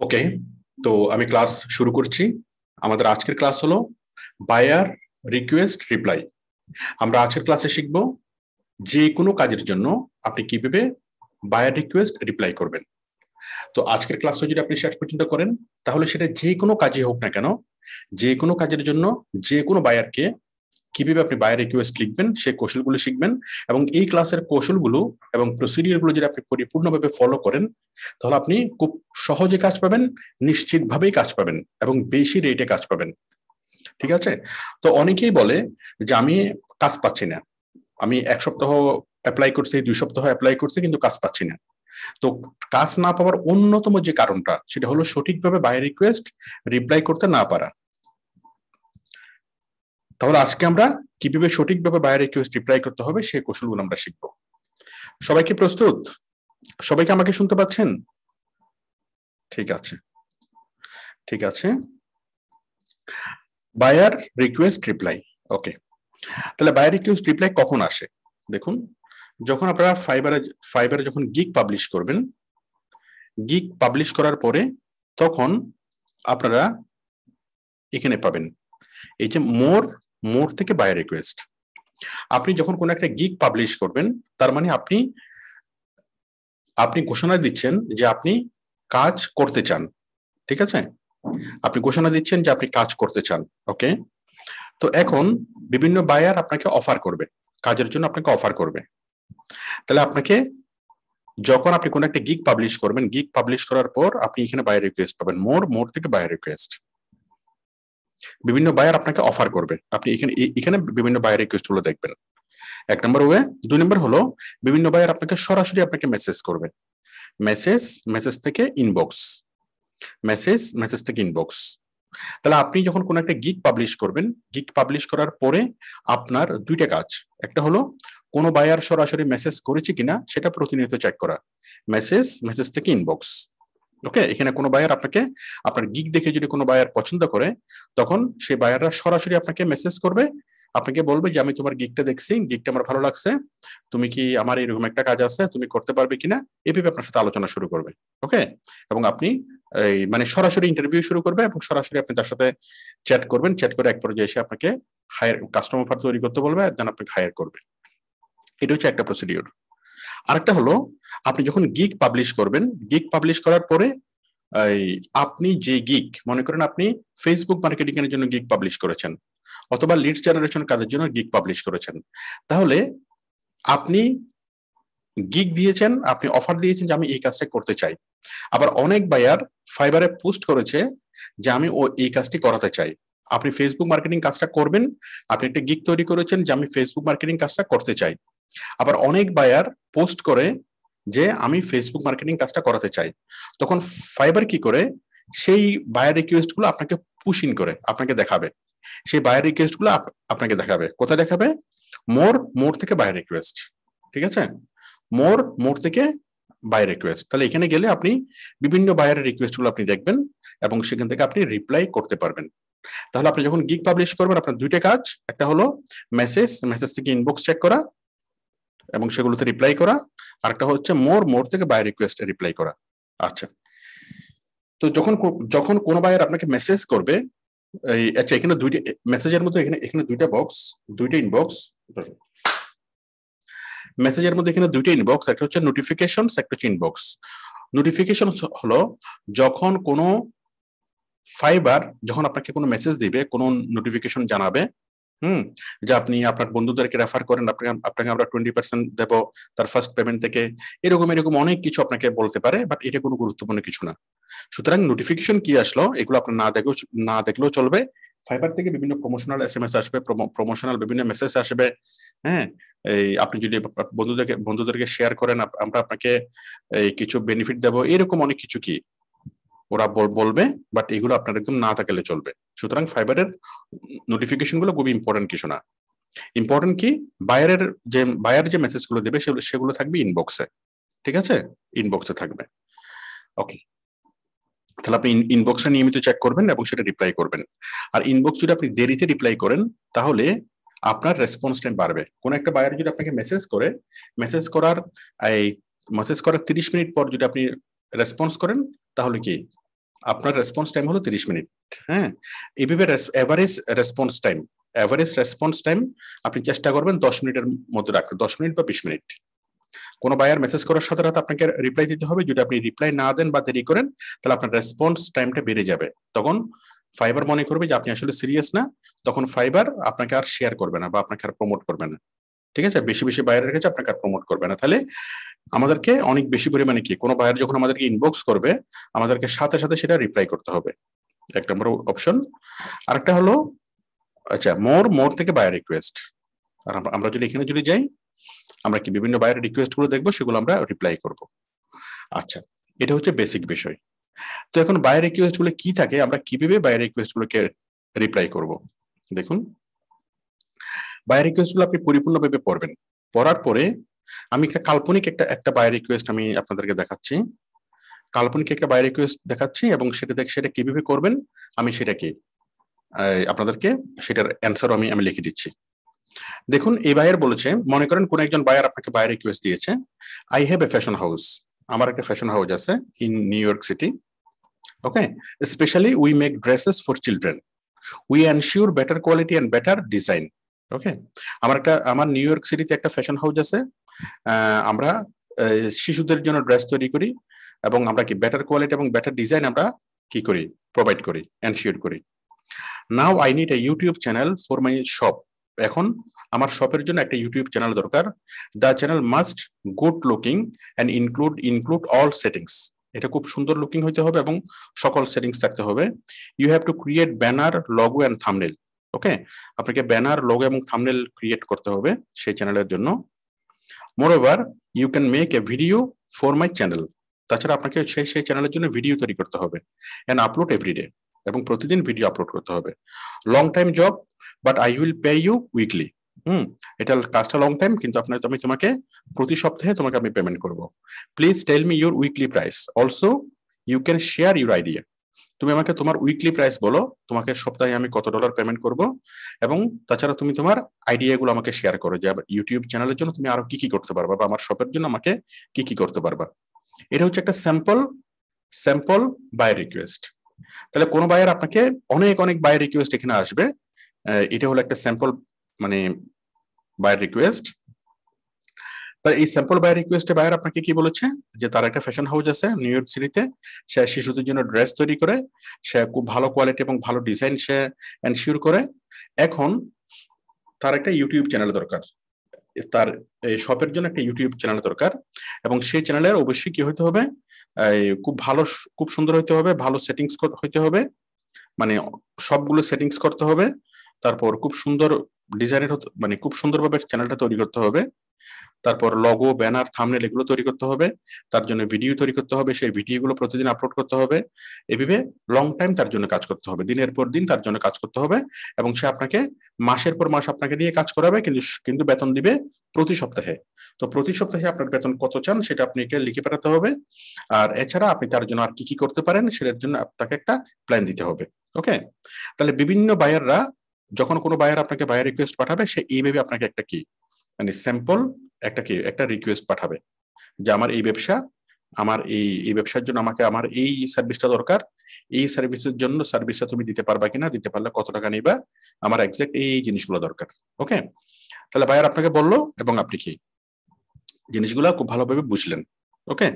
ওকে, তো আমি ক্লাস শুরু করছি। আমাদের আজকের ক্লাস হলো বায়ার রিকোয়েস্ট রিপ্লাই। আমরা আজকের ক্লাসে শিখব যে কোনো কাজের জন্য আপনি কিভাবে বায়ার রিকোয়েস্ট রিপ্লাই করবেন। তো আজকের ক্লাসটা যদি আপনি শেষ পর্যন্ত করেন, তাহলে সেটা যে কোনো কাজই হোক না কেন, যে কোনো কাজের জন্য যে কোনো বায়ারকে কিভাবে আপনি বায়ার রিকোয়েস্ট লিখবেন সেই কৌশলগুলো শিখবেন। এবং এই ক্লাসের কৌশলগুলো এবং প্রসিডিওরগুলো যদি আপনি পরিপূর্ণভাবে ফলো করেন, তাহলে আপনি খুব সহজে কাজ পাবেন, নিশ্চিতভাবেই কাজ পাবেন এবং বেশি রেটে কাজ পাবেন। ঠিক আছে? তো অনেকেই বলে যে আমি কাজ পাচ্ছি না, আমি 1 সপ্তাহ অ্যাপ্লাই করছি, 2 সপ্তাহ অ্যাপ্লাই করছি, কিন্তু কাজ পাচ্ছি না। তো কাজ না পাওয়ার অন্যতম যে কারণটা, সেটা হলো সঠিকভাবে বায়ার রিকোয়েস্ট রিপ্লাই করতে না পারা। তাহলে আজকে আমরা কিভাবে সঠিকভাবে বায়ার রিকোয়েস্ট রিপ্লাই করতে হবে সেই কৌশলগুলো আমরা শিখবো। সবাই কি প্রস্তুত? সবাইকে আমাকে শুনতে পাচ্ছেন? ঠিক আছে, ঠিক আছে। Buyer request reply. ওকে, তাহলে বায়ার রিকোয়েস্ট রিপ্লাই কখন আসে? দেখুন, যখন আপনারা ফাইবারে যখন গিগ পাবলিশ করবেন, গিগ পাবলিশ করার পরে তখন আপনারা এখানে পাবেন এই যে মোর থেকে বায়ার রিকোয়েস্ট। আপনি যখন কোনো একটা গিগ পাবলিশ করবেন, তার মানে আপনি ঘোষণা দিচ্ছেন যে আপনি কাজ করতে চান। ঠিক আছে? আপনি ঘোষণা দিচ্ছেন যে আপনি কাজ করতে চান। ওকে, তো এখন বিভিন্ন বায়ার আপনাকে অফার করবে, কাজের জন্য আপনাকে অফার করবে। তাহলে আপনাকে যখন আপনি কোনো একটা গিগ পাবলিশ করবেন, গিগ পাবলিশ করার পর আপনি এখানে বায়ার রিকোয়েস্ট পাবেন, মোর থেকে বায়ার রিকোয়েস্ট। বিভিন্ন বায়ার আপনাকে অফার করবে, আপনি এখানে বিভিন্ন বায়ার রিকোয়েস্ট গুলো দেখবেন। 1 নম্বর ওয়ে। 2 নম্বর হলো বিভিন্ন বায়ার আপনাকে সরাসরি আপনাকে মেসেজ করবে, মেসেজ থেকে ইনবক্স, মেসেজ থেকে ইনবক্স। তাহলে আপনি যখন কোনো একটা গিগ পাবলিশ করবেন, গিগ পাবলিশ করার পরে আপনার 2টা কাজ। একটা হলো কোনো বায়ার সরাসরি মেসেজ করেছে কিনা সেটা প্রতিনিয়ত চেক করা, মেসেজ থেকে ইনবক্স। ওকে, এখানে কোনো বায়ার আপনাকে আপনার গিগ দেখে যদি কোনো বায়ার পছন্দ করে, তখন সেই বায়াররা সরাসরি আপনাকে মেসেজ করবে, আপনাকে বলবে যে আমি তোমার গিগটা দেখছি, গিগটা আমার ভালো লাগছে, তুমি কি আমার এরকম একটা কাজ আছে, তুমি করতে পারবে কিনা, এভাবে আপনার সাথে আলোচনা শুরু করবে। ওকে, এবং আপনি এই মানে সরাসরি ইন্টারভিউ শুরু করবে এবং সরাসরি আপনি তার সাথে চ্যাট করবেন, চ্যাট করে এক পর্যায়ে এসে আপনাকে হায়ার কাস্টমার অফার তৈরি করতে বলবে, দেন আপনাকে হায়ার করবে। এটা হচ্ছে একটা প্রসিডিওর। আরেকটা হলো আপনি যখন গিগ পাবলিশ করবেন, গিগ পাবলিশ করার পরে আপনি যে গিগ, মনে করেন আপনি ফেসবুক মার্কেটিং এর জন্য গিগ পাবলিশ করেছেন, অথবা লিডস জেনারেশন কাজের জন্য গিগ পাবলিশ করেছেন, তাহলে আপনি গিগ দিয়েছেন, আপনি অফার দিয়েছেন যে আমি এই কাজটা করতে চাই। আবার অনেক বায়ার ফাইবারে পোস্ট করেছে যে আমি এই কাজটি করাতে চাই। আপনি ফেসবুক মার্কেটিং কাজটা করবেন, আপনি একটা গিগ তৈরি করেছেন যে আমি ফেসবুক মার্কেটিং কাজটা করতে চাই। আবার অনেক বায়ার পোস্ট করে যে আমি ফেসবুক মার্কেটিং কাজটা করাতে চাই। তখন ফাইবার কি করে, সেই বায়ার রিকোয়েস্ট গুলো আপনাকে পুশ ইন করে আপনাকে দেখাবে, সেই বায়ার রিকোয়েস্ট গুলো আপনাকে দেখাবে। কোথায় দেখাবে? মোর থেকে বায়ার রিকোয়েস্ট। ঠিক আছে? মোর থেকে বায়ার রিকোয়েস্ট। তাহলে এখানে গেলে আপনি বিভিন্ন বায়ারের রিকোয়েস্ট গুলো আপনি দেখবেন এবং সেখান থেকে আপনি রিপ্লাই করতে পারবেন। তাহলে আপনি যখন গিগ পাবলিশ করবেন, আপনার 2টা কাজ। একটা হলো মেসেজ থেকে ইনবক্স চেক করা এবং সেগুলোতে রিপ্লাই করা, আর একটা হচ্ছে মোর থেকে বায়ার রিকোয়েস্ট রিপ্লাই করা। আচ্ছা, তো যখন কোনো বায়ার আপনাকে মেসেজ করবে, এই আচ্ছা এখানে 2টা মেসেজের মধ্যে, এখানে 2টা বক্স, 2টা ইনবক্স। মেসেজের মধ্যে এখানে 2টা ইনবক্স, একটা হচ্ছে নোটিফিকেশন, একটা হচ্ছে ইনবক্স। নোটিফিকেশন হলো যখন কোনো ফাইবার যখন আপনাকে কোনো মেসেজ দিবে, কোনো নোটিফিকেশন জানাবে, যে আপনি আপনার বন্ধুদেরকে রেফার করেন, আপনাকে আমরা 20% দেবো তার ফার্স্ট পেমেন্ট থেকে, এরকম অনেক কিছু আপনাকে বলতে পারে, বাট এটা কোনো গুরুত্বপূর্ণ কিছু না। সুতরাং নোটিফিকেশন কি আসলো, এগুলো আপনার না দেখলেও চলবে। ফাইবার থেকে বিভিন্ন প্রমোশনাল SMS আসবে, প্রমোশনাল বিভিন্ন মেসেজ আসবে। হ্যাঁ, এই আপনি যদি বন্ধুদেরকে শেয়ার করেন, আমরা আপনাকে এই কিছু বেনিফিট দেবো, এরকম অনেক কিছু কি ওরা বলবে, বাট এগুলো আপনার একদম না থাকলে চলবে। সুতরাং ফাইবারের নোটিফিকেশন গুলো খুবই ইম্পর্টেন্ট কিছু না। ইম্পর্টেন্ট কি, বায়ার যে মেসেজ গুলো দেবে সেগুলো থাকবে ইনবক্সে। ঠিক আছে? ইনবক্সে থাকবে। ওকে, তাহলে আপনি ইনবক্সে নিয়মিত চেক করবেন এবং সেটা রিপ্লাই করবেন। আর ইনবক্স যদি আপনি দেরিতে রিপ্লাই করেন, তাহলে আপনার রেসপন্স টাইম বাড়বে। কোন একটা বায়ার যদি আপনাকে মেসেজ করে, মেসেজ করার এই মেসেজ করার 30 মিনিট পর যদি আপনি রেসপন্স করেন, তাহলে কি আপনার রেসপন্স টাইম হলো 30 মিনিট। হ্যাঁ, এইভাবে এভারেজ রেসপন্স টাইম আপনি চেষ্টা করবেন 10 মিনিটের মধ্যে রাখতে, 10 মিনিট বা 20 মিনিট। কোনো বায়ার মেসেজ করার সাথে সাথে আপনাকে রিপ্লাই দিতে হবে। যদি আপনি রিপ্লাই না দেন বা দেরি করেন, তাহলে আপনার রেসপন্স টাইমটা বেড়ে যাবে। তখন ফাইবার মনে করবে যে আপনি আসলে সিরিয়াস না, তখন ফাইবার আপনাকে আর শেয়ার করবে না বা আপনাকে আর প্রমোট করবে না। ঠিক আছে, বেশি বেশি বায়ারের কাছে আপনাকে আর প্রমোট করবে না। তাহলে আমাদেরকে অনেক বেশি পরিমাণে কি, কোনো বায়ার যখন আমাদেরকে ইনবক্স করবে, আমাদেরকে সাথে সাথে সেটা রিপ্লাই করতে হবে, এক নম্বর অপশন। আরেকটা হলো আচ্ছা, মোর থেকে বায়ার রিকোয়েস্ট। আর আমরা যদি এখানে যদি যাই, আমরা কি বিভিন্ন বায়ার রিকোয়েস্ট গুলো দেখবো, সেগুলো আমরা রিপ্লাই করব। আচ্ছা, এটা হচ্ছে বেসিক বিষয়। তো এখন বায়ার রিকোয়েস্ট গুলো কি থাকে, আমরা কিভাবে বায়ার রিকোয়েস্ট গুলোকে রিপ্লাই করব। দেখুন, বায়ার রিকোয়েস্ট গুলো আপনি পরিপূর্ণভাবে পড়বেন। পড়ার পরে আমি একটা কাল্পনিক একটা বায়ার রিকোয়েস্ট আমি আপনাদেরকে দেখাচ্ছি, কাল্পনিক একটা বায়ার রিকোয়েস্ট দেখাচ্ছি, এবং সেটা কিভাবে করবেন আমি সেটাকে আপনাদেরকে সেটার অ্যান্সারও আমি লিখে দিচ্ছি। দেখুন, এই বায়ার বলেছে, মনে করেন কোন একজন বায়ার আপনাকে বায়ার রিকোয়েস্ট দিয়েছে, I have a fashion house. আমার একটা ফ্যাশন হাউস আছে in New York city. Okay, specially we make dresses for children, we ensure better quality and better design. Okay, আমার নিউ ইয়র্ক সিটিতে একটা fashion house আছে। আমরা শিশুদের জন্য ড্রেস তৈরি করি, এবং আমরা কি বেটার কোয়ালিটি এবং বেটার ডিজাইন আমরা কি করি, প্রোভাইড করি, এনশিওর করি। নাও I need a YouTube channel for my shop. এখন আমার শপের জন্য একটা ইউটিউব চ্যানেল দরকার। The channel must good looking and include all settings. এটা খুব সুন্দর লুকিং হইতে হবে এবং সকল সেটিংস থাকতে হবে। You have to create banner, logo and thumbnail. Okay, আপনাকে ব্যানার, লগো এবং থাম্বনেল ক্রিয়েট করতে হবে সেই চ্যানেলের জন্য। Moreover you can make a video for my channel. তাছাড়া আপনাকে সেই চ্যানেলের জন্য ভিডিও তৈরি করতে হবে, অ্যান্ড আপলোড এভরিডে, এবং প্রতিদিন ভিডিও আপলোড করতে হবে। Long time job, but I will pay you weekly. এটা কাজটা লং টাইম, কিন্তু আমি তোমাকে প্রতি সপ্তাহে তোমাকে আমি পেমেন্ট করব। Please tell me your weekly price, also you can share your idea. তুমি আমাকে তোমার উইকলি প্রাইস বলো, তোমাকে সপ্তাহে আমি কত ডলার পেমেন্ট করব, এবং তাছাড়া তুমি তোমার আইডিয়া গুলো আমাকে শেয়ার করো, যে ইউটিউব চ্যানেলের জন্য তুমি আরো কি কি করতে পারবা, বা আমার শপের জন্য আমাকে কি কি করতে পারবা। এটা হচ্ছে একটা স্যাম্পল বায়ার রিকোয়েস্ট। তাহলে কোন বায়ার আপনাকে অনেক অনেক বায়ার রিকোয়েস্ট এখানে আসবে, এটা হলো একটা স্যাম্পল মানে বায়ার রিকোয়েস্ট। তাহলে এই স্যাম্পল বায়ার রিকোয়েস্টে বায়ার আপনাকে কি বলেছে, যে তার একটা ফ্যাশন হাউস আছে নিউ ইয়র্ক সিটিতে, সে শিশুদের জন্য ড্রেস তৈরি করে, সে খুব ভালো কোয়ালিটি এবং ভালো ডিজাইন সে এনশিওর করে। এখন তার একটা ইউটিউব চ্যানেল দরকার, তার এই শপের জন্য একটা ইউটিউব চ্যানেল দরকার, এবং সেই চ্যানেলের অবশ্যই কি হতে হবে, খুব সুন্দর হইতে হবে, ভালো সেটিংস হইতে হবে, মানে সবগুলো সেটিংস করতে হবে। তারপর খুব সুন্দর ডিজাইনের মানে খুব সুন্দরভাবে চ্যানেলটা তৈরি করতে হবে। তারপর লগো, ব্যানার, থাম্বনেল এগুলো তৈরি করতে হবে। তার জন্য ভিডিও তৈরি করতে হবে, সেই ভিডিওগুলো প্রতিদিন আপলোড করতে হবে। এভাবে লং টাইম তার জন্য কাজ করতে হবে, দিনের পর দিন তার জন্য কাজ করতে হবে, এবং সে আপনাকে মাসের পর মাস আপনাকে দিয়ে কাজ করাবে, কিন্তু বেতন দিবে প্রতি সপ্তাহে। তো প্রতি সপ্তাহে আপনার বেতন কত চান সেটা আপনাকে লিখে পাঠাতে হবে। আর এছাড়া আপনি তার জন্য আর কি কি করতে পারেন সেটার জন্য আপনাকে একটা প্ল্যান দিতে হবে। ওকে, তাহলে বিভিন্ন বায়াররা, যখন কোনো বায়ার আপনাকে বায়ার রিকোয়েস্ট পাঠাবে, সে এইভাবে আপনাকে একটা কি মানে স্যাম্পল একটা রিকোয়েস্ট পাঠাবে, যে আমার এই ব্যবসা, আমার এই ব্যবসার জন্য আমাকে আমার এই সার্ভিসটা দরকার, এই সার্ভিসটা তুমি দিতে পারবা কিনা, দিতে পারলে কত টাকা নিবা, আমার এক্সাক্ট এই জিনিসগুলো দরকার। ওকে, তাহলে বায়ার আপনাকে বললো, এবং আপনি কি জিনিসগুলো খুব ভালোভাবে বুঝলেন। ওকে,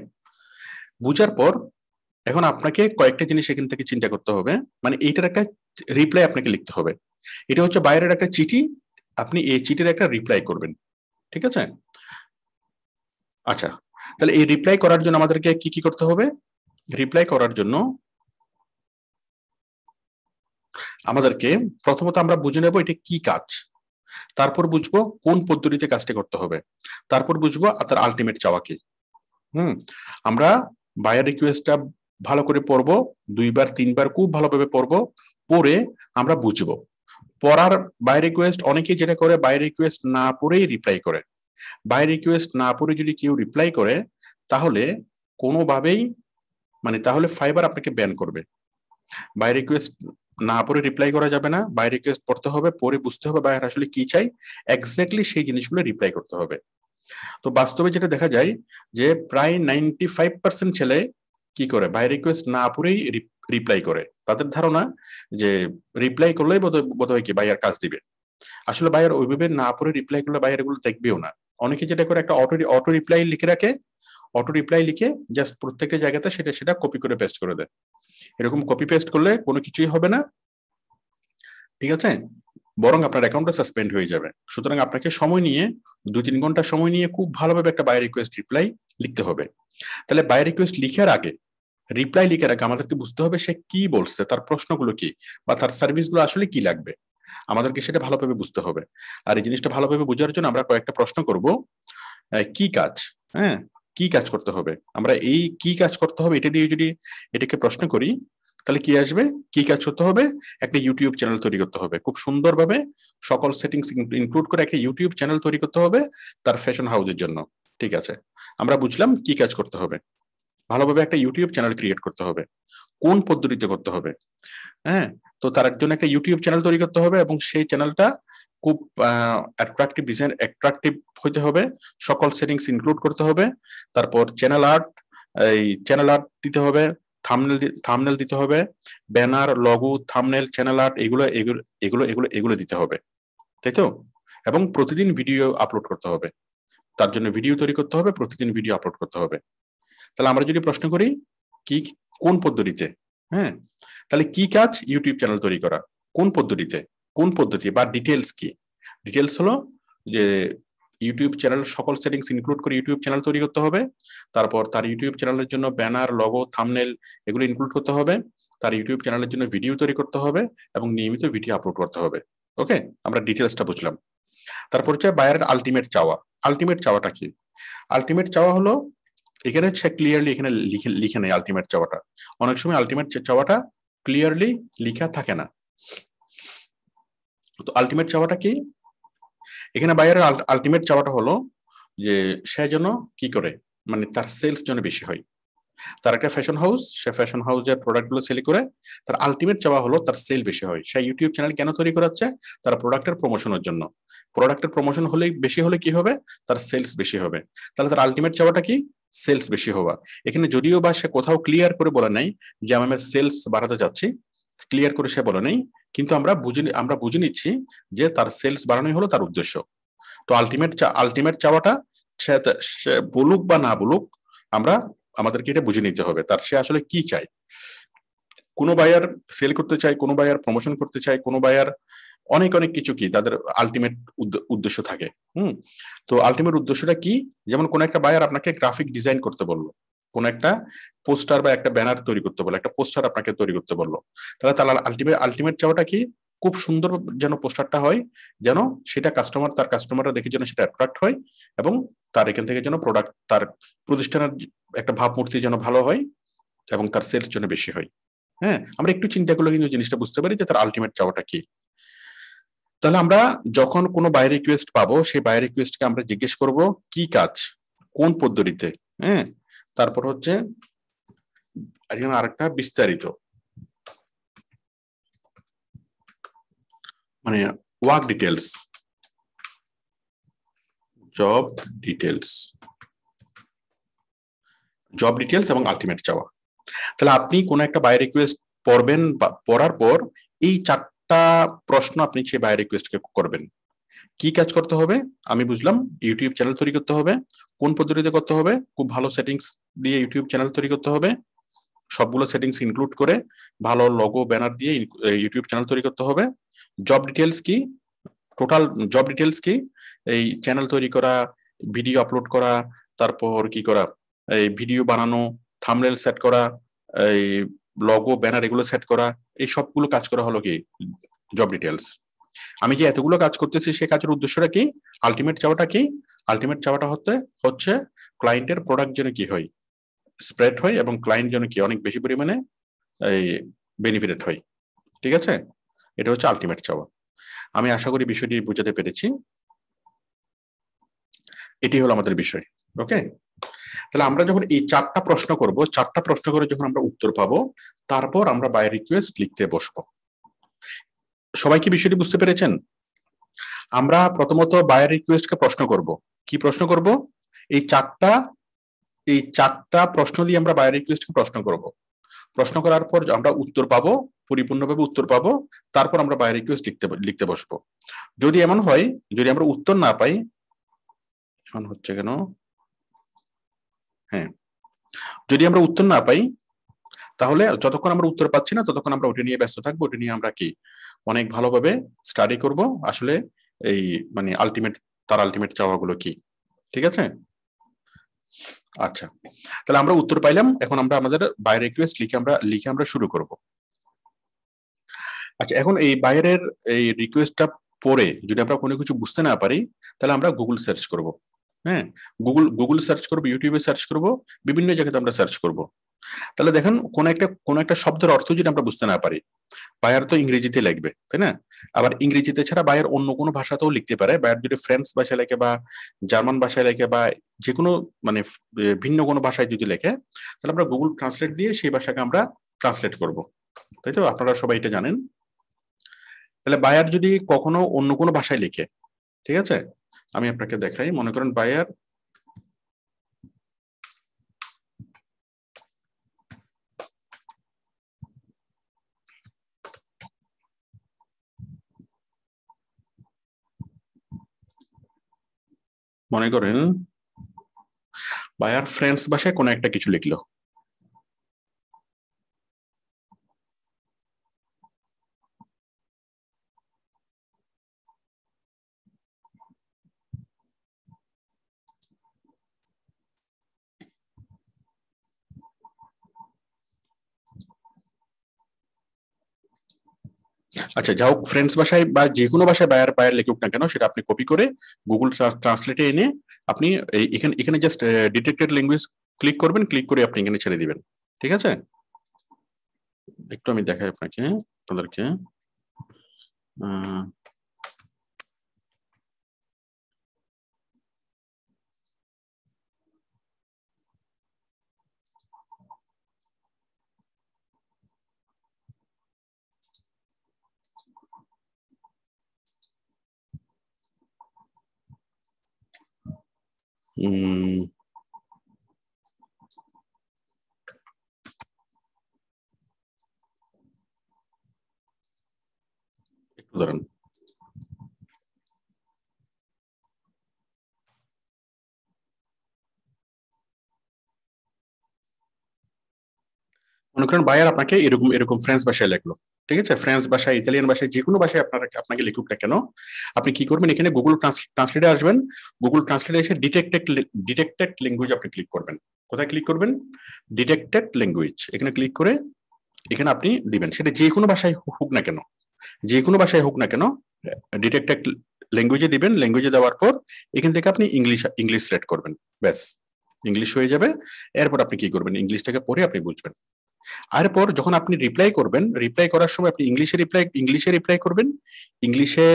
বুঝার পর এখন আপনাকে কয়েকটা জিনিস এখান থেকে চিন্তা করতে হবে, মানে এইটার একটা রিপ্লাই আপনাকে লিখতে হবে। এটা হচ্ছে বাইরের একটা চিঠি, আপনি এই চিঠির একটা রিপ্লাই করবেন। ঠিক আছে, আচ্ছা, তাহলে এই রিপ্লাই করার জন্য আমাদেরকে কি কি করতে হবে। রিপ্লাই করার জন্য আমাদেরকে প্রথমত আমরা বুঝে নেব এটা কি কাজ, তারপর বুঝবো কোন পদ্ধতিতে কাজটা করতে হবে, তারপর বুঝবো তার আলটিমেট চাওয়া কি। আমরা বায়ার রিকোয়েস্টটা ভালো করে পড়বো, 2বার 3বার খুব ভালোভাবে পড়বো, পড়ে আমরা বুঝবো। পড়ার বাই রিকোয়েস্ট অনেকেই যেটা করে, বাই রিকোয়েস্ট না পড়েই রিপ্লাই করে। বাই রিকোয়েস্ট না পড়ে যদি কেউ রিপ্লাই করে, তাহলে কোনোভাবেই তাহলে ফাইবার আপনাকে ব্যান করবে। বাই রিকোয়েস্ট না পড়ে রিপ্লাই করা যাবে না, বাই রিকোয়েস্ট পড়তে হবে, পড়ে বুঝতে হবে বায়ার আসলে কি চাই, এক্স্যাক্টলি সেই জিনিসগুলো রিপ্লাই করতে হবে। তো বাস্তবে যেটা দেখা যায় যে প্রায় 95% ছেলে কি করে, বাই রিকোয়েস্ট না পড়েই রিপ্লাই করে। তাদের ধারণা যে রিপ্লাই করলেই বোধহয় কি বায়ার কাজ দিবে। আসলে বায়ার ওইভাবে না পড়ে রিপ্লাই করলে বায়ার এগুলো দেখবেও না। অনেকে যেটা করে একটা অটো রিপ্লাই লিখে রাখে, অটো রিপ্লাই লিখে জাস্ট প্রত্যেকটা জায়গাতে সেটা কপি করে পেস্ট করে দেয়। এরকম কপি পেস্ট করলে কোনো কিছুই হবে না, ঠিক আছে, বরং আপনার অ্যাকাউন্টটা সাসপেন্ড হয়ে যাবে। সুতরাং আপনাকে সময় নিয়ে 2-3 ঘন্টা সময় নিয়ে খুব ভালোভাবে একটা বাই রিকোয়েস্ট রিপ্লাই লিখতে হবে। তাহলে বাই রিকোয়েস্ট লিখার আগে, রিপ্লাই লিখার আগে আমাদেরকে বুঝতে হবে সে কি বলছে, তার প্রশ্নগুলো কি, বা তার সার্ভিসগুলো আসলে কি লাগবে, আমাদেরকে সেটা ভালোভাবে বুঝতে হবে। আর এই জিনিসটা ভালোভাবে বোঝার জন্য আমরা কয়েকটা প্রশ্ন করব। কি কাজ, হ্যাঁ, কি কাজ করতে হবে, আমরা এই কি কাজ করতে হবে এটা দিয়ে যদি এটাকে প্রশ্ন করি, তাহলে কি আসবে, কি কাজ করতে হবে, একটা ইউটিউব চ্যানেল তৈরি করতে হবে, খুব সুন্দরভাবে সকল সেটিংস ইনক্লুড করে একটা ইউটিউব চ্যানেল তৈরি করতে হবে তার ফ্যাশন হাউসের জন্য। ঠিক আছে, আমরা বুঝলাম কি কাজ করতে হবে। ভালোভাবে একটা ইউটিউব চ্যানেল ক্রিয়েট করতে হবে, কোন পদ্ধতিতে করতে হবে, হ্যাঁ, তো তার জন্য একটা ইউটিউব চ্যানেল তৈরি করতে হবে এবং সেই চ্যানেলটা খুব অ্যাট্রাকটিভ ডিজাইন, অ্যাট্রাকটিভ হইতে হবে, সকল সেটিংস ইনক্লুড করতে হবে। তারপর চ্যানেল আর্ট, এই চ্যানেল আর্ট দিতে হবে, থাম্বনেল দিতে হবে, banner, logo, thumbnail, channel art, এগুলো এগুলো এগুলো এগুলো এগুলো দিতে হবে, তাই তো। এবং প্রতিদিন ভিডিও আপলোড করতে হবে, তার জন্য ভিডিও তৈরি করতে হবে, প্রতিদিন ভিডিও আপলোড করতে হবে। তাহলে আমরা যদি প্রশ্ন করি কি কোন পদ্ধতিতে, হ্যাঁ, তাহলে কি কাজ, ইউটিউব চ্যানেল তৈরি করা, কোন পদ্ধতিতে, কোন পদ্ধতি বা ডিটেলস কি, ডিটেলস হলো যে ইউটিউব চ্যানেল সকল সেটিংস ইনক্লুড করে ইউটিউব চ্যানেল তৈরি করতে হবে। তারপর তার ইউটিউব চ্যানেলের জন্য ব্যানার, লগো, থাম্বনেল এগুলো ইনক্লুড করতে হবে। তার ইউটিউব চ্যানেলের জন্য ভিডিও তৈরি করতে হবে এবং নিয়মিত ভিডিও আপলোড করতে হবে। ওকে, আমরা ডিটেলসটা বুঝলাম। তারপর হচ্ছে বায়ারের আলটিমেট চাওয়া। আলটিমেট চাওয়াটা কি? আলটিমেট চাওয়া হলো, এখানে সে ক্লিয়ারলি এখানে লিখে নেই আলটিমেট চাওয়াটা। অনেক সময় আলটিমেট চাওয়াটা ক্লিয়ারলি লিখা থাকে না। তো আলটিমেট চাওয়াটা কি? এখানে বায়ারের আলটিমেট চাওয়াটা হলো যে সে যেন কি করে, মানে তার সেলস যেন বেশি হয়। তার একটা ফ্যাশন হাউস, সে ফ্যাশন হাউসের প্রোডাক্টগুলো সেল করে, তার আলটিমেট চাওয়া হলো তার সেল বেশি হয়। সে ইউটিউব চ্যানেল কেন তৈরি করাচ্ছে? তার প্রোডাক্টের প্রমোশনের জন্য। প্রোডাক্টের প্রমোশন হলে বেশি হলে কি হবে, তার সেলস বেশি হবে। তাহলে তার আলটিমেট চাওয়াটা কি? সেলস বেশি হওয়া। এখানে যদিও বা সে কোথাও ক্লিয়ার করে বলে নাই যে আমি আমার সেলস বাড়াতে চাচ্ছি, ক্লিয়ার করে সে বলে নাই, কিন্তু আমরা বুঝে নিচ্ছি যে তার সেলস বাড়ানোই হলো তার উদ্দেশ্য। তো আলটিমেট চাওয়াটা সে বলুক বা না বলুক, আমরা আমাদেরকে এটা বুঝে নিতে হবে তার সে আসলে কি চায়। কোনো বায়ার সেল করতে চায়, কোনো বায়ার প্রমোশন করতে চায়, কোনো বায়ার অনেক অনেক কিছু কি তাদের আলটিমেট উদ্দেশ্য থাকে। তো আলটিমেট উদ্দেশ্যটা কি? যেমন কোন একটা বায়ার আপনাকে গ্রাফিক ডিজাইন করতে বললো, কোন একটা পোস্টার বা একটা ব্যানার তৈরি করতে বললো, একটা পোস্টার আপনাকে তৈরি করতে বললো, তাহলে তার আলটিমেট চাওয়াটা কি? খুব সুন্দর যেন পোস্টারটা হয়, যেন সেটা তার কাস্টমাররা দেখে যেন সেটা অ্যাট্রাক্ট হয় এবং তার এখান থেকে যেন প্রোডাক্ট, তার প্রতিষ্ঠানের একটা ভাবমূর্তি যেন ভালো হয় এবং তার সেলস যেন বেশি হয়। হ্যাঁ, আমরা একটু চিন্তা করলে কিন্তু জিনিসটা বুঝতে পারি যে তার আলটিমেট চাওয়াটা কি। তাহলে আমরা যখন কোনো বাই রিকোয়েস্ট পাবো, সেই বাই রিকোয়েস্টকে আমরা জিজ্ঞেস করব কি কাজ, কোন পদ্ধতিতে, হ্যাঁ, তারপর হচ্ছে আরেকটা বিস্তারিত, মানে ওয়ার্ক ডিটেলস, জব ডিটেলস এবং আলটিমেট চাওয়া। তাহলে আপনি কোন একটা বাই রিকোয়েস্ট পড়বেন, বা পড়ার পর এই 4টা প্রশ্ন আপনি সেই বাই রিকোয়েস্টকে করবেন। কি কাজ করতে হবে? আমি বুঝলাম ইউটিউব চ্যানেল তৈরি করতে হবে। কোন পদ্ধতিতে করতে হবে? খুব ভালো সেটিংস দিয়ে ইউটিউব চ্যানেল তৈরি করতে হবে, সবগুলো সেটিংস ইনক্লুড করে ভালো লগো, ব্যানার দিয়ে ইউটিউব চ্যানেল তৈরি করতে হবে। জব ডিটেলস কি? টোটাল জব ডিটেলস কি? এই চ্যানেল তৈরি করা, ভিডিও আপলোড করা, তারপর কি করা, এই ভিডিও বানানো, থাম্বনেল সেট করা, এই লগো, ব্যানার এগুলো সেট করা, এই সবগুলো কাজ করা হলো কি জব ডিটেলস। আমি যে এতগুলো কাজ করতেছি সে কাজের উদ্দেশ্যটা কি? আলটিমেট চাওয়াটা কি? আলটিমেট চাওয়াটা হচ্ছে ক্লায়েন্টের প্রোডাক্ট যেন কি হয়, স্প্রেড হয় এবং ক্লায়েন্ট যেন কি অনেক বেশি পরিমাণে এই বেনিফিটেড হয়। ঠিক আছে, এটা হচ্ছে আলটিমেট চাওয়া। আমি আশা করি বিষয়টি বুঝাতে পেরেছি। এটি হলো আমাদের বিষয়। ওকে, তাহলে আমরা যখন এই 4টা প্রশ্ন করব, 4টা প্রশ্ন করে যখন আমরা উত্তর পাবো, তারপর আমরা বাই রিকোয়েস্ট লিখতে বসবো। সবাই কি বিষয়টি বুঝতে পেরেছেন? আমরা প্রথমত বায়ার রিকোয়েস্টকে প্রশ্ন করব। কি প্রশ্ন করব? এই 4টা এই 4টা প্রশ্ন দিয়ে আমরা বায়ার রিকোয়েস্টকে প্রশ্ন করব। প্রশ্ন করার পর আমরা উত্তর পাবো, পরিপূর্ণভাবে উত্তর পাবো, তারপর আমরা বায়ার রিকোয়েস্ট লিখতে বসবো। যদি এমন হয়, যদি আমরা উত্তর না পাই, এমন হচ্ছে কেন, হ্যাঁ, যদি আমরা উত্তর না পাই, তাহলে যতক্ষণ আমরা উত্তর পাচ্ছি না ততক্ষণ আমরা ওটা নিয়ে ব্যস্ত থাকবো, ওটা নিয়ে আমরা কি অনেক ভালোভাবে স্টাডি করব আসলে এই মানে তার আলটিমেট চাওয়াগুলো কি। ঠিক আছে? আচ্ছা, তাহলে আমরা উত্তর পাইলাম, এখন আমরা আমাদের বাই রিকোয়েস্ট লিখে আমরা শুরু করব। আচ্ছা, এখন এই বাইরের এই রিকোয়েস্টটা পড়ে যদি আমরা কোনো কিছু বুঝতে না পারি, তাহলে আমরা গুগল সার্চ করব। হ্যাঁ, গুগল সার্চ করব, ইউটিউবে সার্চ করব, বিভিন্ন জায়গাতে আমরা সার্চ করব। তাহলে দেখেন কোন একটা শব্দের অর্থ যদি আমরা বুঝতে না পারি, বায়ার তো ইংরেজিতে লিখবে, তাই না? আবার ইংরেজিতে ছাড়া বায়ার অন্য কোনো ভাষাতেও লিখতে পারে। বায়ার যদি ফ্রেঞ্চ ভাষায় লেখে বা জার্মান ভাষায় লেখে বা যে কোনো মানে ভিন্ন কোনো ভাষায় যদি লেখে, তাহলে আমরা গুগল ট্রান্সলেট দিয়ে সেই ভাষাকে আমরা ট্রান্সলেট করব। তাই তো? আপনারা সবাই এটা জানেন। তাহলে বায়ার যদি কখনো অন্য কোনো ভাষায় লিখে, ঠিক আছে, আমি আপনাকে দেখাই। মনে করেন বায়ার মনে করেন বায়ার ফ্রেঞ্চ ভাষায় কোনো একটা কিছু লিখলো। আচ্ছা, যা হোক, ফ্রেঞ্চ ভাষায় বা যে কোনো ভাষায় বায়ার বায়ার লিখুক না কেন, সেটা আপনি কপি করে গুগল ট্রান্সলেটে এনে আপনি এখানে এখানে জাস্ট ডিটেক্টেড ল্যাঙ্গুয়েজ ক্লিক করবেন, ক্লিক করে আপনি এখানে ছেড়ে দিবেন। ঠিক আছে? একটু আমি দেখাই আপনাদেরকে। একটু ধরেন, মনে করেন বায়ার আপনাকে এরকম এরকম ফ্রেঞ্চ ভাষায় লিখলো। ঠিক আছে? ফ্রেঞ্চ ভাষায়, ইতালিয়ান ভাষায়, যে কোনো ভাষায় আপনাকে লিখুক না কেন, আপনি কি করবেন, এখানে গুগল ট্রান্সলেটে আসবেন। গুগল ট্রান্সলেটে এসে ডিটেক্টেড ল্যাঙ্গুয়েজ আপনি ক্লিক করবেন। কোথায় ক্লিক করবেন? ডিটেক্টেড ল্যাঙ্গুয়েজ, এখানে ক্লিক করে এখানে আপনি দিবেন। সেটা যে কোনো ভাষায় হোক না কেন, যে কোনো ভাষায় হোক না কেন, ডিটেক্টেড ল্যাঙ্গুয়েজে দিবেন। ল্যাঙ্গুয়েজে দেওয়ার পর এখান থেকে আপনি ইংলিশ সিলেক্ট করবেন। ব্যাস, ইংলিশ হয়ে যাবে। এরপর আপনি কি করবেন, ইংলিশটাকে পড়ে আপনি বুঝবেন। এরপর যখন আপনি রিপ্লাই করবেন, রিপ্লাই করার সময় আপনি ইংলিশে রিপ্লাই করবেন, ইংলিশে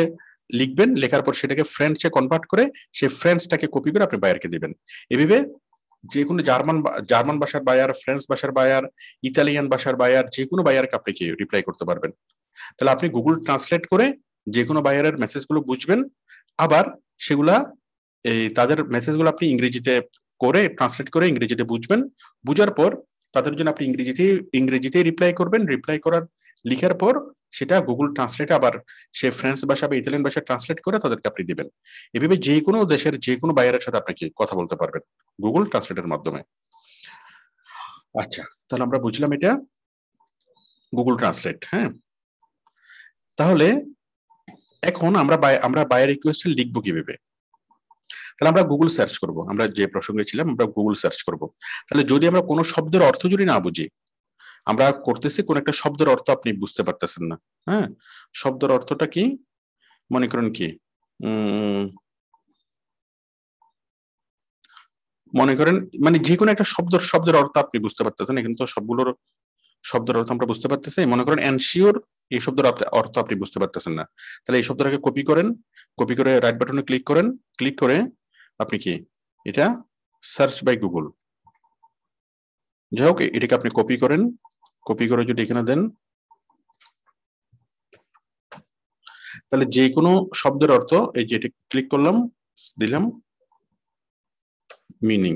লিখবেন, লেখার পর সেটাকে ফ্রেঞ্চে কনভার্ট করে সেই ফ্রেঞ্চটাকে কপি করে আপনি বায়ারকে দিবেন। এভাবে যে কোনো জার্মান ভাষার বায়ার, ফ্রেঞ্চ ভাষার বায়ার, ইতালিয়ান ভাষার বায়ার, যে কোনো বায়ারকে আপনি কি রিপ্লাই করতে পারবেন। তাহলে আপনি গুগল ট্রান্সলেট করে যে কোনো বায়ারের মেসেজগুলো বুঝবেন, আবার সেগুলা তাদের মেসেজগুলো আপনি ইংরেজিতে করে ট্রান্সলেট করে ইংরেজিতে বুঝবেন। বুঝার পর তাদের জন্য আপনি ইংরেজিতে রিপ্লাই করবেন। রিপ্লাই করার লিখার পর সেটা গুগল ট্রান্সলেটে আবার সে ফ্রেঞ্চ ভাষা বা ইতালিয়ান ভাষা ট্রান্সলেট করে তাদেরকে আপনি দিবেন। এভাবে যে কোনো দেশের যে কোনো বায়ারের সাথে আপনি কথা বলতে পারবেন গুগল ট্রান্সলেটের মাধ্যমে। আচ্ছা, তাহলে আমরা বুঝলাম এটা গুগল ট্রান্সলেট। হ্যাঁ, তাহলে এখন আমরা বায়ার রিকোয়েস্ট লিখবো কিভাবে? তাহলে আমরা গুগল সার্চ করব। আমরা যে প্রসঙ্গে ছিলাম, আমরা গুগল সার্চ করব। তাহলে যদি আমরা কোনো শব্দের অর্থ যদি না বুঝি, আমরা করতেছি কোন একটা শব্দের অর্থ আপনি বুঝতে পারতেছেন না। হ্যাঁ, শব্দের অর্থটা কি? মনে করেন কি, মনে করেন মানে যে কোনো একটা শব্দের অর্থ আপনি বুঝতে পারতেছেন। এখানে তো সবগুলোর শব্দের অর্থ আমরা বুঝতে পারতেছি। মনে করেন এনশিওর, এই শব্দের অর্থ আপনি বুঝতে পারতেছেন না। তাহলে এই শব্দটাকে কপি করেন, কপি করে রাইট বাটনে ক্লিক করেন, ক্লিক করে আপনি কি এটা সার্চ বাই গুগল, যাই হোক এটাকে আপনি কপি করেন। কপি করে যদি এখানে দেন, তাহলে যে কোনো শব্দের অর্থ, এই যে ক্লিক করলাম, দিলাম মিনিং,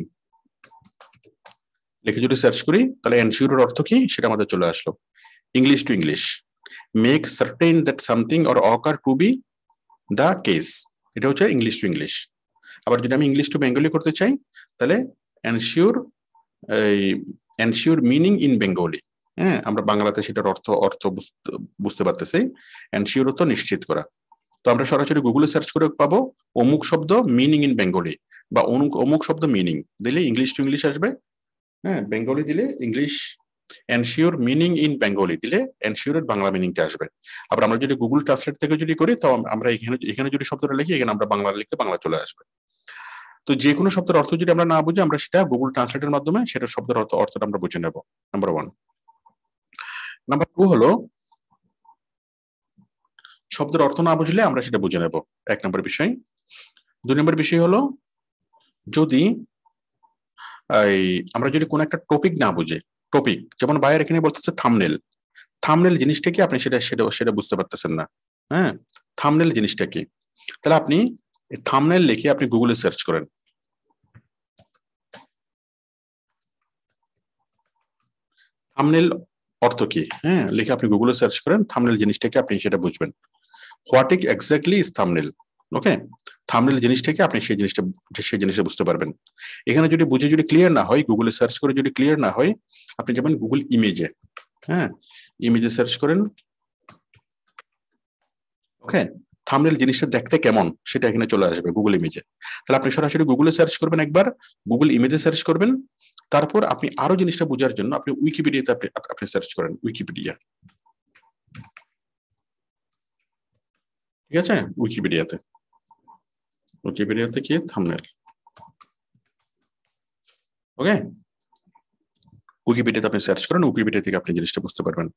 লিখে যদি সার্চ করি তাহলে এনশিওরের অর্থ কি সেটা আমাদের চলে আসলো। English to English, make certain that something or ochre two B the case, এটা হচ্ছে ইংলিশ টু ইংলিশ। আবার যদি আমি ইংলিশ টু বেঙ্গলি করতে চাই তাহলে ensure ensure meaning in Bengali. হ্যাঁ, আমরা বাংলাতে সেটার অর্থ বুঝতে পারতেছি। এনশিওর তো নিশ্চিত করা। তো আমরা সরাসরি গুগলে সার্চ করে পাবো অমুক শব্দ মিনিং ইন বেঙ্গলি, বা অমুক শব্দ মিনিং দিলে ইংলিশ টু ইংলিশ আসবে। হ্যাঁ, বেঙ্গলি দিলে English, ensure meaning in Bengali দিলে এনশিওরের বাংলা মিনিংটা আসবে। আবার আমরা যদি গুগল ট্রান্সলেট থেকে যদি করি তো আমরা এখানে যদি শব্দটা লিখি এখানে আমরা বাংলা লিখলে বাংলা চলে আসবে। তো যে কোনো শব্দের অর্থ যদি আমরা না বুঝি আমরা সেটা গুগল ট্রান্সলেটের মাধ্যমে সেটা শব্দের অর্থটা আমরা বুঝে নেব, নাম্বার 1। নাম্বার 2 হলো শব্দের অর্থ না বুঝলে আমরা সেটা বুঝে নেব, 1 নম্বর বিষয়। 2 নম্বর বিষয় হলো যদি আমরা যদি কোনো একটা টপিক না বুঝি, টপিক যেমন বাইরে এখানে বলতেছে থাম্বনেল, থাম্বনেল জিনিসটা কি আপনি সেটা বুঝতে পারতেছেন না। হ্যাঁ, থাম্বনেল জিনিসটা কি, তাহলে আপনি থাম্বনেল লিখে আপনি গুগলে সার্চ করেন, থাম্বনেল অর্থ কি, হ্যাঁ লিখে আপনি গুগলে সার্চ করেন থাম্বনেল জিনিসটা কি আপনি সেটা বুঝবেন। What exactly is thumbnail, okay, thumbnail জিনিসটা কি আপনি সেই জিনিসটা বুঝতে পারবেন। এখানে যদি বুঝে যদি ক্লিয়ার না হয়, গুগলে সার্চ করে যদি ক্লিয়ার না হয়, আপনি যাবেন গুগল ইমেজে, হ্যাঁ ইমেজে সার্চ করেন, ওকে, থাম্বনেল জিনিসটা দেখতে কেমন সেটা এখানে চলে আসবে গুগল ইমেজে। তাহলে আপনি সরাসরি গুগলে সার্চ করবেন, একবার গুগল ইমেজে সার্চ করবেন, তারপর আপনি আরো জিনিসটা বোঝার জন্য আপনি উইকিপিডিয়াতে আপনি সার্চ করেন, উইকিপিডিয়া, ঠিক আছে, উইকিপিডিয়াতে কি থাম্বনেল, ওকে, উইকিপিডিয়াতে আপনি সার্চ করেন, উইকিপিডিয়া থেকে আপনি জিনিসটা বুঝতে পারবেন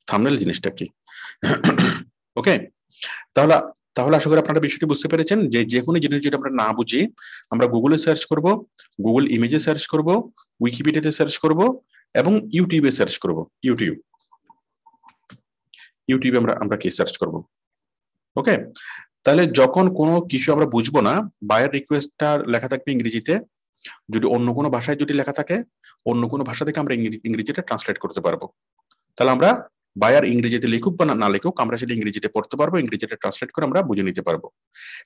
থাম্বনেল জিনিসটা কি। ওকে, তাহলে আশা করি আপনারা বিষয়টি বুঝতে পেরেছেন যে যে কোনো জিনিস যদি আমরা না বুঝি আমরা গুগলে সার্চ করব, গুগল ইমেজে সার্চ করব, উইকিপিডিয়াতে সার্চ করব এবং ইউটিউবে সার্চ করব, ইউটিউবে আমরা কি সার্চ করব। ওকে, তাহলে যখন কোনো কিছু আমরা বুঝবো না, বায়ার রিকোয়েস্টটা লেখা থাকবে ইংরেজিতে, যদি অন্য কোনো ভাষায় যদি লেখা থাকে অন্য কোনো ভাষা থেকে আমরা ইংরেজিটা ট্রান্সলেট করতে পারবো। তাহলে আমরা বায়ার ইংরেজিতে লিখুক বা না লিখুক আমরা সেটা ইংরেজিতে পড়তে পারবো, ইংরেজিতে ট্রান্সলেট করে আমরা বুঝে নিতে পারবো।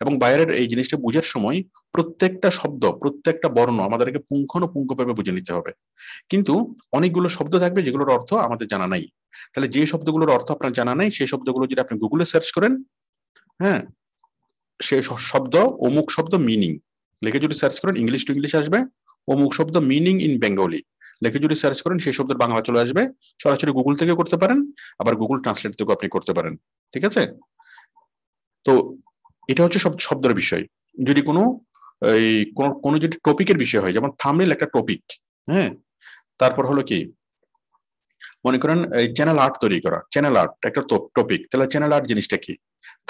এবং বায়ারের এই জিনিসটা বুঝার সময় প্রত্যেকটা শব্দ প্রত্যেকটা বর্ণ আমাদেরকে পুঙ্খানুপুঙ্খভাবে বুঝে নিতে হবে। কিন্তু অনেকগুলো শব্দ থাকবে যেগুলোর অর্থ আমাদের জানা নাই, তাহলে যে শব্দগুলোর অর্থ আপনার জানা নাই সেই শব্দগুলো যদি আপনি গুগলে সার্চ করেন, হ্যাঁ সেই শব্দ অমুক শব্দ মিনিং লিখে যদি সার্চ করেন ইংলিশ টু ইংলিশ আসবে, অমুক শব্দ মিনিং ইন বেঙ্গলি লিখে যদি সার্চ করেন সেই শব্দের বাংলা চলে আসবে। সরাসরি গুগল থেকে করতে পারেন, আবার গুগল ট্রান্সলেট থেকেও আপনি করতে পারেন, ঠিক আছে। তো এটা হচ্ছে শব্দের বিষয়। যদি কোনো যদি টপিকের বিষয় হয়, যেমন থাম্বনেল একটা টপিক, হ্যাঁ তারপর হলো কি মনে করেন এই চ্যানেল আর্ট তৈরি করা, চ্যানেল আর্ট একটা টপিক, তাহলে চ্যানেল আর্ট জিনিসটা কি,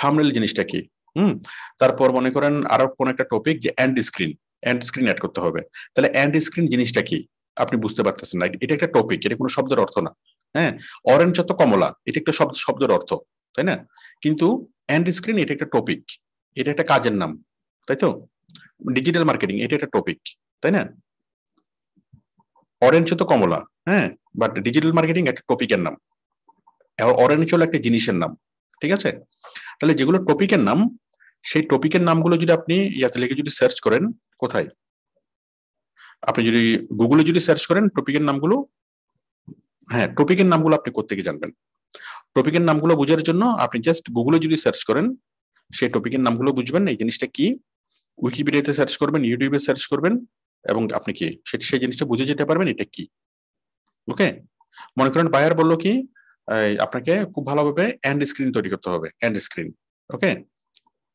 থাম্বনেল জিনিসটা কি, তারপর মনে করেন আরো কোন একটা টপিক যে এন্ড স্ক্রিন অ্যাড করতে হবে, তাহলে এন্ড স্ক্রিন জিনিসটা কি আপনি বুঝতে পারতেছেন না, এটা একটা টপিক, এটা কোনো শব্দের অর্থ না। হ্যাঁ, অরেঞ্জ তো কমলা এটা একটা শব্দের অর্থ, তাই না, কিন্তু এন্ড স্ক্রিন এটা একটা টপিক, এটা একটা কাজের নাম, তাই তো। ডিজিটাল মার্কেটিং এটা একটা টপিক, তাই না, অরেঞ্জ তো কমলা, হ্যাঁ, বাট ডিজিটাল মার্কেটিং একটা টপিকের নাম, অরেঞ্জ হলো একটা জিনিসের নাম, ঠিক আছে। তাহলে যেগুলো টপিকের নাম সেই টপিকের নামগুলো যদি আপনি ইয়াতে লিখে যদি সার্চ করেন, কোথায় আপনি যদি গুগলে যদি সার্চ করেন টপিকের নামগুলো, হ্যাঁ টপিকের নামগুলো আপনি কোত্থেকে জানবেন, টপিকের নামগুলো বোঝার জন্য আপনি জাস্ট গুগলে যদি সার্চ করেন সেই টপিকের নামগুলো বুঝবেন এই জিনিসটা কি, উইকিপিডিয়াতে সার্চ করবেন, ইউটিউবে সার্চ করবেন এবং আপনি কি সেই জিনিসটা বুঝে যেতে পারবেন এটা কি। ওকে, মনে করেন বায়ার বললো কি আপনাকে খুব ভালোভাবে এন্ড স্ক্রিন তৈরি করতে হবে, এন্ড স্ক্রিন, ওকে,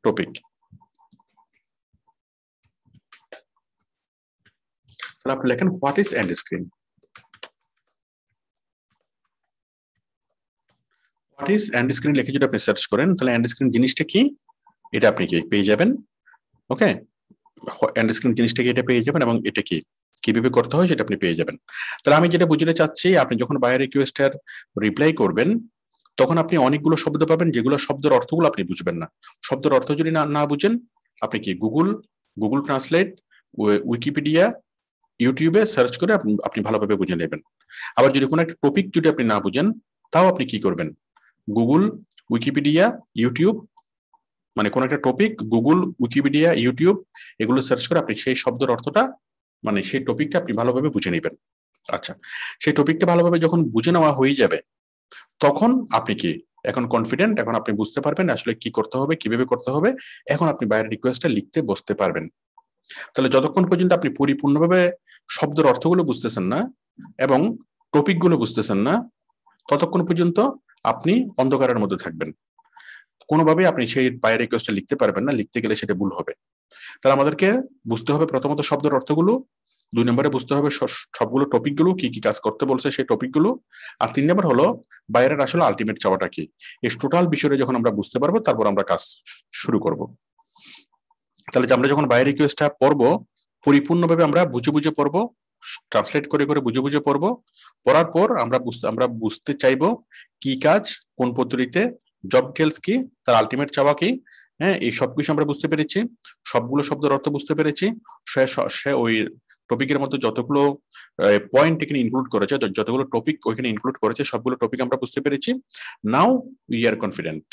টপিক, তাহলে আপনি লেখেন what is and screen, what is and screen লিখে যদি আপনি সার্চ করেন তাহলে এন্ড স্ক্রিন জিনিসটা কি এটা আপনি কি পেয়ে যাবেন। ওকে, এন্ড স্ক্রিন জিনিসটা কি এটা পেয়ে যাবেন এবং এটা কি কিভাবে করতে হয় সেটা আপনি পেয়ে যাবেন। তাহলে আমি যেটা বুঝতে চাচ্ছি আপনি যখন বায়ার রিকোয়েস্টের রিপ্লাই করবেন তখন আপনি অনেকগুলো শব্দ পাবেন যেগুলো শব্দের অর্থগুলো আপনি বুঝবেন না। শব্দের অর্থ যদি না বুঝেন আপনি কি গুগল ট্রান্সলেট, উইকিপিডিয়া ইউটিউবে সার্চ করে আপনি ভালোভাবে বুঝে নেবেন। আবার যদি কোনো একটা টপিক যদি আপনি না বুঝেন, তাও আপনি কি করবেন, গুগল, উইকিপিডিয়া, ইউটিউব, মানে কোন একটা টপিক গুগল, উইকিপিডিয়া, ইউটিউব এগুলো সার্চ করে আপনি সেই শব্দের অর্থটা, মানে সেই টপিকটা আপনি ভালোভাবে বুঝে নেবেন। আচ্ছা, সেই টপিকটা ভালোভাবে যখন বুঝে নেওয়া হয়ে যাবে, তখন আপনি কি এখন কনফিডেন্ট, এখন আপনি বুঝতে পারবেন আসলে কি করতে হবে, কিভাবে করতে হবে, এখন আপনি বাইরের রিকোয়েস্টটা লিখতে বসতে পারবেন। তাহলে যতক্ষণ পর্যন্ত আপনি পরিপূর্ণভাবে শব্দের অর্থগুলো বুঝতেছেন না এবং টপিকগুলো বুঝতেছেন না, ততক্ষণ পর্যন্ত আপনি অন্ধকারের মধ্যে থাকবেন, কোনোভাবেই আপনি সেই বাইরের রিকোয়েস্টটা লিখতে পারবেন না, লিখতে গেলে সেটা ভুল হবে। তাহলে আমাদেরকে বুঝতে হবে প্রথমত শব্দের অর্থগুলো, 2 নম্বরে বুঝতে হবে সবগুলো টপিকগুলো কি কি কাজ করতে বলছে সেই টপিকগুলো, আর 3 নম্বর হলো বাইরের আসলে আলটিমেট চাওয়াটা কি। এই টোটাল বিষয়টা যখন আমরা বুঝতে পারবো, তারপর আমরা কাজ শুরু করব। তাহলে আমরা যখন বাইরের রিকোয়েস্টটা পড়বো, পরিপূর্ণভাবে আমরা বুঝে বুঝে পড়বো, ট্রান্সলেট করে করে বুঝে বুঝে পড়বো, পড়ার পর আমরা বুঝতে চাইবো কি কাজ, কোন পদ্ধতিতে, জব ডিটেলস কি, তার আলটিমেট চাওয়া কি। হ্যাঁ, এই সবকিছু আমরা বুঝতে পেরেছি, সবগুলো শব্দের অর্থ বুঝতে পেরেছি, সে ওই টপিকের মধ্যে যতগুলো পয়েন্ট এখানে ইনক্লুড করেছে, যতগুলো টপিক ওইখানে ইনক্লুড করেছে, সবগুলো টপিক আমরা বুঝতে পেরেছি। Now we are confident.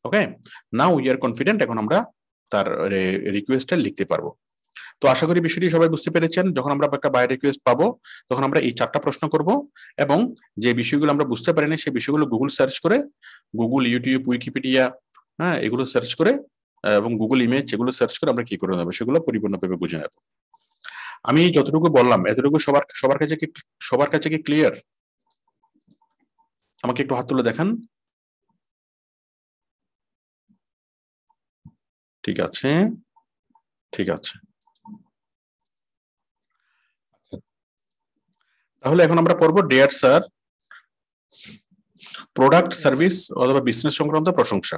Okay, now we are confident, এখন আমরা তার রিকোয়েস্টটা লিখতে পারবো। তো আশা করি বিষয়টি সবাই বুঝতে পেরেছেন। যখন আমরা একটা বাই রিকোয়েস্ট পাবো, তখন আমরা এই 4টা প্রশ্ন করব, এবং যে বিষয়গুলো আমরা বুঝতে পারি না সেই বিষয়গুলো গুগল সার্চ করে, গুগল, ইউটিউব, উইকিপিডিয়া, হ্যাঁ এগুলো সার্চ করে, এবং গুগল ইমেজ এগুলো সার্চ করে আমরা কি করে নেবো, সেগুলো পরিপূর্ণভাবে বুঝে নেব। আমি যতটুকু বললাম এতটুকু সবার কাছে কি ক্লিয়ার? আমাকে একটু হাত তুলে দেখান। ঠিক আছে, ঠিক আছে। তাহলে এখন আমরা পড়বো ডিয়ার স্যার, প্রোডাক্ট, সার্ভিস অথবা বিজনেস সংক্রান্ত প্রশংসা।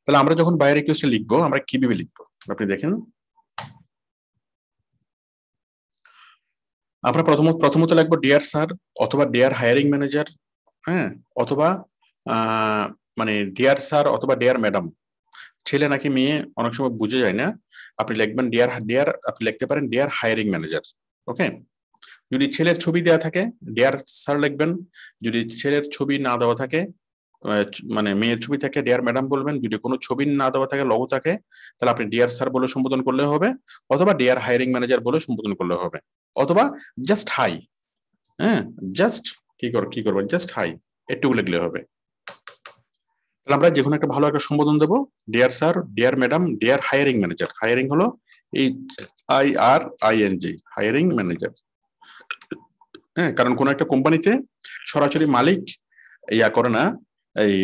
তাহলে আমরা যখন বাই রিকোয়েস্ট লিখবো, আমরা কিভাবে লিখবো আপনি দেখেন। আমরা প্রথমত লিখবো ডিয়ার স্যার, অথবা ডিয়ার হায়ারিং ম্যানেজার, হ্যাঁ, অথবা মানে ডিয়ার স্যার অথবা ডিয়ার ম্যাডাম। ছেলে নাকি মেয়ে অনেক সময় বুঝে যায় না, আপনি লিখবেন ডিয়ার, আপনি লিখতে পারেন ডিয়ার হায়ারিং ম্যানেজার। ওকে, যদি ছেলের ছবি দেওয়া থাকে ডিয়ার স্যার লিখবেন, যদি ছেলের ছবি না দেওয়া থাকে, মানে মেয়ের ছবি থাকে ডিয়ার ম্যাডাম বলবেন, যদি কোনো ছবি না দেওয়া থাকে, লোগো থাকে, তাহলে আপনি ডিয়ার স্যার বলে সম্বোধন করলে হবে, অথবা ডিয়ার হায়ারিং ম্যানেজার বলে সম্বোধন করলে হবে, অথবা জাস্ট হাই। হ্যাঁ, জাস্ট কি করবেন, জাস্ট হাই এটুকু লিখলে হবে। তাহলে আমরা যে কোনো একটা ভালো একটা সম্বোধন দেবো, dear sir, dear madam, dear hiring manager. Hiring হলো HIRING, হায়ারিং ম্যানেজার। হ্যাঁ, কারণ কোন একটা কোম্পানিতে সরাসরি মালিক ইয়া করে না, এই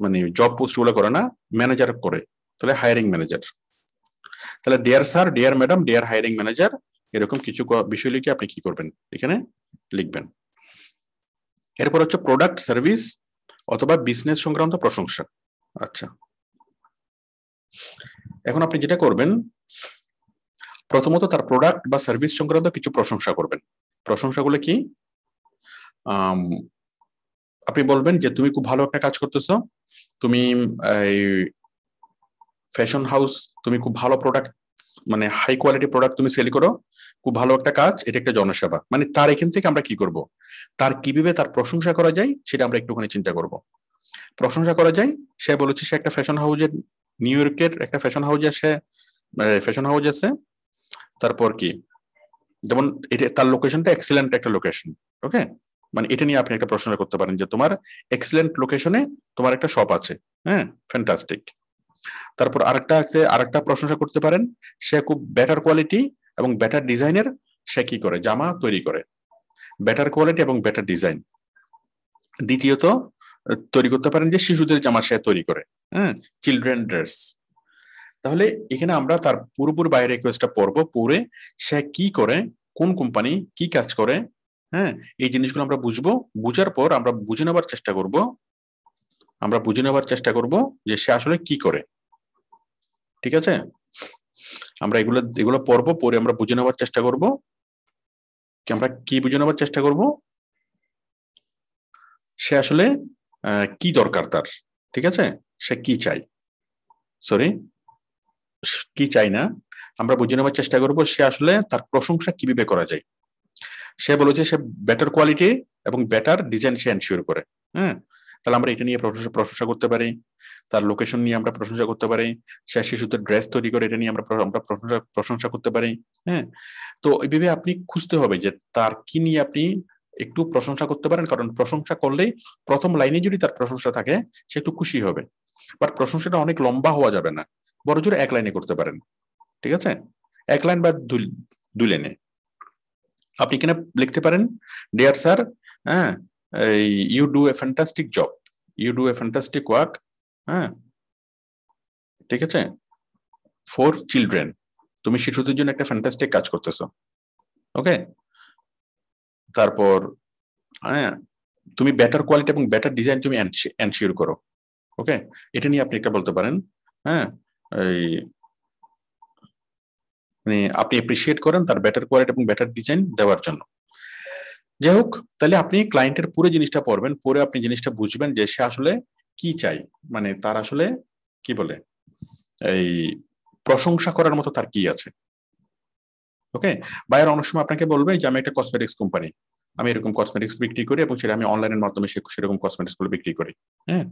মানে জব পোস্ট গুলো করে না, ম্যানেজার করে, তাহলে হায়ারিং ম্যানেজার। তাহলে dear sir, dear madam, dear hiring manager, এরকম কিছু বিষয় লিখে আপনি কি করবেন, এখানে লিখবেন। এরপর হচ্ছে প্রোডাক্ট, সার্ভিস অথবা বিজনেস সংক্রান্ত প্রশংসা। আচ্ছা, এখন আপনি যেটা করবেন, প্রথমত তার প্রোডাক্ট বা সার্ভিস সংক্রান্ত কিছু প্রশংসা করবেন। প্রশংসাগুলো কি? আপনি বলবেন যে তুমি খুব ভালো একটা কাজ করতেছো, তুমি এই ফ্যাশন হাউস, তুমি খুব ভালো প্রোডাক্ট, মানে হাই কোয়ালিটি প্রোডাক্ট তুমি সেল করো, খুব ভালো একটা কাজ, এটা একটা জনসেবা। মানে তার এখান থেকে আমরা কি করব, তার কিভাবে তার প্রশংসা করা যায় সেটা আমরা একটুখানি চিন্তা করব। প্রশংসা করা যায়, সে বলেছে সে একটা ফ্যাশন হাউজের, নিউ ইয়র্কের একটা ফ্যাশন হাউজে, সে ফ্যাশন হাউস আছে। তারপর কি, যেমন এটা তার লোকেশনটা এক্সিলেন্ট একটা লোকেশন। ওকে, মানে এটা নিয়ে আপনি একটা প্রশংসা করতে পারেন যে তোমার এক্সিলেন্ট লোকেশনে তোমার একটা শপ আছে, হ্যাঁ, ফ্যান্টাস্টিক। তারপর আরেকটা প্রশংসা করতে পারেন, সে খুব বেটার কোয়ালিটি এবং বেটার ডিজাইনের সে কি করে, জামা তৈরি করে, বেটার কোয়ালিটি এবং বেটার ডিজাইন। দ্বিতীয়ত তৈরি করতে পারেন যে শিশুদের জামা সে তৈরি করে, হ্যাঁ, চিলড্রেন ড্রেস। তাহলে এখানে আমরা তার পুরোপুরি বাইরে রিকোয়েস্টটা পড়বো, পড়ে সে কি করে, কোন কোম্পানি কি কাজ করে, হ্যাঁ, এই জিনিসগুলো আমরা বুঝবো। বুঝার পর আমরা বুঝে নেওয়ার চেষ্টা করব যে সে আসলে কি করে। ঠিক আছে, আমরা এগুলো পড়বো, পরে আমরা বুঝে নেওয়ার চেষ্টা করব। আমরা কি বুঝে নেওয়ার চেষ্টা করব, সে আসলে কি দরকার তার, ঠিক আছে, সে কি চাই, সরি কি চাই না, আমরা বুঝে নেওয়ার চেষ্টা করব সে আসলে তার প্রশংসা কিভাবে করা যায়। সে বলেছে সে বেটার কোয়ালিটি এবং বেটার ডিজাইন সে এনশিওর করে। হ্যাঁ, তাহলে আমরা এটা নিয়ে প্রশংসা করতে পারি। তার লোকেশন নিয়ে আমরা প্রশংসা করতে পারি। সে শিশুদের ড্রেস তৈরি করে, এটা নিয়ে আমরা প্রশংসা করতে পারি। হ্যাঁ, তো এইভাবে আপনি খুঁজতে হবে যে তার কি নিয়ে আপনি একটু প্রশংসা করতে পারেন, কারণ প্রশংসা করলেই প্রথম লাইনে যদি তার প্রশংসা থাকে সে একটু খুশি হবে। বাট প্রশংসাটা অনেক লম্বা হওয়া যাবে না, বড় জোরে এক লাইনে করতে পারেন। ঠিক আছে, এক লাইন বা দুই লাইনে আপনি এখানে লিখতে পারেন, ডিয়ার স্যার, হ্যাঁ, you do a fantastic job, you do a fantastic work. হ্যাঁ, ঠিক আছে, ফর চিলড্রেন, তুমি শিশুদের জন্য একটা ফ্যান্টাস্টিক কাজ করতেছো। ওকে, তারপর হ্যাঁ, তুমি বেটার কোয়ালিটি এবং বেটার ডিজাইন তুমি এনশিওর করো। ওকে, এটা নিয়ে আপনি একটা বলতে পারেন। হ্যাঁ, এই মানে আপনি অ্যাপ্রিসিয়েট করেন তার বেটার কোয়ালিটি এবং বেটার ডিজাইন দেওয়ার জন্য। যাই হোক, তাহলে আপনি ক্লায়েন্টের পুরো জিনিসটা পড়বেন, পরে আপনি জিনিসটা বুঝবেন যে সে আসলে কি চাই, মানে তার আসলে কি বলে এই প্রশংসা করার মতো তার কি আছে। ওকে, বায়ার অনেক সময় আপনাকে বলবে যে আমি একটা কসমেটিক্স কোম্পানি, আমি এরকম কসমেটিক্স বিক্রি করি এবং সেটা আমি অনলাইনের মাধ্যমে সেরকম কসমেটিক্স গুলো বিক্রি করি। হ্যাঁ,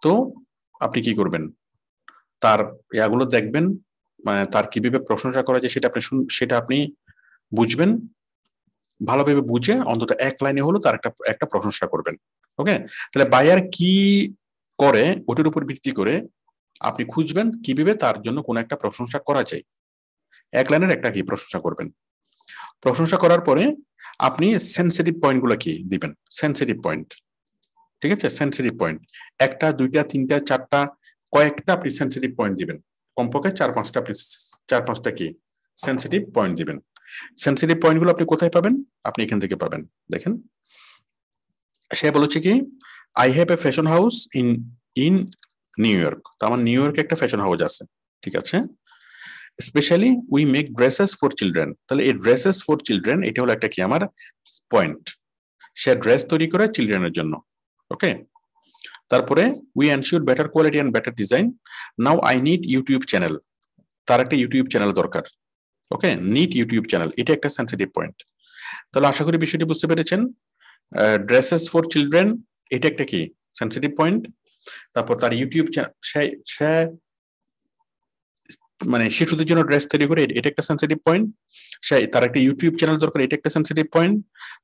তো আপনি কি করবেন, তার এগুলো দেখবেন, মানে তার কিভাবে প্রশংসা করা যায় সেটা আপনি বুঝবেন, ভালোভাবে বুঝে অন্তত এক লাইনে হলো তার একটা প্রশংসা করবেন। ওকে, তাহলে বায়ার কি করে ওটার উপর ভিত্তি করে আপনি খুঁজবেন কিভাবে তার জন্য কোনো একটা প্রশংসা করা যায়। এক লাইনের একটা কি প্রশংসা করবেন। প্রশংসা করার পরে আপনি সেন্সিটিভ পয়েন্ট গুলো কি দিবেন, সেন্সিটিভ পয়েন্ট। ঠিক আছে, সেন্সিটিভ পয়েন্ট একটা, দুইটা, তিনটা, চারটা, কয়েকটা আপনি সেন্সিটিভ পয়েন্ট দিবেন। কমপক্ষে চার পাঁচটা কি সেন্সিটিভ পয়েন্ট দিবেন। সেন্সিটিভ পয়েন্ট গুলো আপনি কোথায় পাবেন, আপনি এখান থেকে পাবেন। দেখেন, সে বলেছে কি, I have a fashion house in New York. তো আমার নিউ ইয়র্কে একটা ফ্যাশন হাউস আছে। ঠিক আছে, specially we make dresses for children. তাহলে এই ড্রেসেস ফর চিলড্রেন এটা হলো একটা কি আমার পয়েন্ট, সে ড্রেস তৈরি করে চিলড্রেনের জন্য। ওকে, তারপরে we ensure better quality and better design, now I need YouTube channel, তার একটা ইউটিউব চ্যানেল দরকার। ওকে, নিড ইউটিউব চ্যানেল, এটা একটা সেন্সিটিভ পয়েন্ট। তাহলে আশা করি বিষয়টি বুঝতে পেরেছেন। ড্রেসেস ফর চিলড্রেন এটা একটা কি সেন্সিটিভ পয়েন্ট। তারপর তার ইউটিউব সে মানে শিশুদের জন্য ড্রেস তৈরি করে, এটা একটা সেন্সিটিভ পয়েন্ট। তার একটা ইউটিউব চ্যানেল দরকার, এটা একটা সেন্সিটিভ পয়েন্ট।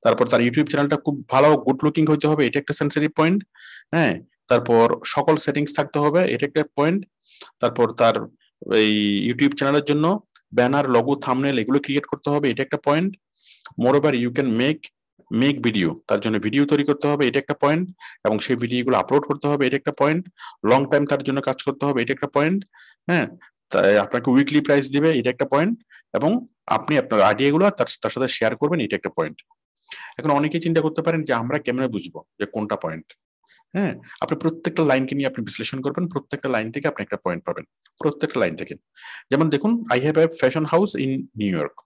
তারপর তার ইউটিউব চ্যানেলটা খুব ভালো গুড লুকিং হতে হবে, এটা একটা সেন্সিটিভ পয়েন্ট। হ্যাঁ, তারপর সকল সেটিংস থাকতে হবে, এটা একটা পয়েন্ট। তারপর তার এই ইউটিউব চ্যানেলের জন্য ব্যানার, লগো, থাম্বনেল এগুলো ক্রিয়েট করতে হবে, এটা একটা point. Moreover you can make video, তার জন্য ভিডিও তৈরি করতে হবে, এটা একটা পয়েন্ট। এবং সেই ভিডিওগুলো আপলোড করতে হবে, এটা একটা পয়েন্ট। লং টাইম তার জন্য কাজ করতে হবে, এটা একটা পয়েন্ট। হ্যাঁ, তাই আপনাকে উইকলি প্রাইস দিবে, এটা একটা পয়েন্ট। এবং আপনি আপনার আইডিয়াগুলো তার সাথে শেয়ার করবেন, এটা একটা পয়েন্ট। এখন অনেকেই চিন্তা করতে পারেন যে আমরা কেমনে বুঝবো যে কোনটা পয়েন্ট। হ্যাঁ, আপনি প্রত্যেকটা লাইনকে নিয়ে আপনি বিশ্লেষণ করবেন, প্রত্যেকটা লাইন থেকে আপনি একটা পয়েন্ট পাবেন, প্রত্যেকটা লাইন থেকে। যেমন দেখুন, I have a fashion house in New York.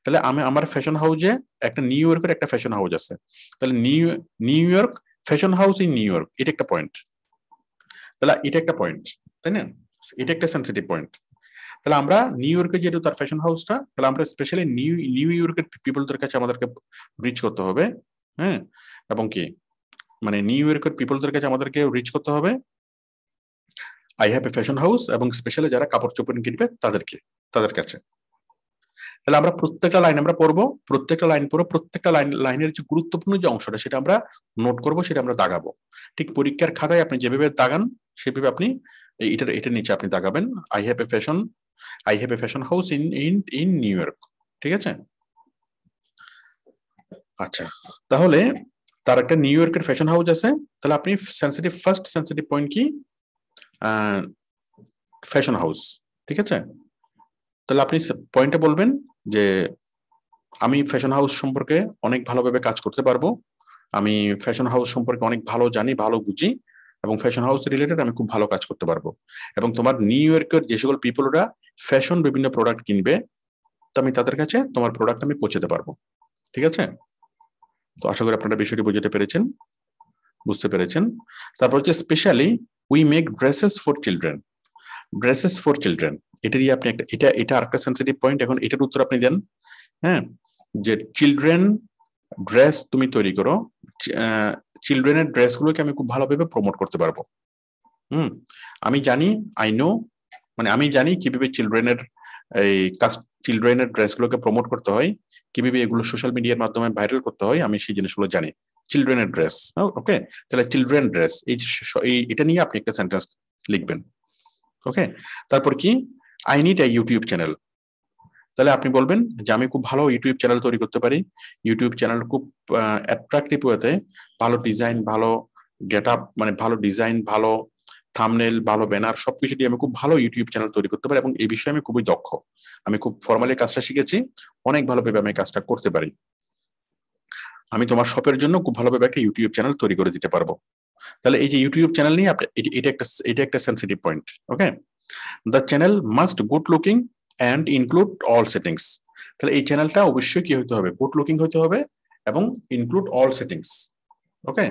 তাহলে আমার ফ্যাশন হাউসে একটা নিউ ইয়র্কের একটা ফ্যাশন হাউস আছে। তাহলে new York fashion house in New York, এটা একটা পয়েন্ট। তাহলে এটা একটা পয়েন্ট, তাই না? এটা একটা সেন্সিটিভ পয়েন্ট। তাহলে আমরা নিউ ইয়র্কে যেহেতু তার ফ্যাশন হাউসটা, তাহলে আমরা স্পেশালি নিউ ইয়র্কের পিপলদের কাছে আমাদেরকে রিচ করতে হবে। হ্যাঁ, এবং কি মানে নিউ ইয়র্কের পিপলদের কাছে আমাদেরকে রিচ করতে হবে I have a fashion house, এবং স্পেশালি যারা কাপড় চোপড় কিনবে তাদের কাছে। তাহলে আমরা প্রত্যেকটা লাইন আমরা পড়বো, প্রত্যেকটা লাইনের যে গুরুত্বপূর্ণ যে অংশটা সেটা আমরা নোট করব, সেটা আমরা দাগাবো। ঠিক পরীক্ষার খাতায় আপনি যেভাবে দাগান সেভাবে আপনি এটার নিচে আপনি দাগাবেন I have a fashion house in New York. ঠিক আছে, আচ্ছা, তাহলে তার একটা নিউ ইয়র্কের ফ্যাশন হাউস আছে। তাহলে আপনি ফার্স্ট সেন্সিটিভ পয়েন্ট কি, ফ্যাশন হাউস। ঠিক আছে, তাহলে আপনি পয়েন্টে বলবেন যে আমি ফ্যাশন হাউস সম্পর্কে অনেক ভালোভাবে কাজ করতে পারবো, আমি ফ্যাশন হাউস সম্পর্কে অনেক ভালো জানি, ভালো বুঝি, এবং ফ্যাশন হাউস রিলেটেড আমি খুব ভালো কাজ করতে পারবো। এবং তোমার নিউ ইয়র্কের যে সকল পিপলরা ফ্যাশন বিভিন্ন প্রোডাক্ট কিনবে, তো আমি তাদের কাছে তোমার প্রোডাক্ট আমি পৌঁছাতে পারবো। ঠিক আছে, তো আশা করি আপনারা বিষয়টি বুঝতে পেরেছেন। তারপর হচ্ছে specially we make dresses for children. এটা দিয়ে আপনি এটা আরেকটা সেন্সিটিভ পয়েন্ট। এখন এটার উত্তর আপনি দেন, হ্যাঁ, যে চিলড্রেন ড্রেস তুমি তৈরি করো, চিলড্রেনের ড্রেস গুলোকে আমি খুব ভালোভাবে প্রমোট করতে পারবো। আমি জানি, আই নো, মানে আমি জানি কিভাবে চিলড্রেনের ড্রেস গুলোকে প্রমোট করতে হয়, কিভাবে এগুলো সোশ্যাল মিডিয়ার মাধ্যমে ভাইরাল করতে হয়, আমি সেই জিনিসগুলো জানি। চিলড্রেনের ড্রেস, ওকে, তাহলে চিলড্রেন ড্রেস, এটা নিয়ে আপনি একটা সেন্টেন্স লিখবেন। ওকে, তারপর কি, I need a YouTube channel. তাহলে আপনি বলবেন যে আমি খুব ভালো ইউটিউব চ্যানেল তৈরি করতে পারি, ইউটিউব চ্যানেল খুব অ্যাট্রাকটিভ ওয়েতে, ভালো ডিজাইন, ভালো গেট আপ, মানে ভালো ডিজাইন, ভালো থাম্বনেল, ভালো ব্যানার, সবকিছু দিয়ে আমি খুব ভালো ইউটিউব চ্যানেল তৈরি করতে পারি এবং এই বিষয়ে আমি খুবই দক্ষ। আমি খুব ফর্মালি কাজটা শিখেছি, অনেক ভালোভাবে আমি কাজটা করতে পারি। আমি তোমার শপের জন্য খুব ভালোভাবে একটা ইউটিউব চ্যানেল তৈরি করে দিতে পারবো। তাহলে এই যে ইউটিউব চ্যানেল নিয়ে আপনি, এটা একটা sensitive point. Okay, the channel must good looking and include all settings. তাহলে এই চ্যানেলটা অবশ্যই কি হতে হবে, গুড লুকিং হতে হবে এবং ইনক্লুড অল সেটিংস। ওকে,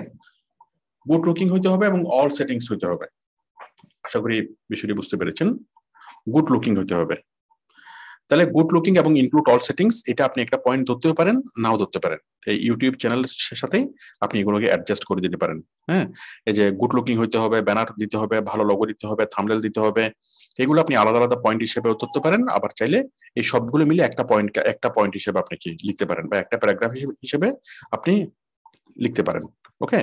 গুড লুকিং হতে হবে এবং অল সেটিংস হতে হবে। আশা করি বিষয়টি বুঝতে পেরেছেন। গুড লুকিং হতে হবে। তাহলে গুড লুকিং এবং ইনক্লুড অল সেটিংস, এটা আপনি একটা পয়েন্ট ধরতেও পারেন, নাও ধরতে পারেন। এই ইউটিউব চ্যানেলের সাথেই আপনি এগুলোকে অ্যাডজাস্ট করে দিতে পারেন। হ্যাঁ, এই যে গুড লুকিং হইতে হবে, ব্যানার দিতে হবে, ভালো লোগো দিতে হবে, থাম্বনেল দিতে হবে, এগুলো আপনি আলাদা আলাদা পয়েন্ট হিসেবে ধরতে পারেন। আবার চাইলে এই সবগুলো মিলে একটা পয়েন্ট হিসেবে আপনি কি লিখতে পারেন, বা একটা প্যারাগ্রাফ হিসেবে আপনি লিখতে পারেন। ওকে,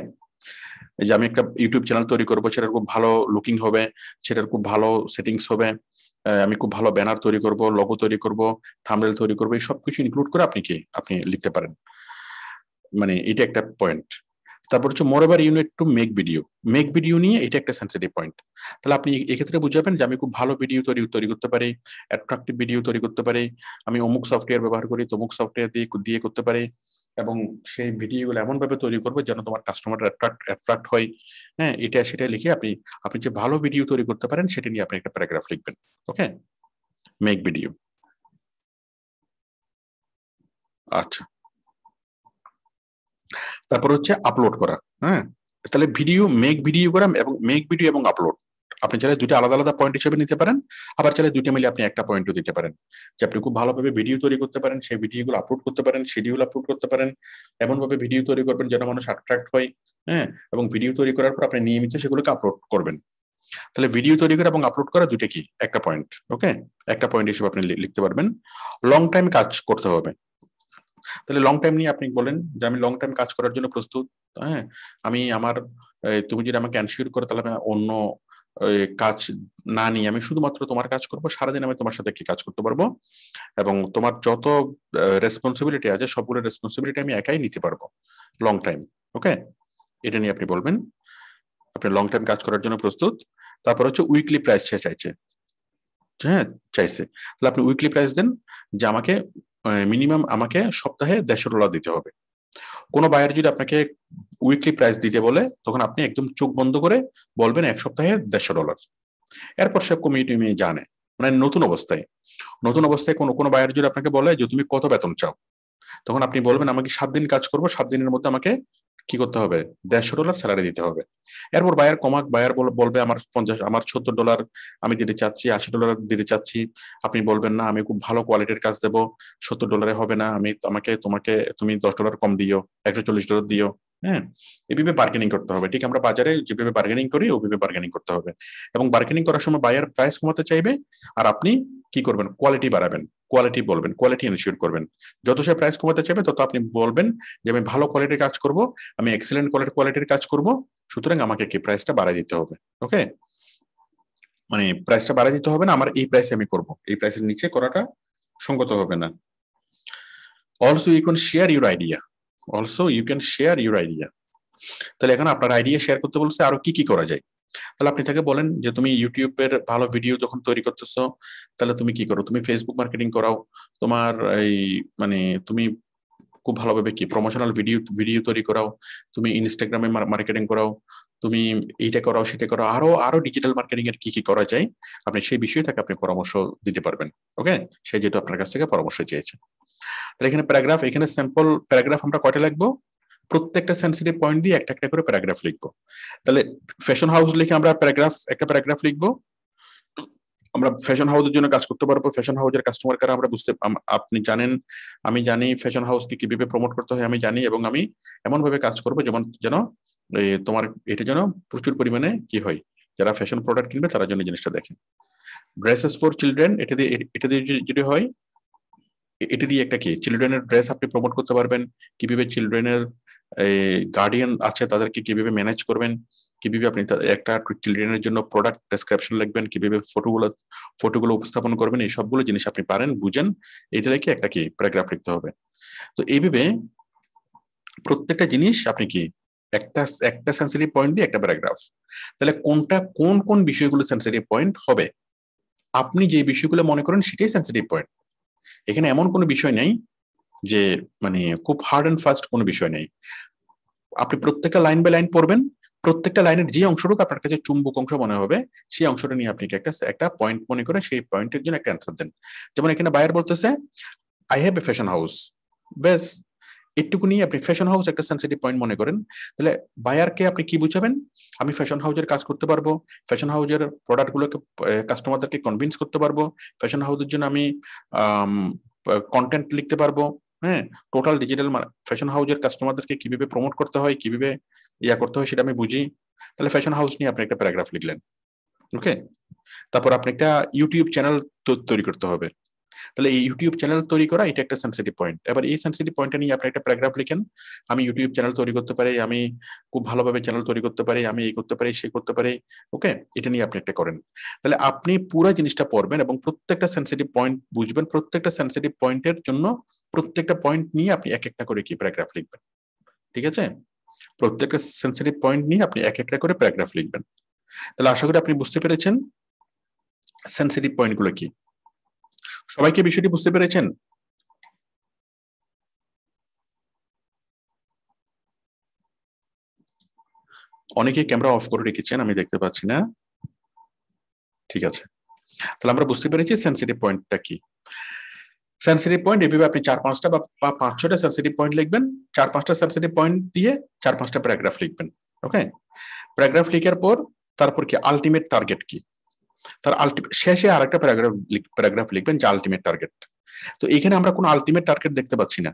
এই যে আমি একটা ইউটিউব চ্যানেল তৈরি করবো, সেটার খুব ভালো লুকিং হবে, সেটার খুব ভালো সেটিংস হবে, আমি খুব ভালো ব্যানার তৈরি করব, লোগো তৈরি করব, থাম্বনেল তৈরি করবো, এই সবকিছু ইনক্লুড করে আপনি লিখতে পারেন। মানে এটা একটা পয়েন্ট। তারপর হচ্ছে মোর over unit to make video নিয়ে, এটা একটা সেন্সিটিভ পয়েন্ট। তাহলে আপনি এক্ষেত্রে বুঝাবেন যে আমি খুব ভালো ভিডিও তৈরি করতে পারি, অ্যাট্রাকটিভ ভিডিও তৈরি করতে পারি, আমি অমুক সফটওয়্যার ব্যবহার করি, তমুক সফটওয়্যার দিয়ে করতে পারি, এবং সেই ভিডিওগুলো এমন ভাবে তৈরি করবো যেন তোমার কাস্টমার অ্যাট্রাক্ট হয়। হ্যাঁ, এটা সেটা লিখে আপনি যে ভালো ভিডিও তৈরি করতে পারেন সেটা নিয়ে আপনি একটা প্যারাগ্রাফ লিখবেন। ওকে, মেক ভিডিও। আচ্ছা, তারপর হচ্ছে আপলোড করা। হ্যাঁ, তাহলে মেক ভিডিও এবং আপলোড, আপনি চাইলে দুইটা আলাদা আলাদা পয়েন্ট হিসেবে নিতে পারেন, আবার চাইলে দুইটা মিলে আপনি একটা পয়েন্টও দিতে পারেন, যে আপনি খুব ভালোভাবে ভিডিও তৈরি করতে পারেন, সেই ভিডিওগুলো আপলোড করতে পারেন, শিডিউল আপলোড করতে পারেন, এমন ভাবে ভিডিও তৈরি করবেন যেন মানুষ অ্যাট্রাক্ট হয়। হ্যাঁ, এবং ভিডিও তৈরি করার পর আপনি নিয়মিত সেগুলোকে আপলোড করবেন। তাহলে ভিডিও তৈরি করা এবং আপলোড করা দুইটা কি একটা পয়েন্ট। ওকে, একটা পয়েন্ট হিসেবে আপনি লিখতে পারবেন। লং টাইম কাজ করতে হবে। তাহলে লং টাইম নিয়ে আপনি বলেন যে আমি লং টাইম কাজ করার জন্য প্রস্তুত। হ্যাঁ, আমি আমার, তুমি যদি আমাকে এনশিওর করো তাহলে আমি অন্য কাজ না নিয়ে আমি শুধুমাত্র তোমার কাজ করবো, সারাদিন আমি তোমার সাথে কি কাজ করতে পারবো, এবং তোমার যত রেসপন্সিবিলিটি আছে সবগুলো রেসপন্সিবিলিটি আমি একাই নিতে পারবো লং টাইম। ওকে, এটা নিয়ে আপনি বলবেন আপনি লং টাইম কাজ করার জন্য প্রস্তুত। তারপর হচ্ছে উইকলি প্রাইস চাইছে। হ্যাঁ, চাইছে, তাহলে আপনি উইকলি প্রাইস দেন, যে আমাকে মিনিমাম আমাকে সপ্তাহে $150 দিতে হবে। কোনো বায়ার যদি আপনাকে উইকলি প্রাইস দিতে বলে, তখন আপনি একদম চোখ বন্ধ করে বলবেন 1 সপ্তাহে $150। এরপর সে কমিয়ে জানে, মানে নতুন অবস্থায় কোনো বায়ার যদি আপনাকে বলে যে তুমি কত বেতন চাও, তখন আপনি বলবেন আমাকে 7 দিন কাজ করবো, 7 দিনের মধ্যে আমাকে কি করতে হবে, $150 স্যালারি দিতে হবে। এরপর বায়ার বলবে আমার $70 আমি দিতে চাচ্ছি, $80 দিতে চাচ্ছি। আপনি বলবেন না, আমি খুব ভালো কোয়ালিটির কাজ দেবো, $70 হবে না, তুমি $10 কম দিও, $140 দিও। হ্যাঁ, এইভাবে বার্গেনিং করতে হবে। ঠিক আমরা বাজারে যেভাবে বার্গেনিং করি ওইভাবে বার্গেনিং করতে হবে, এবং বার্গেনিং করার সময় বায়ার প্রাইস কমাতে চাইবে, আর আপনি কি করবেন, কোয়ালিটি বাড়াবেন, কোয়ালিটি এনশিওর করবেন। যত সে প্রাইস কমাতে চাইবে তত আপনি বলবেন যে আমি ভালো কোয়ালিটির কাজ করব, আমি এক্সেলেন্ট কোয়ালিটির কাজ করব, সুতরাং আমাকে কি প্রাইসটা বাড়াই দিতে হবে। ওকে, মানে প্রাইসটা বাড়াই দিতে হবে না, আমার এই প্রাইসে আমি করব, এই প্রাইসের নিচে করাটা সঙ্গত হবে না। Also you can share your idea. তাহলে এখন আপনার আইডিয়া শেয়ার করতে বলছে, আরো কি কি করা যায়। তাহলে আপনি তাকে বলেন যে তুমি ইউটিউবের ভালো ভিডিও যখন তৈরি করতেছো, তাহলে তুমি কি করো, তুমি ফেসবুক মার্কেটিং করাও, তোমার এই মানে তুমি খুব ভালোভাবে কি প্রমোশনাল ভিডিও তৈরি করাও, তুমি ইনস্টাগ্রামে মার্কেটিং করাও, তুমি এইটা করাও সেটা করাও, আরো ডিজিটাল মার্কেটিং এর কি কি করা যায়, আপনি সেই বিষয়ে তাকে আপনি পরামর্শ দিতে পারবেন। ওকে, সে যেহেতু আপনার কাছ থেকে পরামর্শ চেয়েছে। তাহলে এখানে স্যাম্পল প্যারাগ্রাফ আমরা কয়টা লিখবো, প্রত্যেকটা সেন্সিটিভ পয়েন্ট দিয়ে একটা একটা করে প্যারাগ্রাফ লিখবো। তাহলে ফ্যাশন হাউস লিখে আমরা একটা প্যারাগ্রাফ লিখবো। আমরা ফ্যাশন হাউসের জন্য কাজ করতে পারবো। ফ্যাশন হাউসের কাস্টমার কারা আমরা আপনি জানেন, আমি জানি ফ্যাশন হাউসকে কিভাবে প্রমোট করতে হয় আমি জানি, এবং আমি এমন ভাবে কাজ করবো যেন তোমার এটা যেন প্রচুর পরিমাণে কি হয়, যারা ফ্যাশন প্রোডাক্ট কিনবে তারা যেন জিনিসটা দেখে। ড্রেসেস ফর চিলড্রেন, এটা দিয়ে যদি হয়, এটা দিয়ে একটা কি চিলড্রেনের ড্রেস আপনি প্রমোট করতে পারবেন, কিভাবে চিলড্রেনের গার্ডিয়ান আছে তাদেরকে কিভাবে ম্যানেজ করবেন, কিভাবে আপনি একটা চিলড্রেনের জন্য প্রোডাক্ট ডেসক্রিপশন লিখবেন, কিভাবে ফটোগুলো উপস্থাপন করবেন, এই সবগুলো জিনিস আপনি পারেন, বুঝেন, এইটা লিখে একটা কি প্যারাগ্রাফ লিখতে হবে। তো এইভাবে প্রত্যেকটা জিনিস আপনি কি একটা একটা সেন্সিটিভ পয়েন্ট দিয়ে একটা প্যারাগ্রাফ। তাহলে কোন বিষয়গুলো সেন্সিটিভ পয়েন্ট হবে, আপনি যে বিষয়গুলো মনে করেন সেটাই সেন্সিটিভ পয়েন্ট। এখানে এমন কোনো বিষয় নেই যে মানে খুব হার্ড অ্যান্ড ফাস্ট কোনো বিষয় নেই। আপনি প্রত্যেকটা লাইন বাই লাইন পড়বেন, প্রত্যেকটা লাইনের যে অংশটুকু আপনার কাছে চুম্বক অংশ মনে হবে সেই অংশটা নিয়ে আপনি একটা পয়েন্ট মনে করে সেই পয়েন্টের জন্য একটা অ্যান্সার দেন। যেমন এখানে বায়ার বলতেছে I have a fashion house, বেশ এটুকু নিয়ে আপনি ফ্যাশন হাউস একটা সেন্সিটিভ পয়েন্ট মনে করেন। তাহলে বায়ারকে আপনি কি বুঝাবেন, আমি ফ্যাশন হাউসের কাজ করতে পারবো, ফ্যাশন হাউসের প্রোডাক্টগুলোকে কাস্টমারদেরকে কনভিন্স করতে পারবো, ফ্যাশন হাউসের জন্য আমি কন্টেন্ট লিখতে পারবো, হ্যাঁ, টোটাল ডিজিটাল ফ্যাশন হাউসের কাস্টমারদেরকে কিভাবে প্রমোট করতে হয়, কিভাবে করতে হয় সেটা আমি বুঝি। তাহলে ফ্যাশন হাউস নিয়ে আপনি একটা প্যারাগ্রাফ লিখলেন, ওকে। তারপর আপনি একটা ইউটিউব চ্যানেল তৈরি করতে হবে। তাহলে এই ইউটিউব চ্যানেল তৈরি করা এটা একটা সেন্সিটিভ পয়েন্ট। এবার এই সেন্সিটিভ পয়েন্টটা নিয়ে আপনি একটা প্যারাগ্রাফ লিখেন, আমি ইউটিউব চ্যানেল তৈরি করতে পারি, আমি খুব ভালোভাবে চ্যানেল তৈরি করতে পারি, আমি এই করতে পারি সে করতে পারি, ওকে, এটা নিয়ে আপনি একটা করেন। তাহলে আপনি পুরো জিনিসটা পড়বেন এবং প্রত্যেকটা সেন্সিটিভ পয়েন্ট বুঝবেন, প্রত্যেকটা সেন্সিটিভ পয়েন্টের জন্য প্রত্যেকটা পয়েন্ট নিয়ে আপনি এক একটা করে কি প্যারাগ্রাফ লিখবেন, ঠিক আছে? প্রত্যেকটা সেন্সিটিভ পয়েন্ট নিয়ে আপনি এক একটা করে প্যারাগ্রাফ লিখবেন। তাহলে আশা করি আপনি বুঝতে পেরেছেন সেন্সিটিভ পয়েন্টগুলো কি। সবাইকে বিষয়টি বুঝতে পেরেছেন? অনেকে ক্যামেরা অফ করে রেখেছেন, আমি দেখতে পাচ্ছি না। ঠিক আছে, তাহলে আমরা বুঝতে পেরেছি সেন্সিটিভ পয়েন্টটা কি। সেন্সিটিভ পয়েন্ট এভাবে আপনি 4-5টা বা 5-6টা সেন্সিটিভ পয়েন্ট লিখবেন, 4-5টা সেন্সিটিভ পয়েন্ট দিয়ে 4-5টা প্যারাগ্রাফ লিখবেন, ওকে। প্যারাগ্রাফ লিখার পর তারপর কি আলটিমেট টার্গেট কি, তার শেষে আরেকটা প্যারাগ্রাফ লিখবেন যে আলটিমেট টার্গেট। তো এখানে আমরা কোনো আলটিমেট টার্গেট দেখতে পাচ্ছি না।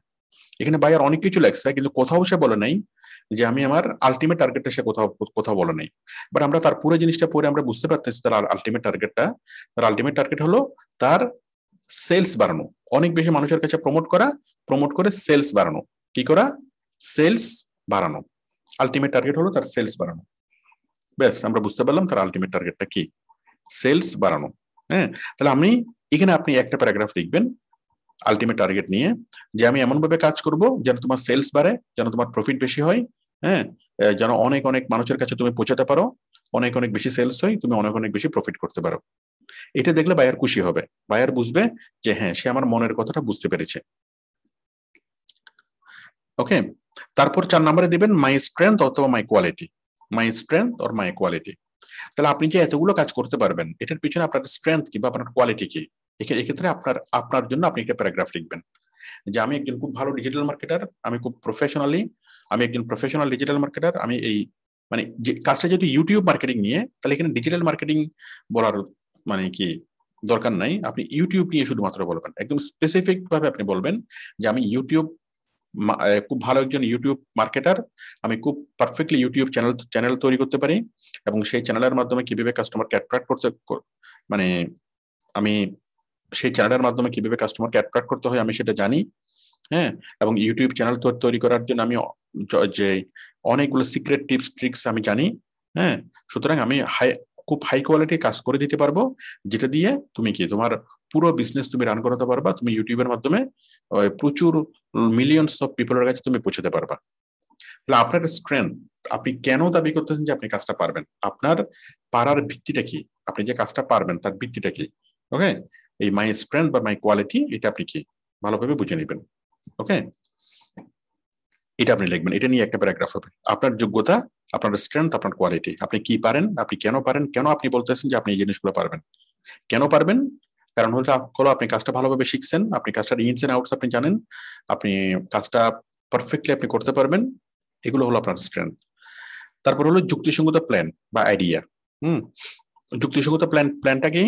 এখানে বায়ার অনেক কিছু লেখছে কিন্তু কোথাও সে বলে নাই যে আমি আমার আলটিমেট টার্গেটটা, সে কোথাও বলে নাই। বাট আমরা তার পুরো জিনিসটা পড়ে আমরা বুঝতে পারতেছি তার আলটিমেট টার্গেট হলো তার সেলস বাড়ানো, অনেক বেশি মানুষের কাছে প্রমোট করে সেলস বাড়ানো, কি করা, সেলস বাড়ানো। আলটিমেট টার্গেট হলো তার সেলস বাড়ানো। ব্যাস আমরা বুঝতে পারলাম তার আলটিমেট টার্গেটটা কি, সেলস বাড়ানো। হ্যাঁ, তাহলে এখানে আপনি একটা প্যারাগ্রাফ লিখবেন আলটিমেট টার্গেট নিয়ে, যে আমি এমন ভাবে কাজ করব যেন তোমার সেলস বাড়ে, যেন তোমার প্রফিট বেশি হয়, হ্যাঁ, যেন অনেক অনেক মানুষের কাছে তুমি পৌঁছাতে পারো, অনেক অনেক বেশি সেলস হয়, তুমি অনেক অনেক বেশি প্রফিট করতে পারো। এটা দেখলে বায়ার খুশি হবে, বায়ার বুঝবে যে হ্যাঁ সে আমার মনের কথাটা বুঝতে পেরেছে, ওকে। তারপর 4 নম্বরে দিবেন মাই স্ট্রেংথ অথবা my quality, my strength or my quality. তাহলে আপনি যে এতগুলো কাজ করতে পারবেন এটার পিছনে আপনার স্ট্রেংথ কি বা আপনার কোয়ালিটি কি, এক্ষেত্রে আপনার জন্য আপনি একটা প্যারাগ্রাফ লিখবেন যে আমি একজন খুব ভালো ডিজিটাল মার্কেটার, আমি একজন প্রফেশনাল ডিজিটাল মার্কেটার, আমি এই মানে যে কাজটা যেহেতু ইউটিউব মার্কেটিং নিয়ে, তাহলে এখানে ডিজিটাল মার্কেটিং বলার মানে কি দরকার নাই, আপনি ইউটিউব নিয়ে শুধুমাত্র বলবেন, একদম স্পেসিফিক ভাবে আপনি বলবেন যে আমি খুব ভালো একজন ইউটিউব মার্কেটার, আমি খুব পারফেক্টলি ইউটিউব চ্যানেল তৈরি করতে পারি এবং সেই চ্যানেলের মাধ্যমে কিভাবে কাস্টমারকে অ্যাট্রাক্ট করতে, মানে আমি সেই চ্যানেলের মাধ্যমে কিভাবে কাস্টমারকে অ্যাট্রাক্ট করতে হয় আমি সেটা জানি, হ্যাঁ, এবং ইউটিউব চ্যানেল তৈরি করার জন্য আমি যে অনেকগুলো সিক্রেট টিপস ট্রিক্স আমি জানি, হ্যাঁ। সুতরাং আমি খুব হাই কোয়ালিটি কাজ করে দিতে পারবো, যেটা দিয়ে তুমি কি তোমার পুরো বিজনেস তুমি রান করাতে পারবা, তুমি ইউটিউবের মাধ্যমে প্রচুর মিলিয়নস অফ পিপলের কাছে তুমি পৌঁছাতে পারবা। তাহলে আপনার স্ট্রেংথ, আপনি কেন দাবি করতেছেন যে আপনি কাজটা পারবেন, আপনার পারার ভিত্তিটা কি, আপনি যে কাজটা পারবেন তার ভিত্তিটা কি, ওকে। এই মাই স্ট্রেংথ বা মাই কোয়ালিটি এটা আপনি কি ভালোভাবে বুঝে নেবেন, ওকে। এটা আপনি লিখবেন, এটা নিয়ে একটা প্যারাগ্রাফ হবে, আপনার যোগ্যতা, আপনার স্ট্রেংথ, আপনার কোয়ালিটি, আপনি কি পারেন, আপনি কেন আপনি বলতেছেন যে আপনি এই জিনিসগুলো পারবেন, কেন পারবেন, কারণ হলো আপনি কাজটা ভালোভাবে শিখছেন, আপনি কাজটার ইনস এন্ড আউটস আপনি জানেন, আপনি কাজটা পারফেক্টলি আপনি করতে পারবেন, এগুলো হলো আপনার স্ট্রেংথ। তারপর হলো যুক্তিসঙ্গত প্ল্যান বা আইডিয়া। যুক্তিসঙ্গত প্ল্যানটা কি,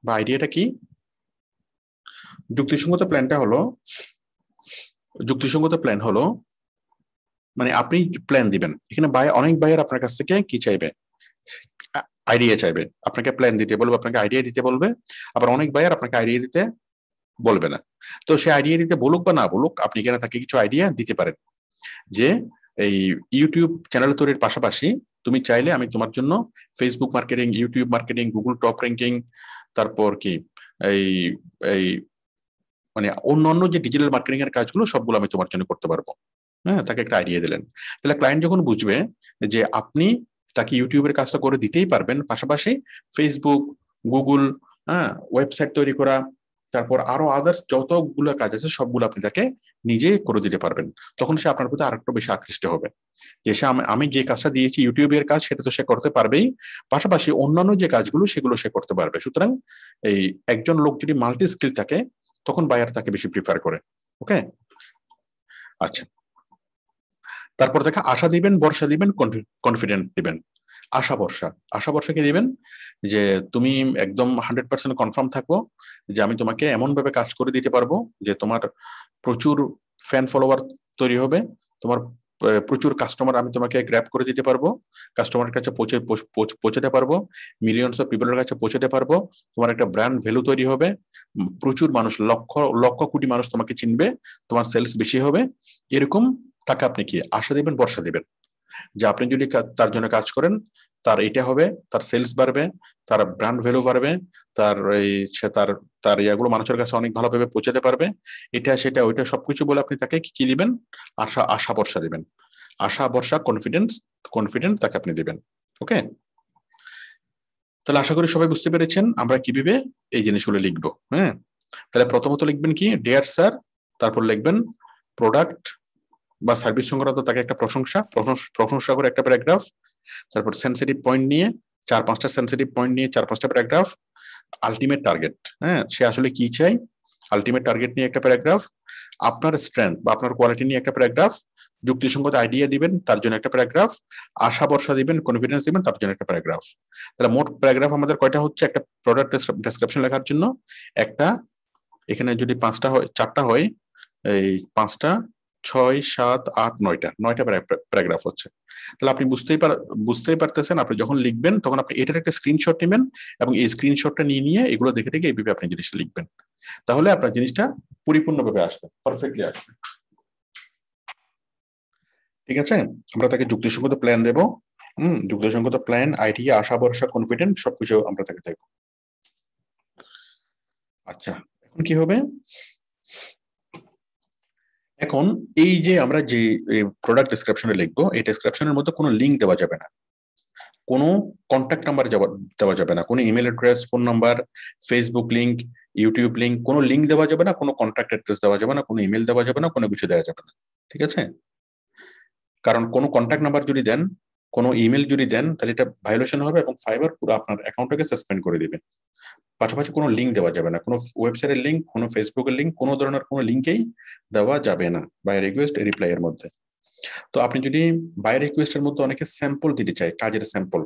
বা আইডিয়াটা কি? যুক্তিসঙ্গত প্ল্যান হলো মানে আপনি প্ল্যান দিবেন, এখানে অনেক বায়ার আপনার কাছ থেকে কি চাইবে? আইডিয়া চাইবে, আপনাকে প্ল্যান দিতে বলবে, আপনাকে আইডিয়া দিতে বলবে। আবার অনেক বায়ার আপনাকে আইডিয়া দিতে বলবে না। তো সে আইডিয়া দিতে বলুক বা না বলুক, আপনি কেন তাকে কিছু আইডিয়া দিতে পারেন যে এই ইউটিউব চ্যানেল তৈরির পাশাপাশি তুমি চাইলে আমি তোমার জন্য Facebook marketing, YouTube marketing, Google top ranking, তারপর কি এই এই মানে অন্যান্য যে ডিজিটাল মার্কেটিং এর কাজগুলো সবগুলো আমি তোমার জন্য করতে পারবো। হ্যাঁ, তাকে একটা আইডিয়া দিলেন। তাহলে ক্লায়েন্ট যখন বুঝবে যে আপনি তাকে ইউটিউবের কাজটা করে দিতেই পারবেন, পাশাপাশি ফেসবুক, গুগল, হ্যাঁ, ওয়েবসাইট তৈরি করা, তারপর আরো আদার্স যতগুলো কাজ আছে সবগুলো আপনি তাকে নিজে করে দিতে পারবেন, তখন সে আপনার প্রতি আরেকটু বেশি আকৃষ্ট হবে যে সে আমি যে কাজটা দিয়েছি ইউটিউবের কাজ সেটা তো সে করতে পারবেই, পাশাপাশি অন্যান্য যে কাজগুলো সেগুলো সে করতে পারবে। সুতরাং এই একজন লোক যদি মাল্টি স্কিল থাকে তখন বায়ার তাকে বেশি প্রিফার করে। ওকে, আচ্ছা। তারপর তাকে আশা দিবেন, ভরসা দিবেন, কনফিডেন্ট দিবেন। আশা ভরসাকে দিবেন যে তুমি একদম 100% কনফার্ম থাকবো যে আমি তোমাকে এমন ভাবে কাজ করে দিতে পারবো যে তোমার প্রচুর ফ্যান ফলোয়ার তৈরি হবে, তোমার প্রচুর কাস্টমার আমি তোমাকে গ্র্যাব করে দিতে পারবো, কাস্টমারের কাছে পৌঁছাতে পারবো, মিলিয়নস অফ পিপলের কাছে পৌঁছাতে পারবো, তোমার একটা ব্র্যান্ড ভ্যালু তৈরি হবে, প্রচুর মানুষ, লক্ষ লক্ষ কোটি মানুষ তোমাকে চিনবে, তোমার সেলস বেশি হবে। এরকম তাকে আপনি কি আশা দিবেন, ভরসা দিবেন যে আপনি যদি তার জন্য কাজ করেন তার এটা হবে, তার সেলস বাড়বে, তার ব্র্যান্ড ভ্যালু বাড়বে, তার এই সে তার তার ইয়াগুলো মানুষের কাছে অনেক ভালোভাবে পৌঁছাতে পারবে, এটা সেটা ওইটা সবকিছু বলে আপনি তাকে কি দিবেন? আশা ভরসা দিবেন। আশা ভরসা কনফিডেন্ট তাকে আপনি দিবেন। ওকে, তাহলে আশা করি সবাই বুঝতে পেরেছেন আমরা কিভাবে এই জিনিসগুলো লিখবো। হ্যাঁ, তাহলে প্রথমত লিখবেন কি, ডিয়ার স্যার, তারপর লিখবেন প্রোডাক্ট বা সার্ভিস সংক্রান্ত তাকে একটা প্রশংসা করে একটা প্যারাগ্রাফ, তারপর সেন্সিটিভ পয়েন্ট নিয়ে 4-5টা সেন্সিটিভ পয়েন্ট নিয়ে 4-5টা প্যারাগ্রাফ, আলটিমেট টার্গেট, হ্যাঁ সে আসলে কি চাই, আলটিমেট টার্গেট নিয়ে একটা প্যারাগ্রাফ, আপনার স্ট্রেংথ বা আপনার কোয়ালিটি নিয়ে একটা প্যারাগ্রাফ, যুক্তিসঙ্গত আইডিয়া দিবেন তার জন্য একটা প্যারাগ্রাফ, আশা ভরসা দিবেন, কনফিডেন্স দিবেন তার জন্য একটা প্যারাগ্রাফ। তাহলে মোট প্যারাগ্রাফ আমাদের কয়টা হচ্ছে একটা প্রোডাক্ট ডেসক্রিপশন লেখার জন্য? একটা, এখানে যদি 5টা হয়, 4টা হয়, এই 5টা, 6, 7, 8, 9টা প্যারাগ্রাফ হচ্ছে। তাহলে আপনি বুঝতেই পারতেছেন, আপনি যখন লিখবেন তখন আপনি এটার একটা স্ক্রিনশট নেবেন এবং এই স্ক্রিনশটটা নিয়ে এগুলো দেখে দেখে এইভাবে আপনি জিনিসটা লিখবেন, তাহলে আপনার জিনিসটা পরিপূর্ণভাবে আসবে, পারফেক্টলি আসবে। ঠিক আছে, আমরা তাকে যুক্তিসঙ্গত প্ল্যান দেব। যুক্তিসঙ্গত প্ল্যান, আইডিয়া, আশা ভরসা, কনফিডেন্ট সবকিছু আমরা তাকে দেব। আচ্ছা, এখন কি হবে? এখন এই যে আমরা যে প্রোডাক্ট ডেসক্রিপশনে লিখবো, এই ডেসক্রিপশনের মধ্যে কোনো লিঙ্ক দেওয়া যাবে না, কোনো কন্ট্যাক্ট নাম্বার দেওয়া যাবে না, কোনো email address, phone number, Facebook link, YouTube link, কোনো লিঙ্ক দেওয়া যাবে না, কোনো কন্ট্যাক্ট অ্যাড্রেস দেওয়া যাবে না, কোনো ইমেল দেওয়া যাবে না, কোনো কিছু দেওয়া যাবে না। ঠিক আছে, কারণ কোনো কন্ট্যাক্ট নাম্বার যদি দেন, কোনো ইমেল যদি দেন, তাহলে এটা ভায়োলেশন হবে এবং ফাইবার পুরো আপনার অ্যাকাউন্টটাকে সাসপেন্ড করে দিবে। পাশাপাশি কোনো লিঙ্ক দেওয়া যাবে না, কোনো ওয়েবসাইটের লিঙ্ক, কোনো ফেসবুকের লিঙ্ক, কোনো ধরনের কোনো লিঙ্কেই দেওয়া যাবে না বাই রিকোয়েস্ট রিপ্লাই এর মধ্যে। তো আপনি যদি বাই রিকোয়েস্টের মধ্যে অনেকে স্যাম্পল দিতে চায়, কাজের স্যাম্পল,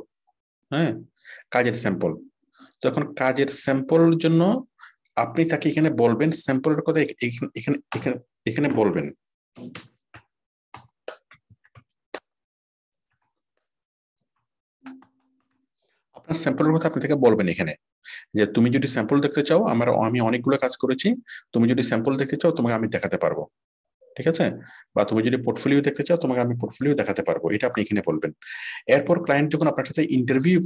হ্যাঁ কাজের স্যাম্পল, তো এখন কাজের স্যাম্পল জন্য আপনি তাকে এখানে বলবেন, স্যাম্পলের কথা এখানে এখানে এখানে বলবেন। আপনার স্যাম্পলের কথা আপনি তাকে বলবেন এখানে যে তুমি যদি স্যাম্পল দেখতে চাও, আমি অনেকগুলো কাজ করেছি, তুমি যদি স্যাম্পল দেখতে চাও তোমাকে আমি দেখাতে পারবো। ঠিক আছে, বা তুমি যদি পোর্টফোলিও দেখতে চাও তোমাকে আমি পোর্টফোলিও দেখাতে পারবো, এটা আপনি এখানে বলবেন। এরপর ক্লায়েন্ট যখন আপনার সাথে ইন্টারভিউ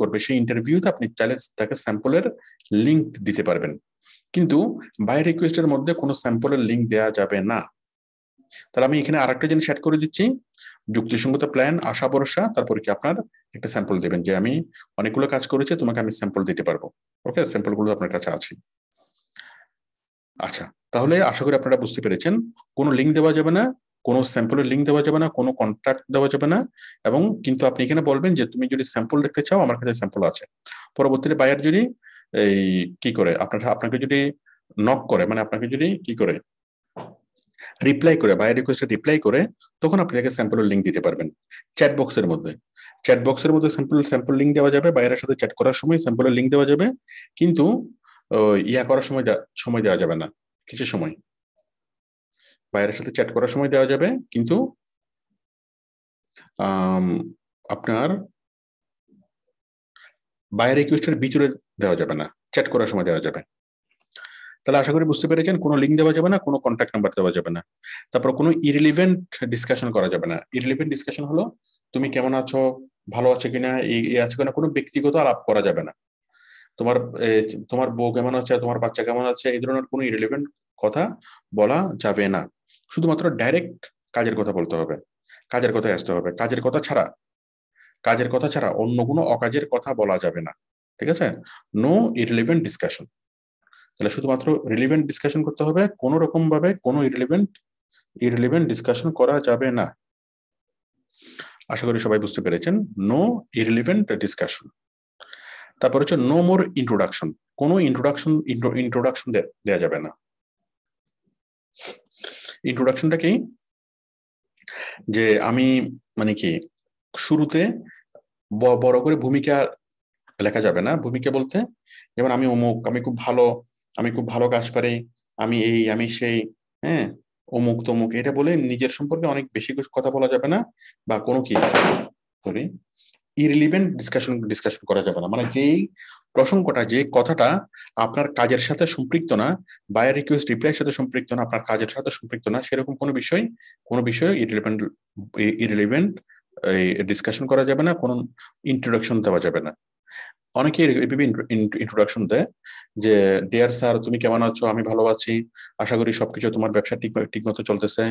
করবে, সেই ইন্টারভিউতে আপনি চাইলে তাকে স্যাম্পলের লিঙ্ক দিতে পারবেন, কিন্তু বাই রিকোয়েস্টের মধ্যে কোনো স্যাম্পলের লিঙ্ক দেওয়া যাবে না। তাহলে আমি এখানে আরেকটা জিনিস অ্যাড করে দিচ্ছি, যুক্তিসঙ্গত প্ল্যান, আশা ভরসা, তারপরে কি আপনার একটা স্যাম্পল দেবেন যে আমি অনেকগুলো কাজ করেছি, তোমাকে আমি স্যাম্পল দিতে পারবো। ওকে, স্যাম্পল গুলো আপনার কাছে আছে। আচ্ছা, তাহলে আশা করি আপনারা বুঝতে পেরেছেন, কোনো লিঙ্ক দেওয়া যাবে না, কোনো স্যাম্পলের লিঙ্ক দেওয়া যাবে না, কোনো কন্ট্যাক্ট দেওয়া যাবে না, এবং কিন্তু আপনি এখানে বলবেন যে তুমি যদি স্যাম্পল দেখতে চাও আমার কাছে স্যাম্পল আছে। পরবর্তীতে বায়ার যদি এই কি করে আপনাকে যদি নক করে, মানে আপনাকে যদি কি করে রিপ্লাই করে, বায়ার রিকোয়েস্টে রিপ্লাই করে তখন আপনি তাকে স্যাম্পলের লিঙ্ক দিতে পারবেন চ্যাট বক্সের মধ্যে। চ্যাট বক্সের মধ্যে স্যাম্পল লিঙ্ক দেওয়া যাবে, বায়ারের সাথে চ্যাট করার সময় স্যাম্পলের লিঙ্ক দেওয়া যাবে, কিন্তু ইয়া করার সময় দেওয়া যাবে না। কিছু সময় বায়ারের সাথে চ্যাট করার সময় দেওয়া যাবে, কিন্তু আপনার বায়ার রিকোয়েস্টের ভিতরে দেওয়া যাবে না, চ্যাট করার সময় দেওয়া যাবে। তাহলে আশা করি বুঝতে পেরেছেন, কোনো লিঙ্ক দেওয়া যাবে না, কোনো কন্ট্যাক্ট নাম্বার দেওয়া যাবে না। তারপর কোনো ইরিলিভেন্ট ডিসকাশন করা যাবে না। ইরিলিভেন্ট ডিসকাশন হলো তুমি কেমন আছো, ভালো আছো কিনা, এই আছে কিনা, কোনো ব্যক্তিগত আলাপ করা যাবে না। তোমার বউ কেমন আছে, তোমার বাচ্চা কেমন আছে, এই ধরনের কোনো ইরিলিভেন্ট কথা বলা যাবে না। শুধুমাত্র ডাইরেক্ট কাজের কথা বলতে হবে, কাজের কথায় আসতে হবে। কাজের কথা ছাড়া অন্য কোনো অকাজের কথা বলা যাবে না, ঠিক আছে? No irrelevant discussion. তাহলে শুধুমাত্র রিলিভেন্ট ডিসকাশন করতে হবে, কোনো রকম ভাবে কোনো ইরিলিভেন্ট ডিসকাশন করা যাবে না। আশা করি সবাই বুঝতে পেরেছেন, নো ইরিলিভেন্ট ডিসকাশন। তারপর হচ্ছে নো মোর ইন্ট্রোডাকশন, কোনো ইন্ট্রোডাকশন দেওয়া যাবে না। ইন্ট্রোডাকশনটা কি, যে আমি মানে কি শুরুতে বড় করে ভূমিকা লেখা যাবে না। ভূমিকা বলতে যেমন আমি অমুক, আমি খুব ভালো কাজ পারি, আমি এই আমি সেই, হ্যাঁ অমুক তমুক, এটা বলে নিজের সম্পর্কে অনেক বেশি কথা বলা যাবে না। বা কোনো কি সরি ইরিলিভেন্ট ডিসকাশন করা যাবে না, মানে যেই প্রসঙ্গটা, যে কথাটা আপনার কাজের সাথে সম্পৃক্ত না, বায়ার রিকোয়েস্ট রিপ্লাইয়ের সাথে সম্পৃক্ত না, আপনার কাজের সাথে সম্পৃক্ত না, সেরকম কোনো বিষয় ইরিলিভেন্ট ডিসকাশন করা যাবে না, কোনো ইন্ট্রোডাকশন দেওয়া যাবে না। অনেকে ইন্ট্রোডাকশন দেয় যে ডিয়ার স্যার তুমি কেমন আছো, আমি ভালো আছি, আশা করি সবকিছু তোমার ব্যবসা ঠিক মতো চলতেছে,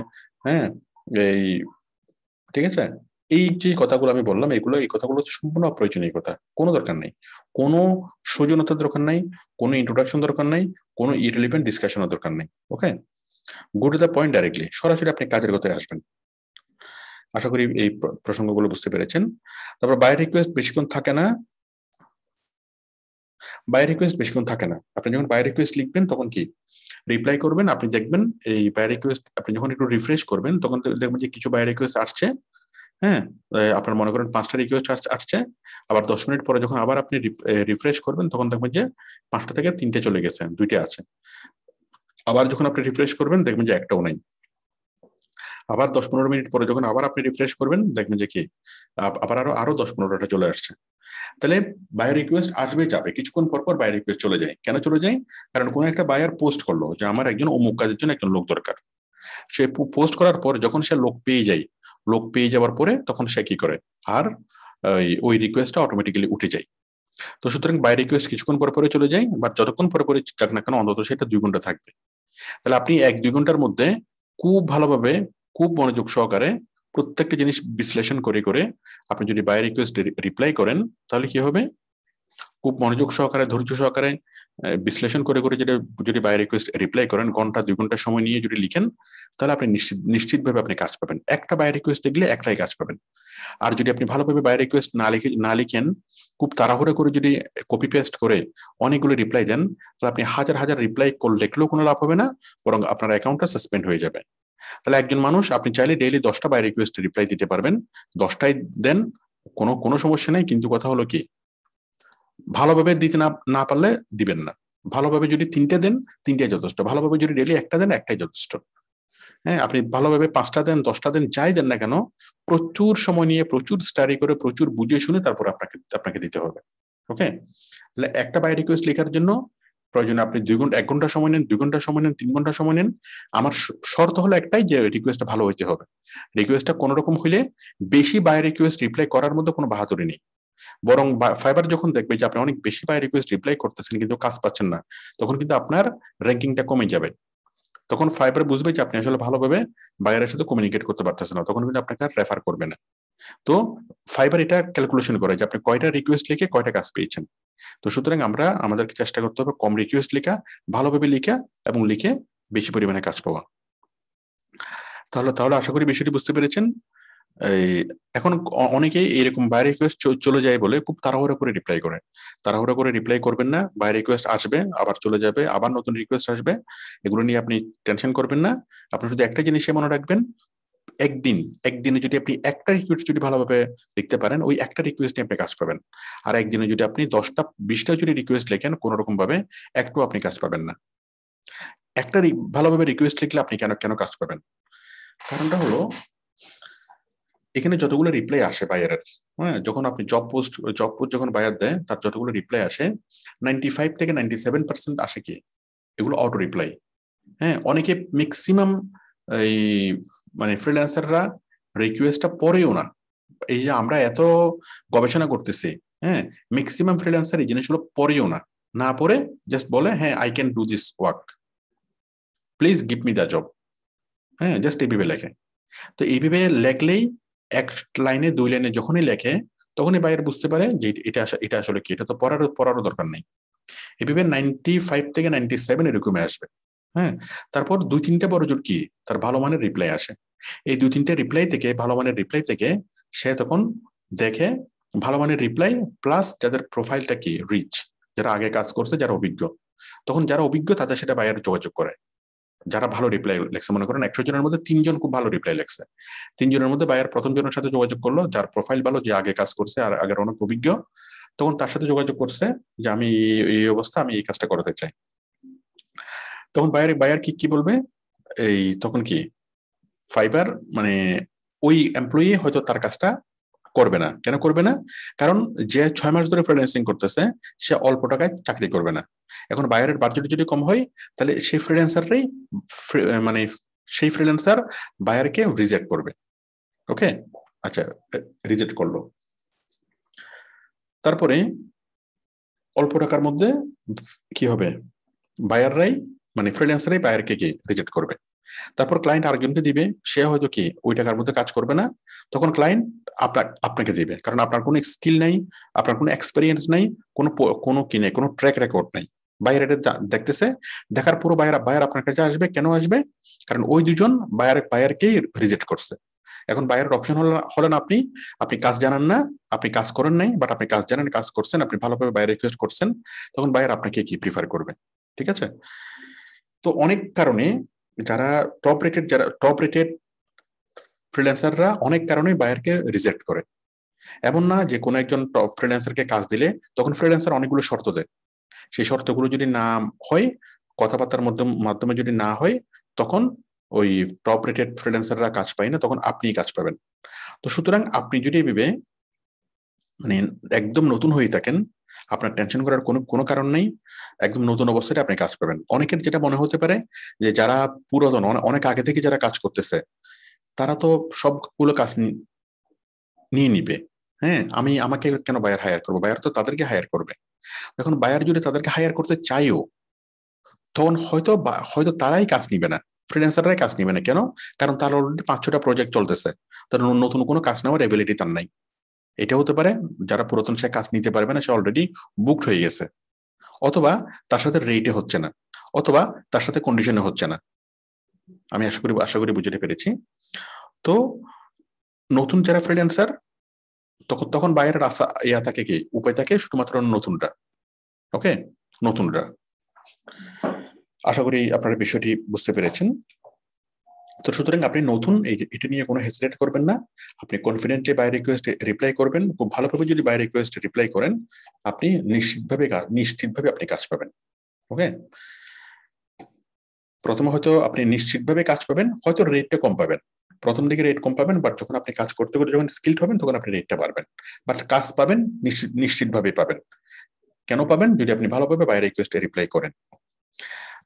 হ্যাঁ এই ঠিক আছে। এই যে কথাগুলো আমি বললাম, এই কথাগুলো হচ্ছে সম্পূর্ণ অপ্রয়োজনীয় কথা, কোনো দরকার নেই, কোনো সৌজন্যতার দরকার নাই, কোনো ইন্ট্রোডাকশন দরকার নাই, কোনো ইরিলিভেন্ট ডিসকাশনের দরকার নেই। Okay, go to the point, directly সরাসরি আপনি কাজের কথায় আসবেন। আশা করি এই প্রসঙ্গগুলো বুঝতে পেরেছেন। তারপর বাই রিকোয়েস্ট বেশিক্ষণ থাকে না। বাই রিকোয়েস্ট বেশিক্ষণ থাকে না। আপনি যখন বাই রিকোয়েস্ট লিখবেন তখন কি রিপ্লাই করবেন, আপনি দেখবেন এই বাই রিকোয়েস্ট আপনি যখন একটু রিফ্রেশ করবেন তখন দেখবেন যে কিছু বাই রিকোয়েস্ট আসছে। হ্যাঁ, আপনার মনে করেন 5টা রিকোয়েস্ট আসছে, আবার 10 মিনিট পরে যখন আবার আপনি রিফ্রেশ করবেন তখন দেখবেন যে 5টা থেকে 3টে চলে গেছে, 2টে আছে। আবার যখন আপনি রিফ্রেশ করবেন দেখবেন যে একটাও নাই। আবার 10-15 মিনিট পরে যখন আবার আপনি রিফ্রেশ করবেন দেখবেন যে কি আবার আরো 10-15টা চলে আসছে। তাহলে বায়ার রিকোয়েস্ট আসবে যাবে, কিছুক্ষণ পর পর বায়ার রিকোয়েস্ট চলে যায়। কেন চলে যায়? কারণ কোনো একটা বায়ার পোস্ট করলো যে আমার একজন অমুক কাজের জন্য একজন লোক দরকার। সে পোস্ট করার পর যখন সে লোক পেয়ে যাওয়ার পরে তখন সে কি করে, আর ওই রিকোয়েস্টটা অটোমেটিক্যালি উঠে যায়। তো সুতরাং বাই রিকোয়েস্ট কিছুক্ষণ পরে পরে চলে যায়, বা যতক্ষণ পরে পরে যাক না কেন অন্তত সেটা 2 ঘন্টা থাকবে। তাহলে আপনি 1-2 ঘন্টার মধ্যে খুব ভালোভাবে, খুব মনোযোগ সহকারে প্রত্যেকটা জিনিস বিশ্লেষণ করে আপনি যদি বাই রিকোয়েস্ট রিপ্লাই করেন তাহলে কি হবে, খুব মনোযোগ সহকারে ধৈর্য সহকারে বিশ্লেষণ করে যদি বাই রিকোয়েস্ট রিপ্লাই করেন, 1-2 ঘন্টা সময় নিয়ে যদি লিখেন, তাহলে আপনি নিশ্চিতভাবে আপনি কাজ পাবেন। একটা বাই রিকোয়েস্ট লিখলে একটাই কাজ পাবেন। আর যদি আপনি ভালোভাবে বাই রিকোয়েস্ট না লিখেন, খুব তাড়াহুড়ো করে যদি কপি পেস্ট করে অনেকগুলো রিপ্লাই দেন, তাহলে আপনি হাজার রিপ্লাই লিখলেও কোনো লাভ হবে না, বরং আপনার অ্যাকাউন্টটা সাসপেন্ড হয়ে যাবে। তাহলে একজন মানুষ আপনি চাইলে ডেইলি 10টা বাই রিকোয়েস্ট রিপ্লাই দিতে পারবেন, 10টাই দেন, কোনো সমস্যা নেই। কিন্তু কথা হলো কি, ভালোভাবে দিতে না পারলে দিবেন না। ভালোভাবে যদি 3টে দেন, 3টাই যথেষ্ট। ভালোভাবে যদি ডেইলি একটা দেন, একটাই যথেষ্ট। হ্যাঁ, আপনি ভালোভাবে 5টা দেন, 10টা দেন, যাই দেন না কেন, প্রচুর সময় নিয়ে, প্রচুর স্টাডি করে, প্রচুর বুঝে শুনে তারপর আপনাকে দিতে হবে। ওকে, তাহলে একটা বাই রিকোয়েস্ট লেখার জন্য প্রয়োজনে আপনি 1 ঘন্টা সময় নেন, 2 ঘন্টা সময় নেন, 3 ঘন্টা সময় নেন। আমার শর্ত হলো একটাই, যে রিকোয়েস্টটা ভালো হইতে হবে। রিকোয়েস্টটা কোনো রকম হইলে বেশি বাই রিকোয়েস্ট রিপ্লাই করার মধ্যে কোনো বাহাদুরি নেই। বরং ফাইবার যখন দেখবে যে আপনি অনেক বেশি বাই রিকোয়েস্ট রিপ্লাই করতেছেন কিন্তু কাজ পাচ্ছেন না, তখন কিন্তু আপনার র্যাঙ্কিংটা কমে যাবে। তখন ফাইবার বুঝবে যে আপনি আসলে ভালোভাবে বায়ারের সাথে কমিউনিকেট করতে পারতেছেন না, তখন কিন্তু আপনাকে আর রেফার করবে না। তো ফাইবার এটা ক্যালকুলেশন করে যে আপনি কয়টা রিকোয়েস্ট লিখে কয়টা কাজ পেয়েছেন। তো সুতরাং আমাদেরকে চেষ্টা করতে হবে কম রিকোয়েস্ট লেখা, ভালোভাবে লেখা, এবং লিখে বেশি পরিমাণে কাজ পাওয়া। তাহলে আশা করি বিষয়টি বুঝতে পেরেছেন। এই এখন অনেকেই এরকম বাই রিকোয়েস্ট চলে যায় বলে খুব তাড়াহুড়ো করে রিপ্লাই করে। তাড়াহুড়ো করে রিপ্লাই করবেন না। বাই রিকোয়েস্ট আসবে, আবার চলে যাবে, আবার নতুন রিকোয়েস্ট আসবে। এগুলো নিয়ে আপনি টেনশন করবেন না। আপনি শুধু একটা জিনিসে মনে রাখবেন, একদিনে যদি আপনি একটা রিকোয়েস্ট যদি ভালোভাবে লিখতে পারেন, ওই একটা রিকোয়েস্ট নিয়ে আপনি কাজ পাবেন। আর একদিনে যদি আপনি 10টা 20টা যদি রিকোয়েস্ট লেখেন, কোনো রকম ভাবে একটু আপনি কাজ পাবেন না। একটা ভালোভাবে রিকোয়েস্ট লিখলে আপনি কেন কেন কাজ পাবেন? কারণটা হলো, এখানে যতগুলো রিপ্লাই আসে বায়ারের, হ্যাঁ, যখন আপনি জব পোস্ট যখন বায়ার দেয়, তার যতগুলো রিপ্লাই আসে, 95 থেকে 97% আসে কি, এগুলো অটো রিপ্লাই। হ্যাঁ, অনেকে ম্যাক্সিমাম এই মানে ফ্রিল্যান্সাররা রিকোয়েস্টটা পড়েও না। এই যে আমরা এত গবেষণা করতেছি, হ্যাঁ, ম্যাক্সিমাম ফ্রিল্যান্সার এই জিনিসগুলো পড়েও না। না পড়ে জাস্ট বলে, হ্যাঁ, I can do this work, please give me the job. হ্যাঁ, জাস্ট এইভাবে লেখে। তো এইভাবে লেখলেই, এক লাইনে 2 লাইনে যখনই লেখে, তখনই বায়ার বুঝতে পারে যে এটা আসলে কি, এটা তো পড়ারও দরকার নেই। এভাবে 95 থেকে 97 এরকমই আসবে। হ্যাঁ, তারপর 2-3টা বড় জোর কি, তার ভালো মানের রিপ্লাই আসে। এই 2-3টে রিপ্লাই থেকে, ভালো মানের রিপ্লাই থেকে সে তখন দেখে ভালো মানের রিপ্লাই প্লাস যাদের প্রোফাইলটা কি রিচ, যারা আগে কাজ করছে, যারা অভিজ্ঞ, তখন যারা অভিজ্ঞ তাদের সেটা বায়ার যোগাযোগ করে। যারা ভালো রিপ্লাই লেখছে, মনে করেন 100 জনের মধ্যে 3জন খুব ভালো রিপ্লাই লেখছে, 3জনের মধ্যে বায়ার প্রথম জনের সাথে যোগাযোগ করলো, যার প্রোফাইল ভালো, যে আগে কাজ করছে আর আগের অনেক অভিজ্ঞ, তখন তার সাথে যোগাযোগ করছে যে আমি এই অবস্থা, আমি এই কাজটা করতে চাই। তখন বায়ার বায়ার কি কি বলবে, এই তখন কি ফাইবার মানে ওই এমপ্লয়ি হয়তো তার কাজটা করবে না। কেন করবে না? কারণ যে 6 মাস ধরে ফ্রিল্যান্সিং করতেছে, সে অল্প টাকায় চাকরি করবে না। এখন বায়ারের বাজেট যদি কম হয়, তাহলে সেই ফ্রিল্যান্সাররাই মানে সেই ফ্রিল্যান্সার বায়ারকে রিজেক্ট করবে। ওকে, আচ্ছা, রিজেক্ট করলো, তারপরে অল্প টাকার মধ্যে কি হবে, বায়াররাই মানে ফ্রিল্যান্সাররাই বায়ারকে কি রিজেক্ট করবে। তারপর ক্লায়েন্ট আরেকজনকে দিবে, সে হয়তো কি ওই টাকার মধ্যে কাজ করবে না। তখন ক্লায়েন্ট আপনাকে দিবে, কারণ আপনার কোনো স্কিল নাই, আপনার কোনো এক্সপেরিয়েন্স নাই, কোনো কি নেই, কোনো ট্র্যাক রেকর্ড নাই। বায়ার এটা দেখতেছে, দেখার পুরো বায়ার আপনার কাছে আসবে। কেন আসবে? কারণ ওই দুজন বায়ারকেই রিজেক্ট করছে। এখন বায়ারের অপশন হলেন আপনি। আপনি কাজ জানান না, আপনি কাজ করেন নাই, বাট আপনি কাজ জানেন, কাজ করছেন, আপনি ভালোভাবে বায়ার রিকোয়েস্ট করছেন, তখন বায়ার আপনাকে কি প্রিফার করবে। ঠিক আছে? তো অনেক কারণে যারা টপ রেটেড ফ্রিল্যান্সাররা অনেক কারণে বায়ারকে রিজেক্ট করে। এমন না যে কোনো একজন টপ ফ্রিল্যান্সারকে কাজ দিলে তখন ফ্রিল্যান্সার অনেকগুলো শর্ত দেয়, সেই শর্তগুলো যদি না হয়, কথাবার্তার মাধ্যমে যদি না হয়, তখন ওই টপ রেটেড ফ্রিল্যান্সাররা কাজ পায় না, তখন আপনিই কাজ পাবেন। তো সুতরাং আপনি যদি ভেবে মানে একদম নতুন হয়ে থাকেন, আপনার টেনশন করার কোনো কোনো কারণ নেই। একদম নতুন অবস্থায় আপনি কাজ পাবেন। অনেকের যেটা মনে হতে পারে যে যারা পুরাতন, অনেক আগে থেকে যারা কাজ করতেছে, তারা তো সবগুলো কাজ নিয়ে নিবে। হ্যাঁ, আমাকে কেন বায়ার হায়ার করবো, বায়ার তো তাদেরকে হায়ার করবে। এখন বায়ার যদি তাদেরকে হায়ার করতে চাইও, তখন হয়তো তারাই কাজ নিবে না, ফ্রিল্যান্সাররাই কাজ নিবে না। কেন? কারণ তার অলরেডি 5-6টা প্রজেক্ট চলতেছে, তার নতুন কোনো কাজ নেওয়ার এবিলিটি তার নাই। এটা হতে পারে যারা পুরাতন, সে কাজ নিতে পারবে না, সে অলরেডি বুকড হয়ে গেছে, অথবা তার সাথে রেটে হচ্ছে না, অথবা তার সাথে কন্ডিশনে হচ্ছে না। আমি আশা করি বুঝতে পেরেছি। তো নতুন যারা ফ্রিল্যান্সার, তখন বাইরের আশা থাকে কি, উপায় থাকে শুধুমাত্র নতুনরা। ওকে, নতুনরা। আশা করি আপনারা বিষয়টি বুঝতে পেরেছেন। তো সুতরাং আপনি নতুন, এটা নিয়ে কোনো হেজিটেট করবেন না। আপনি কনফিডেন্টলি বাই রিকোয়েস্ট রিপ্লাই করবেন। খুব ভালোভাবে যদি বাই রিকোয়েস্ট রিপ্লাই করেন, আপনি নিশ্চিতভাবে আপনি কাজ পাবেন। ওকে, প্রথমে হয়তো আপনি নিশ্চিতভাবে কাজ পাবেন, হয়তো রেটটা কম পাবেন, প্রথম দিকে রেট কম পাবেন, বাট যখন আপনি কাজ করতে করতে যখন স্কিলড হবেন, তখন আপনি রেটটা বাড়বেন। বাট কাজ পাবেন, নিশ্চিতভাবে পাবেন। কেন পাবেন? যদি আপনি ভালোভাবে বাই রিকোয়েস্টে রিপ্লাই করেন।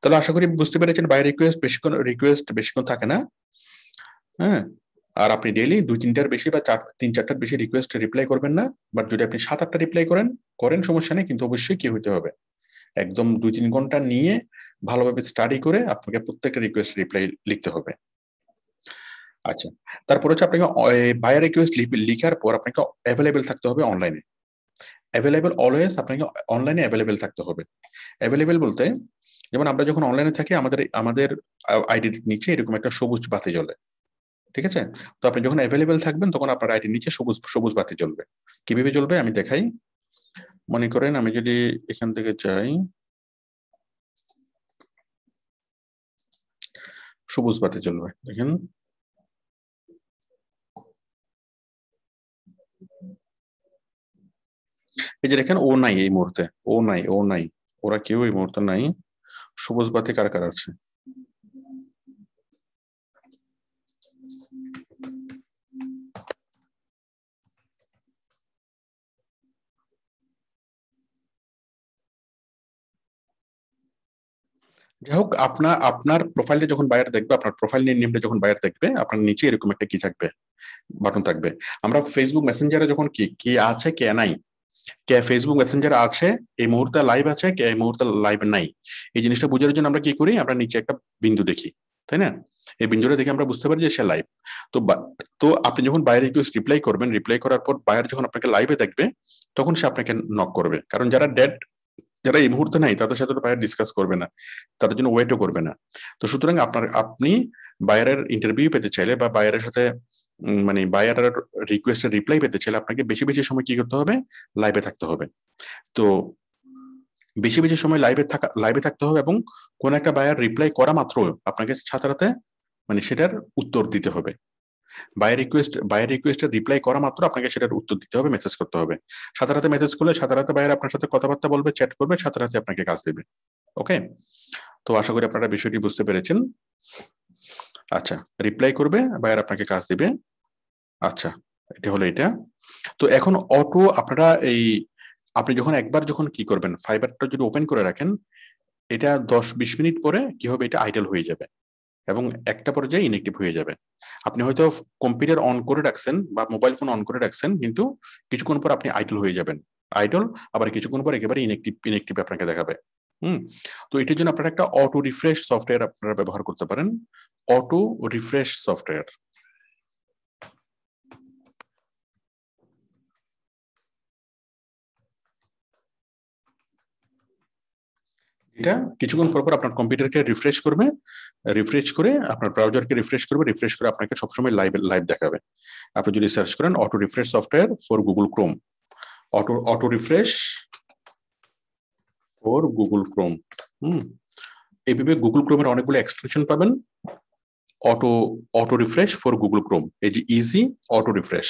তাহলে আশা করি বুঝতে পেরেছেন, বাই রিকোয়েস্ট বেশিক্ষণ থাকে না। হ্যাঁ, আর আপনি ডেইলি 2-3টার বেশি বা 3-4টার বেশি রিকোয়েস্ট রিপ্লাই করবেন না। বাট যদি আপনি 7-8টা রিপ্লাই করেন সমস্যা নেই, কিন্তু অবশ্যই কি হইতে হবে, একদম 2-3 ঘন্টা নিয়ে ভালোভাবে স্টাডি করে আপনাকে প্রত্যেকটা রিকোয়েস্ট রিপ্লাই লিখতে হবে। আচ্ছা, তারপর হচ্ছে আপনাকে বায়ার রিকোয়েস্ট লিখার পর আপনাকে অ্যাভেলেবেল থাকতে হবে অনলাইনে। অ্যাভেলেবেল অলওয়েজ আপনাকে অনলাইনে অ্যাভেলেবেল থাকতে হবে। অ্যাভেলেবেল বলতে, যেমন আমরা যখন অনলাইনে থাকি, আমাদের আইডির নিচে এরকম একটা সবুজ বাতি জ্বলে। ঠিক আছে? তো আপনি যখন অ্যাভেলেবেল থাকবেন তখন আপনার আইডির নিচে সবুজ সবুজ বাতি জ্বলবে। কিভাবে জ্বলবে আমি দেখাই। মনে করেন আমি যদি এখান থেকে যাই, সবুজ বাতি জ্বলবে, দেখেন। এই যে দেখেন, ও নাই এই মুহূর্তে, ও নাই, ও নাই, ওরা কেউ এই মুহূর্তে নাই। সবুজ বাতি কার কার আছে? যাই হোক, আপনার আপনার প্রোফাইলটা যখন বায়ার দেখবে, আপনার প্রোফাইল নেমটা যখন বায়ার দেখবে, আপনার নিচে এরকম একটা কি থাকবে, বাটন থাকবে। আমরা ফেসবুক মেসেঞ্জারে যখন কি কি আছে কে নাই, কে ফেসবুক মেসেঞ্জার আছে এই মুহূর্তে লাইভ আছে, কে এই মুহূর্তে লাইভ নাই, এই জিনিসটা বোঝার জন্য আমরা কি করি, আমরা নিচে একটা বিন্দু দেখি, তাই না? এই বিন্দুটা দেখে আমরা বুঝতে পারি যে সে লাইভ। তো তো আপনি যখন বায়ার রিকোয়েস্ট রিপ্লাই করবেন, রিপ্লাই করার পর বায়ার যখন আপনাকে লাইভে দেখবে, তখন সে আপনাকে নক করবে। কারণ যারা ডেড, যারা এই মুহূর্তে নাই, তাদের সাথে বায়ার ডিসকাস করবে না, তাদের জন্য ওয়েটও করবে না। তো সুতরাং আপনি বায়ারের ইন্টারভিউ পেতে চাইলে বা বায়ারের সাথে মানে বায়ারের রিকোয়েস্টের রিপ্লাই পেতে চাইলে আপনাকে বেশি বেশি সময় কি করতে হবে, লাইভে থাকতে হবে। তো বেশি বেশি সময় লাইভে থাকতে হবে, এবং কোন একটা বায়ার রিপ্লাই করা মাত্র আপনাকে সাথে সাথে মানে সেটার উত্তর দিতে হবে। বায়ার রিকোয়েস্টের রিপ্লাই করা মাত্র আপনাকে সেটার উত্তর দিতে হবে, মেসেজ করতে হবে। সাথে সাথে মেসেজ করলে সাথে সাথে বায়ার আপনার সাথে কথাবার্তা বলবে, চ্যাট করবে, সাথে সাথে আপনাকে কাজ দেবে। ওকে, তো আশা করি আপনারা বিষয়টি বুঝতে পেরেছেন। আচ্ছা, রিপ্লাই করবে, বায়ার আপনাকে কাজ দিবে। আচ্ছা, এটা হলো এটা। তো এখন অটো আপনারা এই আপনি যখন কি করবেন, ফাইবারটা যদি ওপেন করে রাখেন, এটা 10-20 মিনিট পরে কি হবে, এটা আইডল হয়ে যাবে এবং একটা পর্যায়ে ইনঅ্যাক্টিভ হয়ে যাবে। আপনি হয়তো কম্পিউটার অন করে রাখছেন বা মোবাইল ফোন অন করে রাখছেন, কিন্তু কিছুক্ষণ পর আপনি আইডল হয়ে যাবেন। আইডল আবার কিছুক্ষণ পর একেবারে ইনঅ্যাক্টিভ আপনাকে দেখাবে। তো এটার জন্য আপনারা একটা অটো রিফ্রেশ সফটওয়্যার আপনারা ব্যবহার করতে পারেন। অটো রিফ্রেশ সফটওয়্যার, এটা কিছুক্ষণ পর পর আপনার কম্পিউটারকে রিফ্রেশ করবে, রিফ্রেশ করে আপনার ব্রাউজারকে রিফ্রেশ করবে, রিফ্রেশ করে আপনাকে সবসময় লাইভ দেখাবে। আপনি যদি সার্চ করেন auto refresh software for Google Chrome, auto refresh for Google Chrome, এইভাবে গুগল ক্রোমের অনেকগুলো এক্সটেনশন পাবেন। Auto auto refresh for Google Chrome, এই যে ইজি অটো রিফ্রেশ।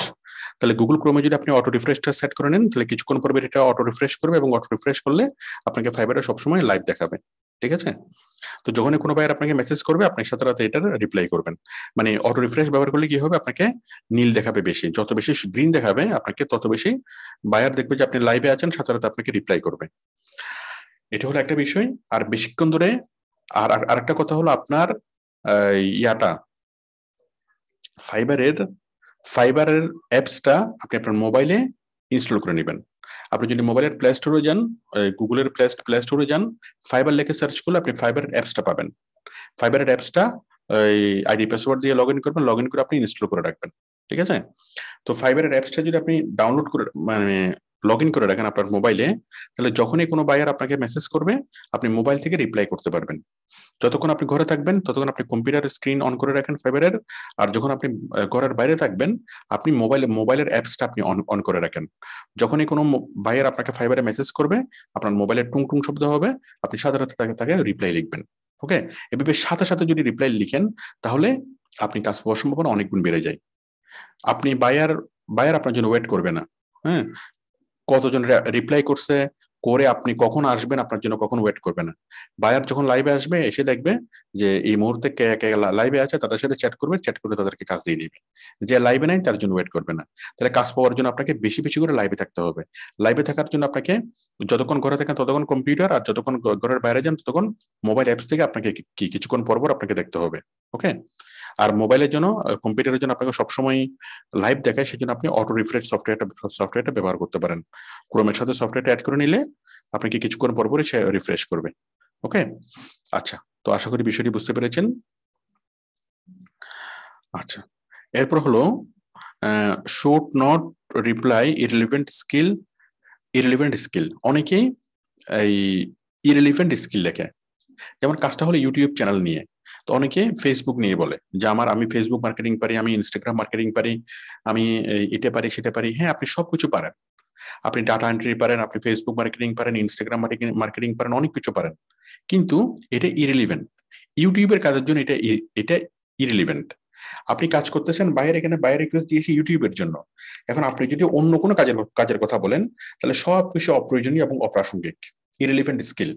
তাহলে গুগল ক্রোমে যদি আপনি অটো রিফ্রেশটা সেট করে নেন, তাহলে কিছুক্ষণ পর এটা অটো রিফ্রেশ করবে, এবং অটো রিফ্রেশ করলে আপনাকে ফাইবারে সবসময় লাইভ দেখাবে। ঠিক আছে? তো যখনই কোনো বায়ার আপনাকে মেসেজ করবে, আপনি সাথে সাথে এটার রিপ্লাই করবেন। মানে অটো রিফ্রেশ ব্যবহার করলে কি হবে, আপনাকে নীল দেখাবে বেশি, যত বেশি গ্রিন দেখাবে আপনাকে, তত বেশি বায়ার দেখবে যে আপনি লাইভে আছেন, সাথে সাথে আপনাকে রিপ্লাই করবে। এটা হলো একটা বিষয়। আর বেশিক্ষণ ধরে আরেকটা কথা হলো, আপনার ইয়াটা ফাইবারের অ্যাপসটা আপনি আপনার মোবাইলে ইনস্টল করে নেবেন। আপনি যদি মোবাইলের প্লে স্টোরে যান, গুগলের প্লে স্টোরে যান, ফাইবার লিখে সার্চ করলে আপনি ফাইবারের অ্যাপসটা পাবেন। ফাইবারের অ্যাপসটা আইডি পাসওয়ার্ড দিয়ে লগ ইন করবেন, লগ ইন করে আপনি ইনস্টল করে রাখবেন। ঠিক আছে? তো ফাইবারের অ্যাপসটা যদি আপনি ডাউনলোড করে মানে লগ ইন করে রাখেন আপনার মোবাইলে, তাহলে যখনই কোনো বায়ার আপনাকে মেসেজ করবে, আপনি মোবাইল থেকে রিপ্লাই করতে পারবেন। যতক্ষণ আপনি ঘরে থাকবেন ততক্ষণ আপনি কম্পিউটার স্ক্রিন অন করে রাখেন ফাইবারের, আর যখন আপনি ঘরের বাইরে থাকবেন, আপনি মোবাইলের অ্যাপসটা আপনি অন করে রাখেন। যখনই কোনো বায়ার আপনাকে ফাইবারে মেসেজ করবে, আপনার মোবাইলের টুং টুং শব্দ হবে, আপনি সাথে সাথে তাকে রিপ্লাই লিখবেন। ওকে, এভাবে সাথে সাথে যদি রিপ্লাই লিখেন, তাহলে আপনি কাজ পাওয়ার সম্ভাবনা অনেক গুণ বেড়ে যায়। আপনি বায়ার আপনার জন্য ওয়েট করবে না। হ্যাঁ, কতজন রিপ্লাই করছে করে আপনি কখন আসবেন, আপনার জন্য কখন ওয়েট করবে না। বায়ার যখন লাইভে আসবে, এসে দেখবে যে এই মুহূর্তে কে কে লাইভে আছে, তাদের সাথে চ্যাট করবে, চ্যাট করে তাদেরকে কাজ দিয়ে দিবে। যে লাইভে নাই তার জন্য ওয়েট করবে না। তাহলে কাজ পাওয়ার জন্য আপনাকে বেশি বেশি করে লাইভে থাকতে হবে। লাইভে থাকার জন্য আপনাকে যতক্ষণ ঘরে থাকেন ততক্ষণ কম্পিউটার, আর যতক্ষণ ঘরের বাইরে যান ততক্ষণ মোবাইল অ্যাপস থেকে আপনাকে কিছুক্ষণ পর পর আপনাকে দেখতে হবে। ওকে, আর মোবাইলের জন্য, কম্পিউটারের জন্য আপনাকে সবসময় লাইভ দেখায়, সেজন্য আপনি অটো রিফ্রেশ সফটওয়্যারটা ব্যবহার করতে পারেন। ক্রোমের সাথে সফটওয়্যারটা অ্যাড করে নিলে আপনাকে কিছুক্ষণ পর পরই সে রিফ্রেশ করবে। ওকে, আচ্ছা, তো আশা করি বিষয়টি বুঝতে পেরেছেন। আচ্ছা, এরপর হলো should not reply irrelevant skill. অনেকেই এই ইররিলেভেন্ট স্কিল লেখে। যেমন কাজটা হলো ইউটিউব চ্যানেল নিয়ে, তো অনেকে ফেসবুক নিয়ে বলে যে আমি ফেসবুক মার্কেটিং পারি, আমি ইনস্টাগ্রাম মার্কেটিং পারি, আমি এটা পারি সেটা পারি। হ্যাঁ, আপনি সবকিছু পারেন। আপনি ডাটা এন্ট্রি পারেন, আপনি ফেসবুক মার্কেটিং পারেন, ইনস্টাগ্রাম মার্কেটিং পারেন, অনেক কিছু পারেন, কিন্তু এটা ইরিলিভেন্ট। ইউটিউবের কাজের জন্য এটা ইরিলিভেন্ট। আপনি কাজ করতেছেন বাইরে, এখানে বাইরে দিয়েছি ইউটিউবের জন্য। এখন আপনি যদি অন্য কোনো কাজের কথা বলেন, তাহলে সবকিছু অপ্রয়োজনীয় এবং অপ্রাসঙ্গিক, ইরিলিভেন্ট স্কিল।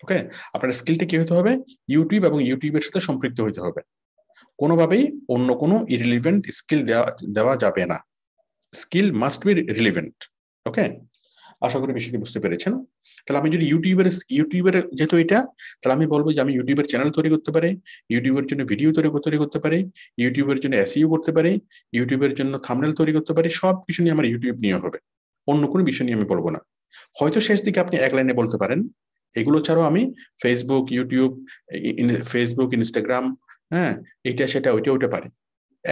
ওকে, আপনার স্কিলটা কি হতে হবে? ইউটিউব এবং ইউটিউবের সাথে সম্পৃক্ত হতে হবে। কোনোভাবেই অন্য কোনো ইরিলিভেন্ট স্কিল দেওয়া যাবে না। Skill must be relevant. Okay, আশা করি বিষয়টি বুঝতে পেরেছেন। তাহলে আমি যদি ইউটিউবের যেহেতু এটা, তাহলে আমি বলবো যে আমি ইউটিউবের চ্যানেল তৈরি করতে পারি, ইউটিউবের জন্য ভিডিও তৈরি করতে পারি, ইউটিউবের জন্য এসইও করতে পারি, ইউটিউবের জন্য থাম্বনেল তৈরি করতে পারি। সব কিছু নিয়ে আমার ইউটিউব নিয়ে হবে, অন্য কোনো বিষয় নিয়ে আমি বলবো না। হয়তো শেষ দিকে আপনি এক লাইনে বলতে পারেন এগুলো ছাড়াও আমি ফেসবুক, ইনস্টাগ্রাম, হ্যাঁ, এইটা সেটা ওইটা পারি।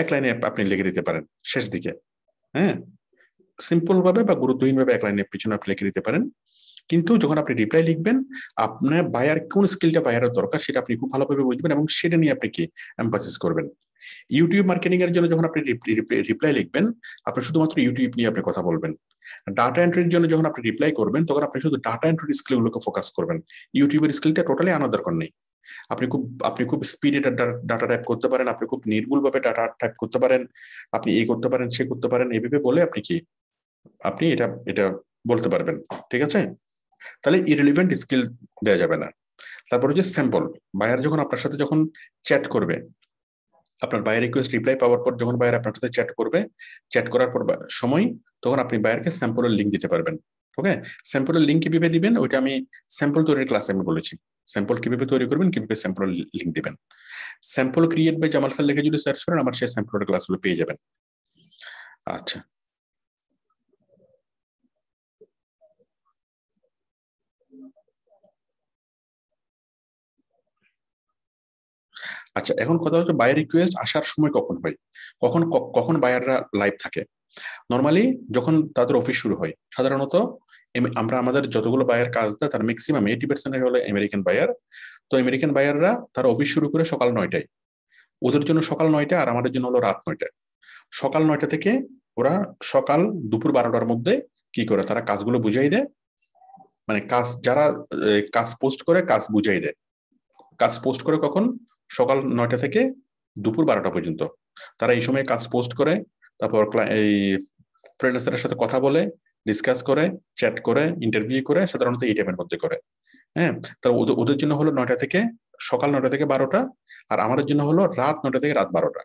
এক লাইনে আপনি লিখে দিতে পারেন শেষ দিকে। হ্যাঁ, সিম্পল ভাবে বা গুরুত্বহীন ভাবে এক লাইনের পিছনে আপনি লিখে দিতে পারেন। কিন্তু যখন আপনি রিপ্লাই লিখবেন, আপনার বায়ার কোন স্কিলটা বায়ারের দরকার সেটা আপনি খুব ভালোভাবে বুঝবেন এবং সেটা নিয়ে আপনি কি এমফাসিস করবেন। ইউটিউব মার্কেটিং এর জন্য যখন আপনি রিপ্লাই লিখবেন, আপনি শুধুমাত্র ইউটিউব নিয়ে আপনি কথা বলবেন। ডাটা এন্ট্রির জন্য যখন আপনি রিপ্লাই করবেন, তখন আপনি শুধু ডাটা এন্ট্রির স্কিলগুলোকে ফোকাস করবেন। ইউটিউবের স্কিলটা টোটালি আনার দরকার নেই। আপনি খুব স্পিডে ডাটা টাইপ করতে পারেন, আপনি খুব নির্ভুলভাবে ডাটা টাইপ করতে পারেন, আপনি এই করতে পারেন সে করতে পারেন, এইভাবে বলে আপনি এটা এটা বলতে পারবেন। ঠিক আছে, তাহলে ইরিলিভেন্ট স্কিল দেওয়া যাবে না। তারপর হচ্ছে স্যাম্পল। বায়ার যখন আপনার সাথে যখন চ্যাট করবে, আপনার বায়ার রিকোয়েস্ট রিপ্লাই পাওয়ার পর যখন বায়ার আপনার সাথে চ্যাট করবে, চ্যাট করার পর সময়, তখন আপনি বায়ারকে স্যাম্পলের লিঙ্ক দিতে পারবেন। ওকে, স্যাম্পলের লিঙ্ক কিভাবে দিবেন ওইটা আমি স্যাম্পল তৈরির ক্লাসে আমি বলেছি। স্যাম্পল কিভাবে তৈরি করবেন, কিভাবে স্যাম্পলের লিঙ্ক দিবেন। Sample create by Jamal sir লিখে যদি সার্চ করেন, আমার সেই স্যাম্পলের ক্লাসগুলো পেয়ে যাবেন। আচ্ছা, আচ্ছা, এখন কথা হচ্ছে বায়ার রিকোয়েস্ট আসার সময় কখন হয়, কখন কখন বায়াররা লাইভ থাকে। নর্মালি যখন তাদের অফিস শুরু হয়, সাধারণত আমরা আমাদের যতগুলো বায়ার কাজ দেয় তার ম্যাক্সিমাম 80% হলো আমেরিকান বায়ার। তো আমেরিকান বায়াররা তার অফিস শুরু করে সকাল 9টায়, ওদের জন্য সকাল 9টা আর আমাদের জন্য হলো রাত 9টায়। সকাল 9টা থেকে ওরা সকাল দুপুর 12টার মধ্যে কি করে, তারা কাজগুলো বুঝাই দেয়। মানে যারা কাজ পোস্ট করে কাজ বুঝাই দেয়। কাজ পোস্ট করে কখন? সকাল 9টা থেকে দুপুর 12টা পর্যন্ত তারা এই সময় কাজ পোস্ট করে। তারপর এই ফ্রিল্যান্সারের সাথে কথা বলে, ডিসকাস করে, চ্যাট করে, ইন্টারভিউ করে, সাধারণত এই টাইমের মধ্যে করে। হ্যাঁ, তাহলে ওদের জন্য হলো সকাল 9টা থেকে 12টা, আর আমাদের জন্য হলো রাত 9টা থেকে রাত 12টা।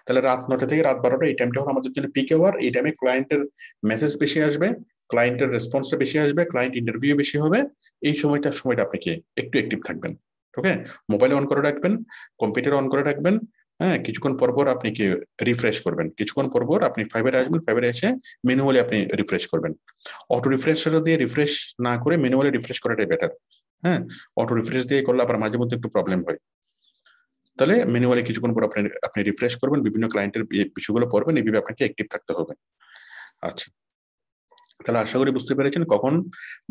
তাহলে রাত 9টা থেকে রাত 12টা এই টাইমটা হলো আমাদের জন্য পিক আওয়ার। এই টাইমে ক্লায়েন্টের মেসেজ বেশি আসবে, ক্লায়েন্টের রেসপন্সটা বেশি আসবে, ক্লায়েন্ট ইন্টারভিউ বেশি হবে। এই সময়টা আপনি কি একটু অ্যাক্টিভ থাকবেন। ওকে, মোবাইল অন করে রাখবেন, কম্পিউটার অন করে রাখবেন। হ্যাঁ, কিছুক্ষণ পর আপনি কি রিফ্রেশ করবেন, কিছুক্ষণ পর আপনি ফাইবারে আসবেন, ফাইবারে এসে ম্যানুয়ালি আপনি রিফ্রেশ করবেন। অটো রিফ্রেশার দিয়ে রিফ্রেশ না করে ম্যানুয়ালি রিফ্রেশ করাটাই বেটার। হ্যাঁ, অটো রিফ্রেশ দিয়ে করলে আবার মাঝে মধ্যে একটু প্রবলেম হয়। তাহলে ম্যানুয়ালি কিছুক্ষণ পর আপনি রিফ্রেশ করবেন, বিভিন্ন ক্লায়েন্টের বিষয়গুলো পড়বেন, এইভাবে আপনাকে অ্যাক্টিভ থাকতে হবে। আচ্ছা, তাহলে আশা করি বুঝতে পেরেছেন কখন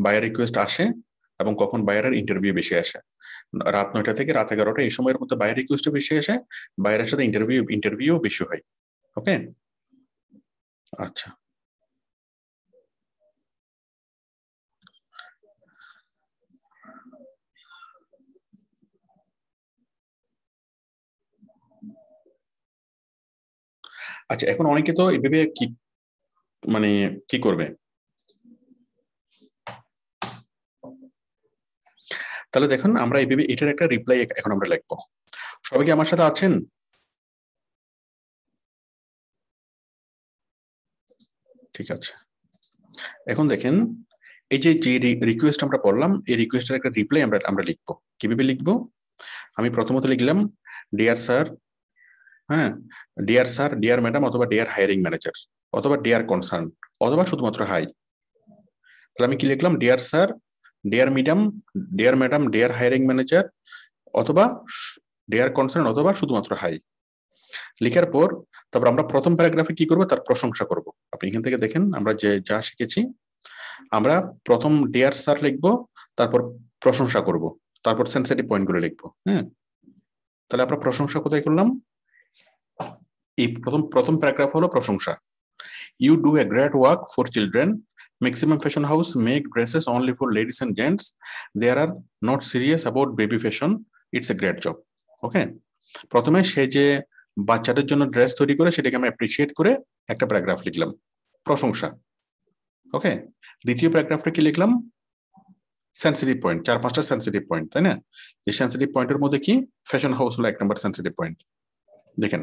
বায়ার রিকোয়েস্ট আসে এবং কখন বায়ারের ইন্টারভিউ বেশি আসে। রাত 9টা থেকে রাত 11টা এই সময়ের মধ্যে বায়ার রিকোয়েস্ট বেশি আসে, বায়ারের সাথে ইন্টারভিউ বেশি হয়। ওকে, আচ্ছা, আচ্ছা, এখন অনেকে তো এইভাবে মানে কি করবে, তাহলে দেখুন আমরা এইভাবে এটার একটা রিপ্লাই এখন আমরা লিখবো। সবাই কি আমার সাথে আছেন? ঠিক আছে, এখন দেখেন এই যে রিকোয়েস্ট আমরা পড়লাম, এই রিকোয়েস্টের একটা রিপ্লাই আমরা লিখবো। কিভাবে লিখবো? আমি প্রথমত লিখলাম ডিয়ার স্যার, হ্যাঁ, ডিয়ার স্যার, ডিয়ার ম্যাডাম, অথবা ডিয়ার হায়ারিং ম্যানেজার, অথবা ডিয়ার কনসার্ন, অথবা শুধুমাত্র হাই। তাহলে আমি কি লিখলাম? Dear sir, dear madam, dear hiring manager, অথবা ডিয়ার কনসার্ন, অথবা শুধুমাত্র হাই। লেখার পর তারপর আমরা প্রথম প্যারাগ্রাফে কি করবো, তার প্রশংসা করব। আপনি এখান থেকে দেখেন আমরা যা শিখেছি, আমরা প্রথম ডিয়ার স্যার লিখবো, তারপর প্রশংসা করব, তারপর সেন্সিটিভ পয়েন্ট গুলো লিখবো। হ্যাঁ, তাহলে আমরা প্রশংসা কোথায় করলাম? এই প্রথম প্যারাগ্রাফ হলো প্রশংসা। You do a great work for children. Maximum Fashion House make dresses only for ladies and gents. They are not serious about baby fashion. It's a great job. Okay. প্রথমে সে যে বাচ্চাদের জন্য ড্রেস তৈরি করে সেটাকে আমি অ্যাপ্রিশিয়েট করে একটা প্যারাগ্রাফ লিখলাম, প্রশংসা। ওকে, দ্বিতীয় প্যারাগ্রাফটা কি লিখলাম? সেন্সিটিভ পয়েন্ট, 4-5টা সেন্সিটিভ পয়েন্ট, তাই না? এই সেন্সিটিভ পয়েন্টের মধ্যে কি ফ্যাশন হাউস হলো 1 নম্বর সেন্সিটিভ পয়েন্ট। দেখেন,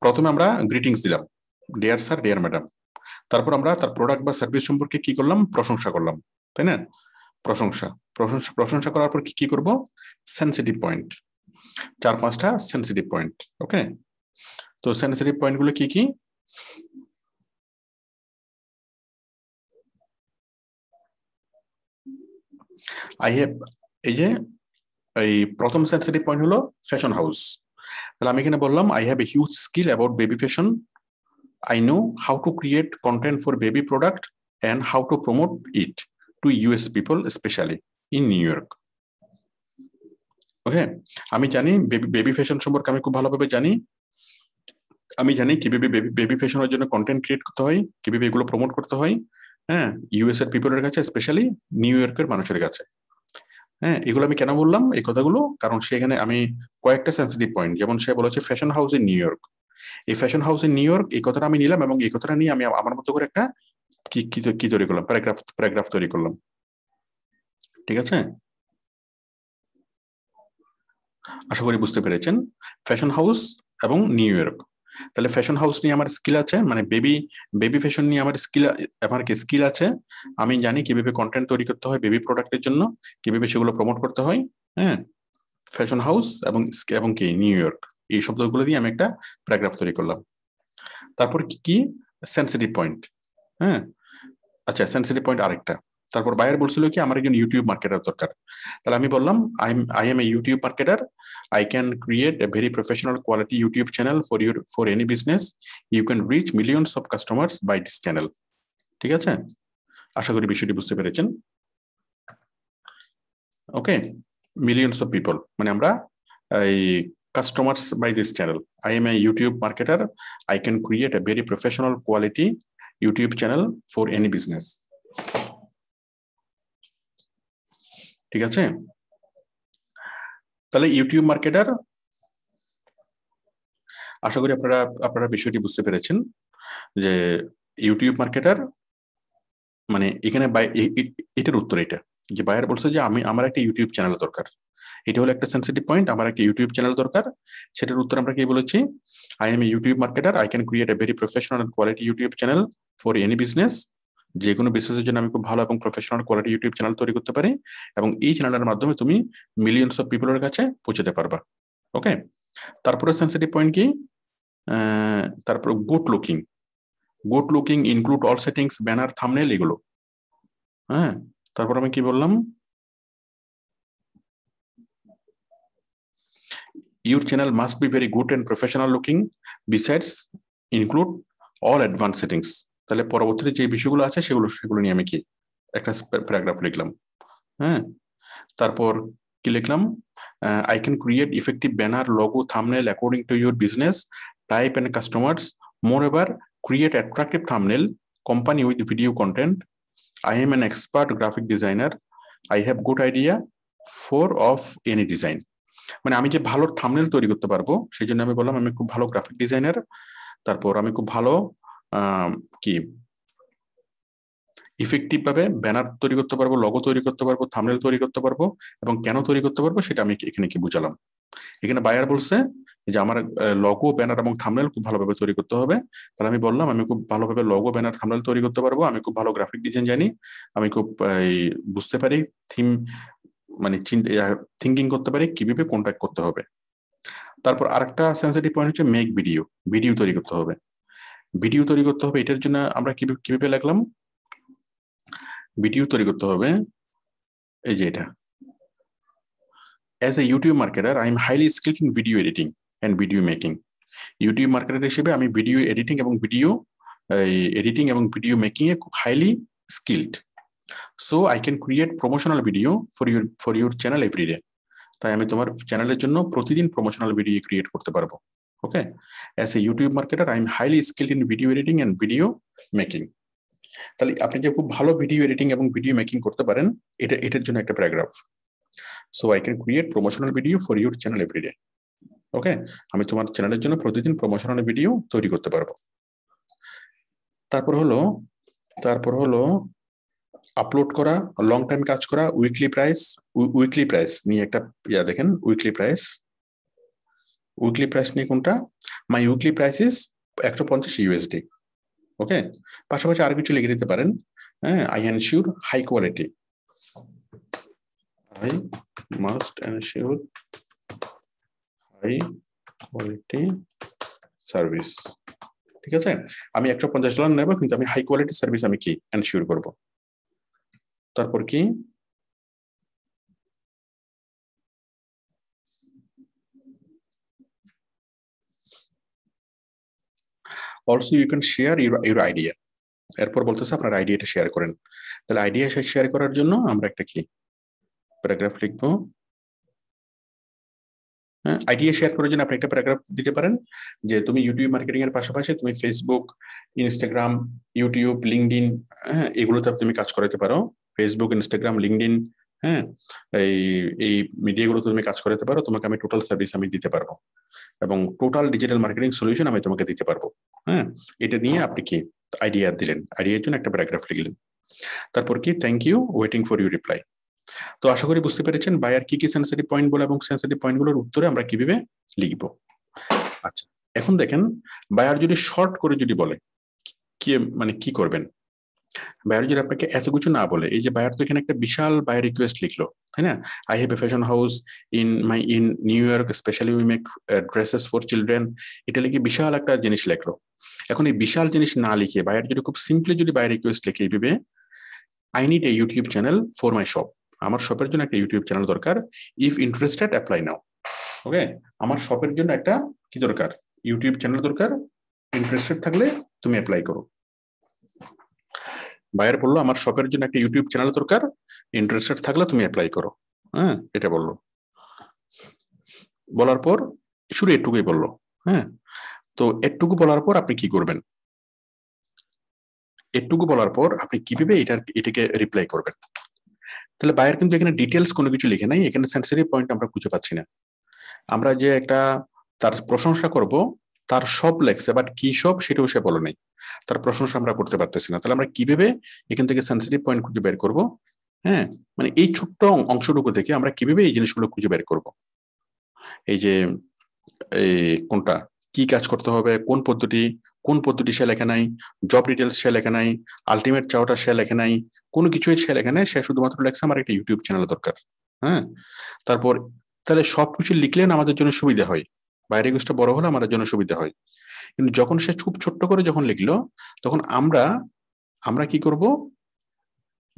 প্রথমে আমরা গ্রিটিংস দিলাম, ডিয়ার স্যার, ডিয়ার ম্যাডাম। তারপর আমরা তার প্রোডাক্ট বা সার্ভিস সম্পর্কে কি করলাম? প্রশংসা করলাম, তাই না? প্রশংসা করার পর কি করব? সেন্সিটিভ পয়েন্ট, 4-5টা সেন্সিটিভ পয়েন্ট। ওকে, তো সেন্সিটিভ পয়েন্টগুলো কি কি? এই যে এই প্রথম সেন্সিটিভ পয়েন্ট হলো ফ্যাশন হাউস। তাহলে আমি এখানে বললাম I have a huge skill about baby fashion. I know how to create content for baby product and how to promote it to US people, especially in New York. Okay, আমি জানি baby fashion সম্পর্কে আমি খুব ভালোভাবে জানি। আমি জানি কিভাবে বেবি ফ্যাশনের জন্য কন্টেন্ট ক্রিয়েট করতে হয়, কিভাবে এগুলো প্রমোট করতে হয়, হ্যাঁ, ইউএস এর পিপলের কাছে, স্পেশালি নিউ ইয়র্কের মানুষের কাছে। হ্যাঁ, এগুলো আমি কেন বললাম এই কথাগুলো? কারণ সেখানে আমি কয়েকটা সেন্সিটিভ পয়েন্ট, যেমন সে বলেছে fashion house in New York, এই fashion house in New York, এই কথাটা আমি নিলাম এবং এই কথাটা নিয়ে আমি আমার মতো করে একটা কি তৈরি করলাম, প্যারাগ্রাফ তৈরি করলাম। ঠিক আছে, আশা করি বুঝতে পেরেছেন। ফ্যাশন হাউস এবং নিউ ইয়র্ক। তাহলে ফ্যাশন হাউস নিয়ে আমার স্কিল আছে, মানে বেবি ফ্যাশন নিয়ে আমার স্কিল আছে। আমি জানি কিভাবে কন্টেন্ট তৈরি করতে হয় বেবি প্রোডাক্টের জন্য, কিভাবে সেগুলো প্রমোট করতে হয়। হ্যাঁ, ফ্যাশন হাউস এবং কি নিউ ইয়র্ক, এই শব্দগুলো দিয়ে আমি একটা প্যারাগ্রাফ তৈরি করলাম। তারপর কি সেন্সিটিভ পয়েন্ট। হ্যাঁ, আচ্ছা, সেন্সিটিভ পয়েন্ট আরেকটা। তারপর বায়ার বলছিল কি আমার একজন ইউটিউব মার্কেটার দরকার। তাহলে আমি বললাম I am a YouTube marketer. I can create a very professional quality YouTube channel for any business. You can reach millions of customers by this channel. ঠিক আছে, আশা করি বিষয়টি বুঝতে পেরেছেন। ওকে, মিলিয়নস অফ পিপল মানে আমরা এই customers by this channel. I am a YouTube marketer. I can create a very professional quality YouTube channel for any business. ঠিক আছে, তাহলে ইউটিউব মার্কেটার, আশা করি আপনারা বিষয়টি বুঝতে পেরেছেন যে ইউটিউব মার্কেটার মানে এখানে এটার উত্তর এটা, যে বায়ার বলছে যে আমার একটা ইউটিউব চ্যানেল দরকার। এটা হলো একটা সেন্সিটিভ পয়েন্ট, আমার একটা ইউটিউব চ্যানেল দরকার। সেটার উত্তর আমরা কি বলেছি? I am a YouTube marketer. I can create a very professional and quality YouTube channel for any business. যে কোনো বিজনেসের জন্য আমি খুব ভালো এবং প্রফেশনাল কোয়ালিটি ইউটিউব চ্যানেল তৈরি করতে পারি, এবং এই চ্যানেলের মাধ্যমে তুমি মিলিয়নস অফ পিপলের কাছে পৌঁছাতে পারবা। ওকে, তারপরে সেন্সিটিভ পয়েন্ট কি? তারপর good looking include all settings, banner, thumbnail, এগুলো। হ্যাঁ, তারপর আমি কি বললাম? Your channel must be very good and professional looking. Besides, include all advanced settings. তাহলে পরবর্তীতে যে বিষয়গুলো আছে সেগুলো নিয়ে আমি কি একটা প্যারাগ্রাফ লিখলাম। হ্যাঁ, তারপর কি লিখলাম? I can create effective banner, logo, thumbnail according to your business type and customers. Moreover, create attractive thumbnail, company with video content. I am an expert graphic designer. I have good idea of any design. মানে আমি যে ভালো thumbnail তৈরি করতে পারবো সেই জন্য আমি বললাম আমি খুব ভালো গ্রাফিক ডিজাইনার। তারপর আমি খুব ভালো কি ইফেক্টিভ ভাবে ব্যানার তৈরি করতে পারবো, লগো তৈরি করতে পারবো, থাম্বনেল তৈরি করতে পারবো, এবং কেন তৈরি করতে পারবো সেটা আমি এখানে কি বুঝালাম। এখানে বায়ার বলছে যে আমার লগো, ব্যানার এবং থাম্বনেল খুব ভালোভাবে তৈরি করতে হবে। তাহলে আমি বললাম আমি খুব ভালোভাবে লগো, ব্যানার, থাম্বনেল তৈরি করতে পারবো, আমি খুব ভালো গ্রাফিক ডিজাইন জানি, আমি খুব বুঝতে পারি থিম, মানে থিঙ্কিং করতে পারি কিভাবে কন্ট্যাক্ট করতে হবে। তারপর আরেকটা সেন্সিটিভ পয়েন্ট হচ্ছে মেক ভিডিও তৈরি করতে হবে। এটার জন্য আমরা কিভাবে লিখলাম? ভিডিও তৈরি করতে হবে, এই যে এটা। As a YouTube marketer, I am highly skilled in video editing and video making. YouTube marketer হিসেবে আমি ভিডিও এডিটিং এবং ভিডিও মেকিং এ খুব highly skilled. So I can create promotional video for your channel every day. তাই আমি তোমার চ্যানেলের জন্য প্রতিদিন প্রমোশনাল ভিডিও ক্রিয়েট করতে পারবো। Okay, as a YouTube marketer I am highly skilled in video editing and video making. তাহলে আপনি যে খুব ভালো ভিডিও এডিটিং এবং ভিডিও মেকিং করতে পারেন, এটার জন্য একটা paragraph. So I can create promotional video for your channel everyday. Okay, আমি তোমার চ্যানেলের জন্য প্রতিদিন প্রমোশনাল ভিডিও তৈরি করতে পারবো। তারপর হলো আপলোড করা, লং টাইম কাজ করা, উইকলি প্রাইস নিয়ে একটা দেখেন, উইকলি প্রাইস নিয়ে কোনটা, my weekly price is 150 USD। Okay, পাশাপাশি আর কিছু লিখে দিতে পারেন, হ্যাঁ, I ensure high quality, I must ensure high quality service. ঠিক আছে, আমি $150 নেব, কিন্তু আমি হাই কোয়ালিটি সার্ভিস আমি কি এনশিওর করব। তারপর কি, also you can share your idea. এরপর বলতেছে আপনার আইডিয়াটা শেয়ার করেন। তাহলে আইডিয়া শেয়ার করার জন্য আমরা একটা কি প্যারাগ্রাফ লিখবো। হ্যাঁ, আইডিয়া শেয়ার করার জন্য আপনি একটা প্যারাগ্রাফ দিতে পারেন যে তুমি ইউটিউব মার্কেটিং এর পাশাপাশি তুমি ফেসবুক, ইনস্টাগ্রাম, ইউটিউব, লিঙ্কডইন, হ্যাঁ, এগুলোতে তুমি কাজ করাতে পারো। ফেসবুক, ইনস্টাগ্রাম, লিঙ্কডইন, হ্যাঁ, এই মিডিয়াগুলোতে তুমি কাজ করাতে পারো। তোমাকে আমি টোটাল সার্ভিস আমি দিতে পারবো এবং টোটাল ডিজিটাল মার্কেটিং সলিউশন আমি তোমাকে দিতে পারবো। হ্যাঁ, এটা নিয়ে আপনি কি আইডিয়া দিলেন, আইডিয়ার জন্য একটা প্যারাগ্রাফ লিখলেন। তারপর কি, thank you, waiting for your reply. তো আশা করি বুঝতে পেরেছেন বায়ার কি কি সেন্সিটিভ পয়েন্ট বলে এবং সেন্সিটিভ পয়েন্টগুলোর উত্তরে আমরা কিভাবে লিখবো। আচ্ছা, এখন দেখেন বায়ার যদি শর্ট করে যদি বলে কি, মানে কি করবেন। বায়ার যদি আপনাকে এত কিছু না বলে, এই যে বায়ার তো এখানে একটা বিশাল বায়ার রিকোয়েস্ট লিখলো, তাই না, I have a fashion house in New York, specially we make dresses for children, এটা লিখে বিশাল একটা জিনিস লিখলো। এখন এই বিশাল জিনিস না লিখে বায়ার যদি খুব সিম্পলি যদি বায়ার রিকোয়েস্ট লিখে এইভাবে, I need a YouTube channel for my shop, আমার শপের জন্য একটা ইউটিউব চ্যানেল দরকার, ইফ ইন্টারেস্টেড অ্যাপ্লাই নাও। ওকে, আমার শপের জন্য একটা কি দরকার, ইউটিউব চ্যানেল দরকার, ইন্টারেস্টেড থাকলে তুমি অ্যাপ্লাই করো। বায়ার বললো আমার শপের জন্য একটা ইউটিউব চ্যানেল দরকার, ইন্টারেস্টেড থাকলে তুমি অ্যাপ্লাই করো। হ্যাঁ, এটা বললো। বলার পর শুরু এটুকুই বললো। হ্যাঁ, তো এটুকু বলার পর আপনি কি করবেন, এটুকু বলার পর আপনি কিভাবে এটাকে রিপ্লাই করবেন। তাহলে বায়ার কিন্তু এখানে ডিটেলস কোনো কিছু লিখে নাই, এখানে সেন্সিটিভ পয়েন্ট আমরা খুঁজে পাচ্ছি না। আমরা যে একটা তার প্রশংসা করব, তার সব লেখছে, বাট কি সব সেটাও সে বলে নাই, তার প্রশংসা আমরা করতে পারতেছি না। তাহলে আমরা কিভাবে এখান থেকে সেন্সিটিভ পয়েন্ট খুঁজে বের করব। হ্যাঁ, মানে এই ছোট্ট অংশটুকু থেকে আমরা কিভাবে এই জিনিসগুলো খুঁজে বের করব। এই যে এই কোনটা কি কাজ করতে হবে, কোন পদ্ধতি সে লেখা নাই, জব ডিটেলস সে লেখা নাই, আলটিমেট চাওয়াটা সে লেখা নাই, কোনো কিছুই সে লেখা নাই, সে শুধুমাত্র লেখছে আমার একটা ইউটিউব চ্যানেল দরকার। হ্যাঁ, তারপর তাহলে সবকিছু লিখলেন আমাদের জন্য সুবিধা হয়, বাইরে গোষ্ঠটা বড় হলে আমাদের জন্য সুবিধা হয়। কিন্তু যখন সে খুব ছোট্ট করে যখন লিখলো, তখন আমরা কি করব,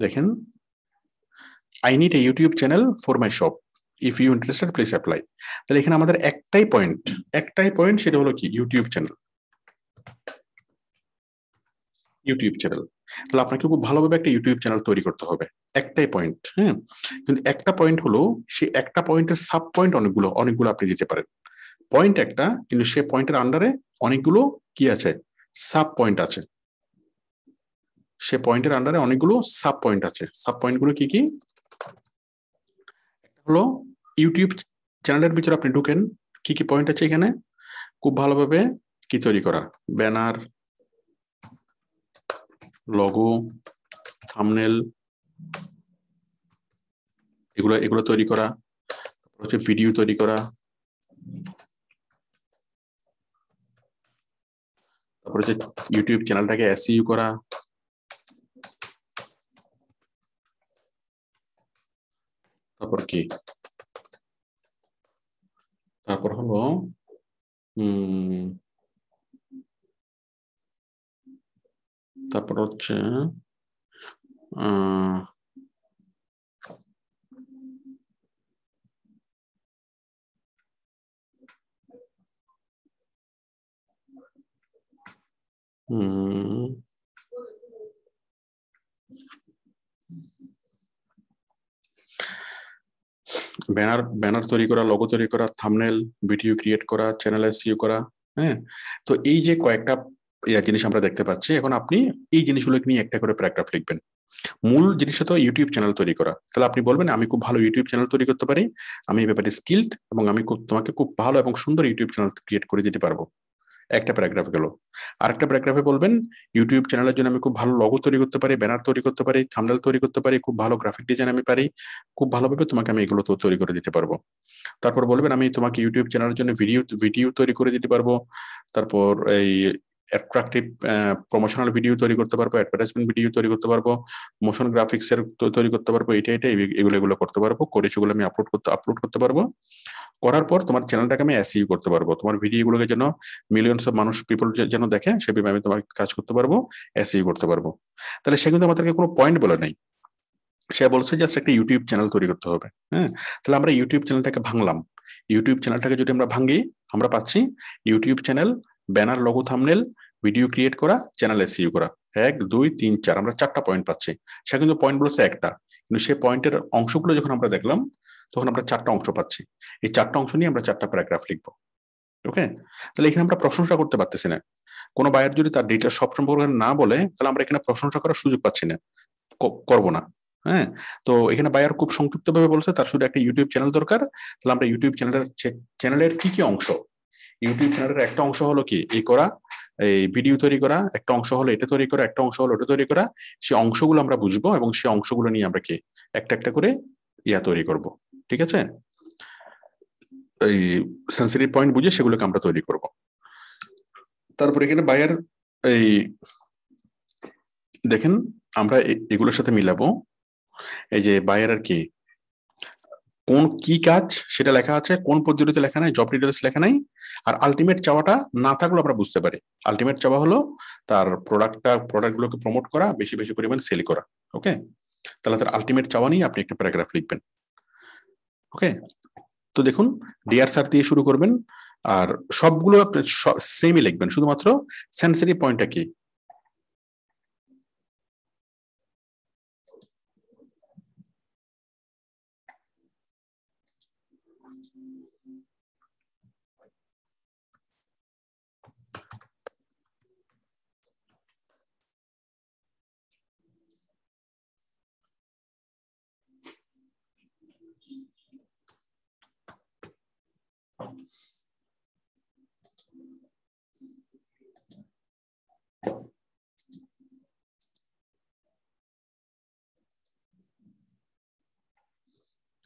দেখেন, I need a YouTube channel for my shop, if you interested please apply. তাহলে এখানে আমাদের একটাই পয়েন্ট, সেটা হলো কি ইউটিউব চ্যানেল। তাহলে আপনাকে খুব ভালোভাবে একটা ইউটিউব চ্যানেল তৈরি করতে হবে, একটাই পয়েন্ট। হ্যাঁ, কিন্তু একটা পয়েন্ট হলো, সে একটা পয়েন্টের সাব পয়েন্ট অনেকগুলো আপনি দিতে পারেন। পয়েন্ট একটা, কিন্তু সে পয়েন্টের আন্ডারে অনেকগুলো কি আছে, সাব পয়েন্ট আছে। সে পয়েন্টের আন্ডারে অনেকগুলো সাব পয়েন্ট আছে। সাব পয়েন্ট গুলো কি কি, হলো ইউটিউব চ্যানেলের ভিতরে আপনি ঢুকেন, কি কি পয়েন্ট আছে এখানে, খুব ভালোভাবে কি তৈরি করা, ব্যানার, লোগো, থাম্বনেল, এগুলো তৈরি করা, হচ্ছে ভিডিও তৈরি করা, তারপর হচ্ছে ইউটিউব চ্যানেলটাকে এসইও করা, তারপর কি, তারপর হলো তারপর হচ্ছে আহ ব্যানার ব্যানার তৈরি করা, লোগো তৈরি করা, থাম্বনেল, ভিডিও ক্রিয়েট করা, চ্যানেল এসইও করা। হ্যাঁ, তো এই যে কয়েকটা জিনিস আমরা দেখতে পাচ্ছি, এখন আপনি এই জিনিসগুলোকে নিয়ে একটা করে প্যারাগ্রাফ লিখবেন। মূল জিনিসটা তো ইউটিউব চ্যানেল তৈরি করা। তাহলে আপনি বলবেন আমি খুব ভালো ইউটিউব চ্যানেল তৈরি করতে পারি, আমি এই ব্যাপারে স্কিলড, এবং আমি তোমাকে খুব ভালো এবং সুন্দর ইউটিউব চ্যানেল ক্রিয়েট করে দিতে পারবো। একটা প্যারাগ্রাফ গেল। আরেকটা প্যারাগ্রাফে বলবেন ইউটিউব চ্যানেলের জন্য আমি খুব ভালো লগো তৈরি করতে পারি, ব্যানার তৈরি করতে পারি, থাম্বনেল তৈরি করতে পারি, খুব ভালো গ্রাফিক ডিজাইন আমি পারি, খুব ভালোভাবে তোমাকে আমি এগুলো তো তৈরি করে দিতে পারবো। তারপর বলবেন আমি তোমাকে ইউটিউব চ্যানেলের জন্য ভিডিও তৈরি করে দিতে পারবো। তারপর এই অ্যাট্রাকটিভ প্রমোশনাল ভিডিও তৈরি করতে পারবো, অ্যাডভার্টাইজমেন্ট ভিডিও তৈরি করতে পারবো, মোশন গ্রাফিক্স এর তৈরি করতে পারবো, এটা এগুলো করতে পারবো, করে সেগুলো আমি আপলোড করতে পারবো। করার পর তোমার চ্যানেলটাকে আমি এসইও করতে পারবো, তোমার ভিডিওগুলোকে যেন মিলিয়নস অফ পিপল যেন দেখে, সেভাবে আমি তোমাকে কাজ করতে পারবো, এসইও করতে পারবো। তাহলে সে কিন্তু আমাদেরকে কোনো পয়েন্ট বলে নাই, সে বলছে জাস্ট একটা ইউটিউব চ্যানেল তৈরি করতে হবে। হ্যাঁ, তাহলে আমরা ইউটিউব চ্যানেলটাকে ভাঙলাম। ইউটিউব চ্যানেলটাকে যদি আমরা ভাঙি, আমরা পাচ্ছি YouTube channel, banner, logo, thumbnail, video create করা, চ্যানেল এসইও করা। 1 2 3 4, আমরা 4টা পয়েন্ট পাচ্ছি। সে কিন্তু পয়েন্ট বলছে একটা, কিন্তু সেই পয়েন্টের অংশগুলো যখন আমরা দেখলাম, তখন আমরা 4টা অংশ পাচ্ছি। এই 4টা অংশ নিয়ে আমরা 4টা প্যারাগ্রাফ লিখবো। ওকে, তাহলে এখানে আমরা প্রশংসা করতে পারতেছি না। কোনো বায়ার যদি তার ডিটেল সব সম্পর্কে না বলে, তাহলে আমরা এখানে প্রশংসা করার সুযোগ পাচ্ছি না, করবো না। হ্যাঁ, তো এখানে বায়ার খুব সংক্ষিপ্ত ভাবে বলছে তার শুধু একটা ইউটিউব চ্যানেল দরকার। তাহলে আমরা ইউটিউব চ্যানেলের কি কি অংশ, ইউটিউব চ্যানেলের একটা অংশ হলো কি এই করা, এই ভিডিও তৈরি করা, একটা অংশ হলো এটা তৈরি করা, একটা অংশ হলো ওটা তৈরি করা। সেই অংশগুলো আমরা বুঝবো এবং সেই অংশগুলো নিয়ে আমরা কি একটা একটা করে তৈরি করব। ঠিক আছে, এই সেন্সিটিভ পয়েন্ট বুঝে সেগুলোকে আমরা তৈরি করব। তারপরে এখানে বায়ার এই দেখেন, আমরা এগুলোর সাথে মিলাবো। এই যে বায়ার আর কি কোন কি কাজ সেটা লেখা আছে, কোন পদ্ধতিতে লেখা নাই, জব ডিটেলস লেখা নাই। আর আলটিমেট চাওয়াটা না থাকলেও আমরা বুঝতে পারি। আলটিমেট চাওয়া হলো তার প্রোডাক্টগুলোকে প্রমোট করা, বেশি বেশি পরিমাণ সেল করা। ওকে, তাহলে তার আলটিমেট চাওয়া নিয়ে আপনি একটা প্যারাগ্রাফ লিখবেন। ওকে, তো দেখুন ডিআর স্যার দিয়ে শুরু করবেন, আর সবগুলো আপনি সেমই লিখবেন, শুধুমাত্র সেন্সিটিভ পয়েন্টটা কি।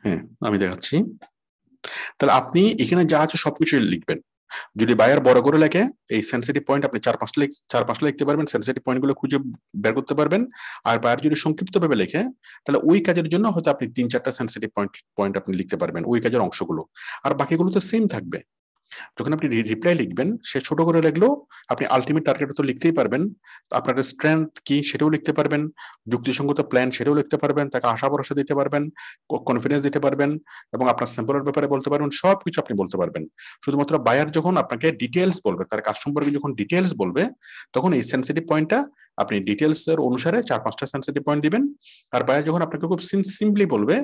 হ্যাঁ, আমি দেখাচ্ছি। তাহলে আপনি এখানে যা আছে সবকিছু লিখবেন। যদি বায়ার বড় করে লেখে, এই সেন্সিটিভ পয়েন্ট আপনি 4 5টা লিখতে পারবেন, সেন্সিটিভ পয়েন্ট গুলো খুঁজে বের করতে পারবেন। আর বায়ার যদি সংক্ষিপ্ত ভাবে লেখে, তাহলে ওই কাজের জন্য হয়তো আপনি 3 4টা সেন্সিটিভ পয়েন্ট আপনি লিখতে পারবেন, ওই কাজের অংশগুলো। আর বাকিগুলো তো সেম থাকবে। যখন আপনি রিপ্লাই লিখবেন, সে ছোট করে লিখলেও আপনি আলটিমেট টার্গেট তো লিখতেই পারবেন, আপনার স্ট্রেংথ কি সেটাও লিখতে পারবেন, যুক্তিসঙ্গত প্ল্যান সেটাও লিখতে পারবেন, তাকে আশা ভরসা দিতে পারবেন, কনফিডেন্স দিতে পারবেন, এবং আপনার স্যাম্পলের ব্যাপারে বলতে পারবেন, সবকিছু আপনি বলতে পারবেন। শুধুমাত্র বায়ার যখন আপনাকে ডিটেলস বলবে, তার কাজ সম্পর্কে যখন ডিটেলস বলবে, তখন এই সেন্সিটিভ পয়েন্টটা আপনি ডিটেলস এর অনুসারে 4 5টা সেন্সিটিভ পয়েন্ট দিবেন। আর বায়ার যখন আপনাকে খুব সিম্পলি বলবে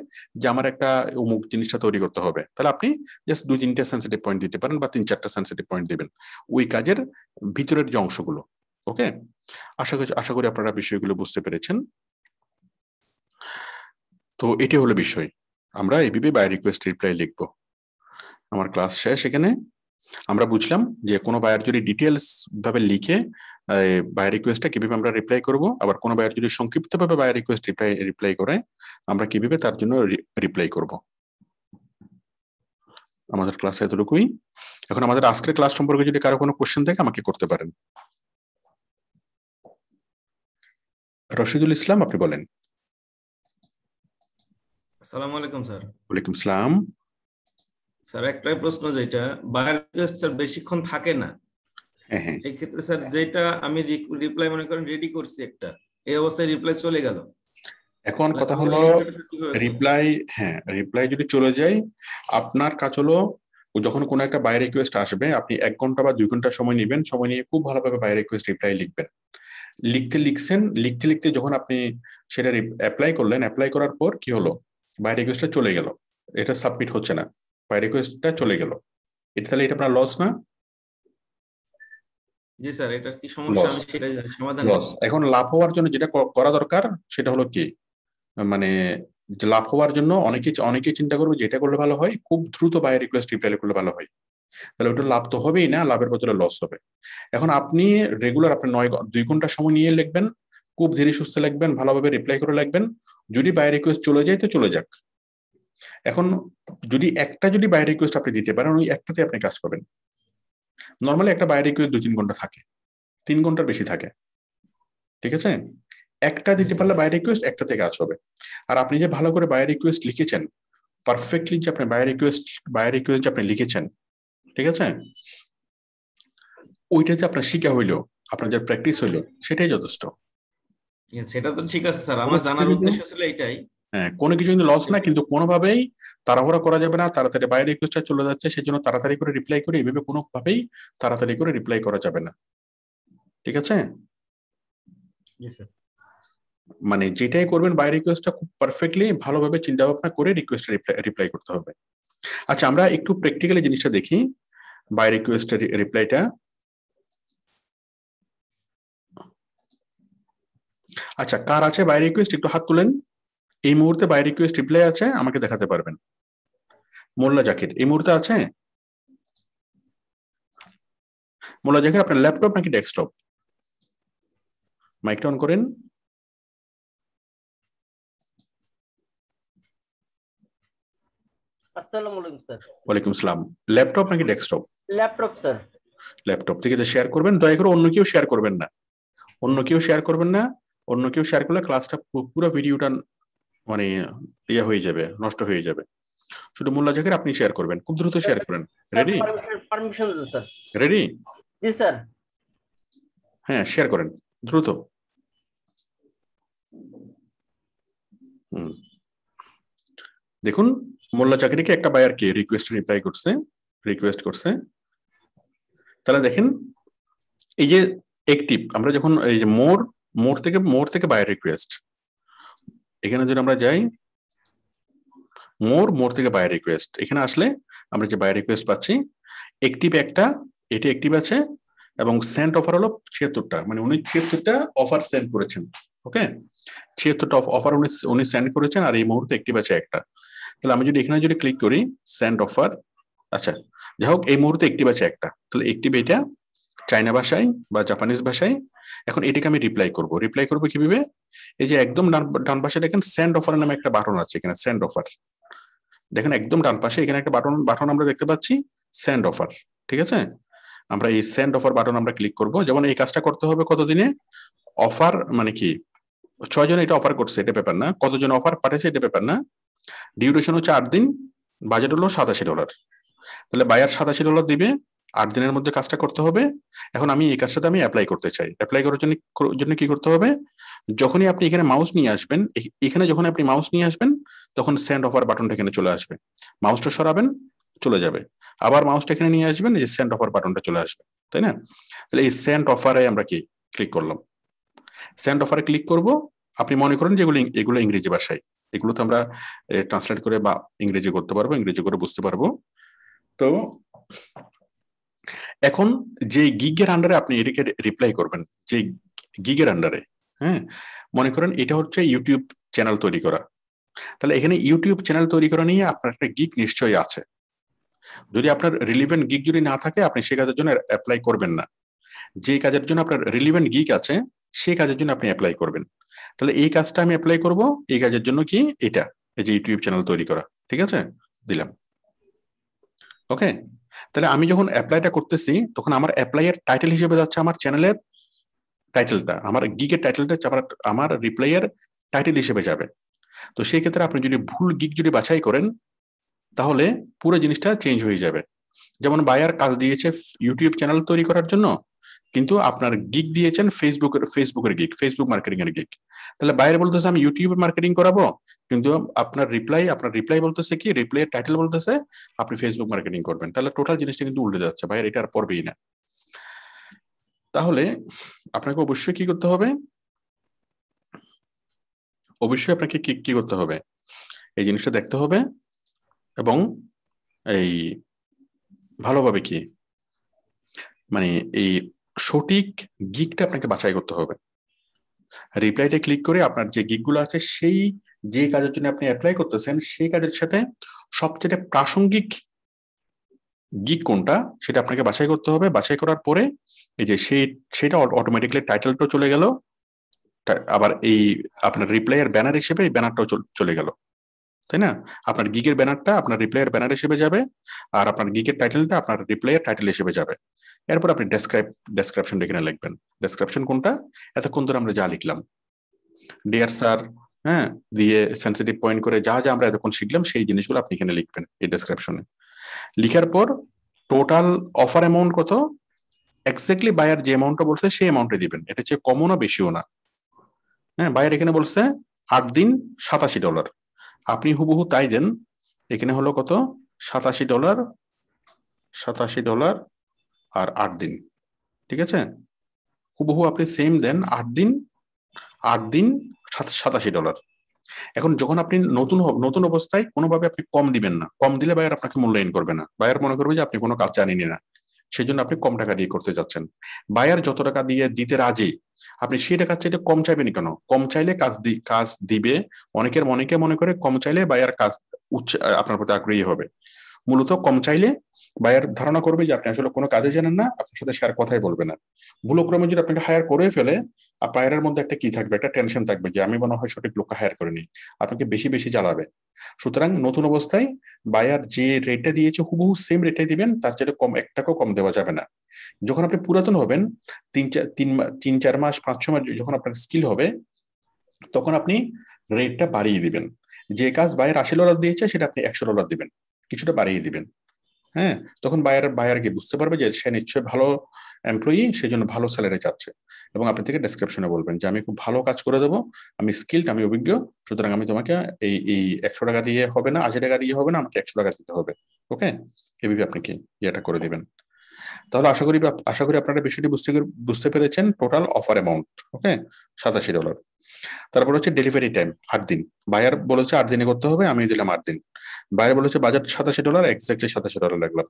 যে আমার একটা অমুক জিনিসটা তৈরি করতে হবে, তাহলে আপনি জাস্ট 2 3টে সেন্সিটিভ পয়েন্ট দিতে পারেন বা 3 4টা সেন্সিটিভ পয়েন্ট দিবেন ওই কাজের ভিতরের যে অংশগুলো। ওকে, আশা করি আপনারা বিষয়গুলো বুঝতে পেরেছেন। তো এটি হলো বিষয়, আমরা এইভাবে বাই রিকোয়েস্ট রিপ্লাই লিখবো। আমার ক্লাস শেষ এখানে। আমরা বুঝলাম যে কোনো বায়ার যদি ডিটেলস ভাবে লিখে বাই রিকোয়েস্টটা কিভাবে আমরা রিপ্লাই করব, আবার কোনো বায়ার যদি সংক্ষিপ্ত ভাবে বাই রিকোয়েস্ট রিপ্লাই করে আমরা কিভাবে তার জন্য রিপ্লাই করব। আমাদের ক্লাস এতটুকুই। এখন আমাদের আজকের ক্লাস সম্পর্কে যদি কারো কোনো কোশ্চেন থাকে আমাকে করতে পারেন। রশিদুল ইসলাম, আপনি বলেন। আসসালামু আলাইকুম স্যার। ওয়ালাইকুম সালাম। স্যার একটাই প্রশ্ন, যেটা বায়ার রিকোয়েস্ট স্যার বেশিক্ষণ থাকে না, হ্যাঁ, এই ক্ষেত্রে স্যার যেটা আমি রিপ্লাই মনে করেন রেডি করছি একটা, এই অবস্থায় রিপ্লাই চলে গেল, এখন কথা হলো রিপ্লাই যদি চলে যায়, আপনার কাজ হলো যখন কোনো একটা বাই রিকোয়েস্ট আসবে, আপনি 1 ঘন্টা বা 2 ঘন্টা সময় নেবেন, সময় নিয়ে খুব ভালোভাবে বাই রিকোয়েস্ট রিপ্লাই লিখবেন। লিখতে লিখতে যখন আপনি সেটা অ্যাপ্লাই করলেন, অ্যাপ্লাই করার পর কি হলো, বাই রিকোয়েস্টটা চলে গেল, এটা সাবমিট হচ্ছে না, বাই রিকোয়েস্টটা চলে গেল, এটা তাহলে এটা আপনার লস না? জি স্যার, এটা কি সমস্যা লস, আমি সেটাই সমাধান লস। করব। এখন লাভ হওয়ার জন্য যেটা করা দরকার সেটা হলো কি, মানে যে লাভ হওয়ার জন্য অনেকেই চিন্তা করবে যেটা করলে ভালো হয়, খুব দ্রুত বাই রিকোয়েস্ট রিপ্লাই করলে ভালো হয়। তাহলে ওটা লাভ তো হবেই না, লাভের বদলে লস হবে। এখন আপনি রেগুলার আপনি 2 ঘন্টা সময় নিয়ে লিখবেন, খুব ধীরে সুস্থে লিখবেন, ভালোভাবে রিপ্লাই করে লিখবেন। যদি বাই রিকোয়েস্ট চলে যায় তো চলে যাক। এখন যদি বাই রিকোয়েস্ট আপনি দিতে পারেন, ওই একটাতে আপনি কাজ করবেন। নর্মালি একটা বাই রিকোয়েস্ট 2-3 ঘন্টা থাকে, 3 ঘন্টার বেশি থাকে, ঠিক আছে? একটা জি দিতে স্যার। পারলে বাই রিকোয়েস্ট একটাতে কাজ হবে। আর আপনি যে ভালো করে বাই রিকোয়েস্ট লিখেছেন, পারফেক্টলি যে আপনি বাই রিকোয়েস্ট যে আপনি লিখেছেন, ঠিক আছে, ওইটা যে আপনার শিখা হইলো, আপনার যে প্র্যাকটিস হইলো, সেটাই যথেষ্ট। সেটা তো ঠিক আছে স্যার, কোনো আমার কিছু জানার কিন্তু, উদ্দেশ্য ছিল এটাই। হ্যাঁ, কোনো কিছু কিন্তু লস না, কিন্তু কোনোভাবেই তাড়াহুড়া করা যাবে না। তাড়াতাড়ি বাই রিকোয়েস্টটা চলে যাচ্ছে, সেজন্য তাড়াতাড়ি করে রিপ্লাই করে, এইভাবে কোনোভাবেই তাড়াতাড়ি করে রিপ্লাই করা যাবে না, ঠিক আছে? জি স্যার। মানে যেটাই করবেন বাই রিকোয়েস্টটা খুব পারফেক্টলি ভালোভাবে চিন্তা ভাবনা করে রিকোয়েস্ট রিপ্লাই করতে হবে। আচ্ছা, আমরা একটু প্র্যাকটিক্যালি জিনিসটা দেখি, বাই রিকোয়েস্টের রিপ্লাইটা। আচ্ছা, কার আছে বাই রিকোয়েস্ট একটু হাত তুলেন। এই মুহূর্তে বাই রিকোয়েস্ট রিপ্লাই আছে, আমাকে দেখাতে পারবেন। মোল্লা জাকির এই মুহূর্তে আছে? মোল্লা জাকির, আপনার ল্যাপটপ নাকি ডেস্কটপ? মাইকটা অন করেন। আসসালামু আলাইকুম স্যার। ওয়ালাইকুম সালাম। ল্যাপটপ নাকি ডেস্কটপ? Laptop sir. ল্যাপটপ, ঠিক আছে। শেয়ার করবেন, দয়া করে অন্য কেউ শেয়ার করবেন না, অন্য কেউ শেয়ার করবেন না। অন্য কেউ শেয়ার করলে ক্লাসটা পুরো ভিডিওটা মানে ইয়ে হয়ে যাবে, নষ্ট হয়ে যাবে। শুধু মোল্লা জাকির আপনি শেয়ার করবেন, খুব দ্রুত শেয়ার করেন। Sir ready? পারমিশন দিন স্যার। রেডি? জি স্যার। হ্যাঁ, শেয়ার করেন দ্রুত। দেখুন, মোল্লা জাকিরকে একটা বায়ার কে রিকোয়েস্ট করছে। তাহলে দেখেন, এই যে অ্যাক্টিভ, আমরা যখন এই যে মোর থেকে বায়ার রিকোয়েস্ট, এখানে যদি আমরা যাই মোর থেকে বায়ার রিকোয়েস্ট, এখানে আসলে আমরা যে বায়ার রিকোয়েস্ট পাচ্ছি, অ্যাক্টিভ একটা, এটি অ্যাক্টিভ আছে, এবং সেন্ট অফার হলো 76টা, মানে উনি 76টা অফার সেন্ড করেছেন। ওকে, 76টা অফার উনি সেন্ড করেছেন, আর এই মুহূর্তে অ্যাক্টিভ আছে একটা। তাহলে আমি যদি এখানে ক্লিক করি সেন্ড অফার, আচ্ছা যাই হোক, এই মুহূর্তে অ্যাক্টিভ আছে একটা, তাহলে অ্যাক্টিভ এটা চাইনা ভাষায় বা জাপানিজ ভাষায়। এখন এটাকে আমি রিপ্লাই করবো কিভাবে? এই যে একদম ডান পাশে দেখেন সেন্ড অফার নামে একটা বাটন আছে, এখানে সেন্ড অফার দেখেন, একদম ডান পাশে এখানে একটা বাটন আমরা দেখতে পাচ্ছি, সেন্ড অফার, ঠিক আছে? আমরা এই সেন্ড অফার বাটন আমরা ক্লিক করব। যেমন এই কাজটা করতে হবে কতদিনে? অফার মানে কি 6 জন এটা অফার করছে, এটা ব্যাপার না, কতজন অফার পাঠিয়েছে এটা ব্যাপার না। ডিউরেশন হচ্ছে 8 দিন, বাজেট হলো $87। তাহলে বায়ার $87 দিবে, 8 দিনের মধ্যে কাজটা করতে হবে। এখন আমি এই কাজটাতে আমি অ্যাপ্লাই করতে চাই। অ্যাপ্লাই করার জন্য কি করতে হবে? যখনই আপনি এখানে মাউস নিয়ে আসবেন, এখানে যখন আপনি মাউস নিয়ে আসবেন, তখন সেন্ড অফার বাটনটা এখানে চলে আসবে। মাউসটা সরাবেন, চলে যাবে। আবার মাউসটা এখানে নিয়ে আসবেন, এই সেন্ড অফার বাটনটা চলে আসবে, তাই না? তাহলে এই সেন্ড অফারে আমরা কি ক্লিক করলাম, সেন্ড অফারে ক্লিক করব। আপনি মনে করেন যে এগুলো ইংরেজি ভাষায়, এগুলো তো আমরা ট্রান্সলেট করে বা ইংরেজি করতে পারবো, ইংরেজি করে বুঝতে পারবো। তো এখন যে গিগের আন্ডারে আপনি এটাকে রিপ্লাই করবেন, যে গিগের আন্ডারে, হ্যাঁ, মনে করেন এটা হচ্ছে ইউটিউব চ্যানেল তৈরি করা। তাহলে এখানে ইউটিউব চ্যানেল তৈরি করা নিয়ে আপনার একটা গিগ নিশ্চয়ই আছে। যদি আপনার রিলিভেন্ট গিগ যদি না থাকে, আপনি সে কাজের জন্য অ্যাপ্লাই করবেন না। যে কাজের জন্য আপনার রিলিভেন্ট গিগ আছে, সেই কাজের জন্য আপনি অ্যাপ্লাই করবেন। তাহলে এই কাজটা আমি অ্যাপ্লাই করব, এই কাজের জন্য কি এটা, এই যে ইউটিউব চ্যানেল তৈরি করা, ঠিক আছে, দিলাম। ওকে, তাহলে আমি যখন অ্যাপ্লাইটা করতেছি, তখন আমার অ্যাপ্লাইয়ের টাইটেল হিসেবে যাচ্ছে আমার চ্যানেলের টাইটেলটা, আমার গিগের টাইটেলটা আমার রিপ্লাইয়ের টাইটেল হিসেবে যাবে। তো সেই ক্ষেত্রে আপনি যদি ভুল গিগ যদি বাছাই করেন, তাহলে পুরো জিনিসটা চেঞ্জ হয়ে যাবে। যেমন বায়ার কাজ দিয়েছে ইউটিউব চ্যানেল তৈরি করার জন্য, কিন্তু আপনার গিগ দিয়েছেন ফেসবুকের গিগ, ফেসবুক মার্কেটিং এর গিগ। তাহলে বায়ার বলতেছে আমি ইউটিউবে মার্কেটিং করাবো, কিন্তু আপনার রিপ্লাই বলতেছে কি, রিপ্লাইয়ের টাইটেল বলতেছে আপনি ফেসবুক মার্কেটিং করবেন। তাহলে টোটাল জিনিসটা কিন্তু উল্টে যাচ্ছে, বায়ার এটা আর পড়বেই না। তাহলে আপনাকে অবশ্যই কি করতে হবে? অবশ্যই আপনাকে কি করতে হবে? এই জিনিসটা দেখতে হবে এবং এই ভালোভাবে কি মানে এই সঠিক গিগটা আপনাকে বাছাই করতে হবে। রিপ্লাইতে ক্লিক করে আপনার যে গিগগুলো আছে সেই যে কাজের জন্য আপনি অ্যাপ্লাই করতেছেন সেই কাজের সাথে সবচেয়ে প্রাসঙ্গিক গিগ কোনটা সেটা আপনাকে বাছাই করতে হবে। বাছাই করার পরে এই যে সেটা অটোমেটিক্যালি টাইটেলটাও চলে গেল, আবার এই আপনার রিপ্লাইয়ের ব্যানার হিসেবে এই ব্যানারটাও চলে গেল, তাই না? আপনার গিগের ব্যানারটা আপনার রিপ্লাইয়ের ব্যানার হিসেবে যাবে, আর আপনার গিগের টাইটেলটা আপনার রিপ্লাইয়ের টাইটেল হিসেবে যাবে। এরপর আপনি ডেসক্রিপশন এখানে লিখবেন। ডেসক্রিপশন কোনটা? এতক্ষণ ধরে আমরা যা লিখলাম, ডিয়ার স্যার, হ্যাঁ, দিয়ে সেন্সিটিভ পয়েন্ট করে যা যা আমরা এতক্ষণ শিখলাম সেই জিনিসগুলো আপনি এখানে লিখবেন এই ডেসক্রিপশনে। লিখার পর টোটাল অফার অ্যামাউন্ট কত, এক্স্যাক্টলি বায়ার যে অ্যামাউন্টটা বলছে সেই অ্যামাউন্টে দিবেন। এটা হচ্ছে কমও না বেশিও না। হ্যাঁ, বায়ার এখানে বলছে 8 দিন $87, আপনি হুবহু তাই দেন। এখানে হলো কত, $87, $87 আর 8 দিন, ঠিক আছে? হুবহু আপনি সেম দেন, 8 দিন $87। এখন যখন আপনি নতুন অবস্থায় কোনোভাবে আপনি কম দিবেন না, কম দিলে বায়ার আপনাকে মূল্যায়ন করবে না। বায়ার মনে করবে যে আপনি কোনো কাজ জানেনই না, সেই জন্য আপনি কম টাকা দিয়ে করতে যাচ্ছেন। বায়ার যত টাকা দিয়ে দিতে রাজি, আপনি সেই টাকার চাইতে কম চাইবেন কেন? কম চাইলে কাজ দিবে। অনেকে মনে করে কম চাইলে বায়ার কাজ আপনার প্রতি আগ্রহী হবে। মূলত কম চাইলে বায়ার ধারণা করবে যে আপনি আসলে কোনো কাজে জানেন না, আপনার সাথে শেয়ার কথাই বলবে না। ভুলক্রমে যদি আপনাকে হায়ার করে ফেলে, বায়ারের মধ্যে একটা কি থাকবে, একটা টেনশন থাকবে যে আমি মনে হয় সঠিক লোককে হায়ার করিনি, আপনাকে বেশি বেশি জ্বালাবে। সুতরাং নতুন অবস্থায় বায়ার যে রেটটা দিয়েছে হুবহু সেম রেটটাই দিবেন, তার চেয়ে কম, 1 টাকাও কম দেওয়া যাবে না। যখন আপনি পুরাতন হবেন, 3-4 মাস 5-6 মাস যখন আপনার স্কিল হবে, তখন আপনি রেটটা বাড়িয়ে দিবেন। যে কাজ বায়ার $80 দিয়েছে সেটা আপনি $100 দিবেন, কিছুটা বাড়িয়ে দিবেন। হ্যাঁ, তখন বায়ার গিয়ে বুঝতে পারবে যে সে নিশ্চয়ই ভালো এমপ্লয়ি, সেই জন্য ভালো স্যালারি চাচ্ছে, এবং আপনি থেকে ডেসক্রিপশনে বলবেন যে আমি খুব ভালো কাজ করে দেবো, আমি স্কিলড, আমি অভিজ্ঞ, সুতরাং আমি তোমাকে এই 100 টাকা দিয়ে হবে না, 80 টাকা দিয়ে হবে না, আমাকে 100 টাকা দিতে হবে। ওকে, এভাবে আপনি কি এটা করে দিবেন। তাহলে আশা করি আপনারা বিষয়টি বুঝতে পেরেছেন। টোটাল অফার অ্যামাউন্ট ওকে $87। তারপর হচ্ছে ডেলিভারি টাইম 8 দিন। বায়ার বলেছে 8 দিনে করতে হবে, আমি দিলাম 8 দিন। বায়ার বলেছে বাজেট $87, এক্স্যাক্টলি $87 লাগলাম।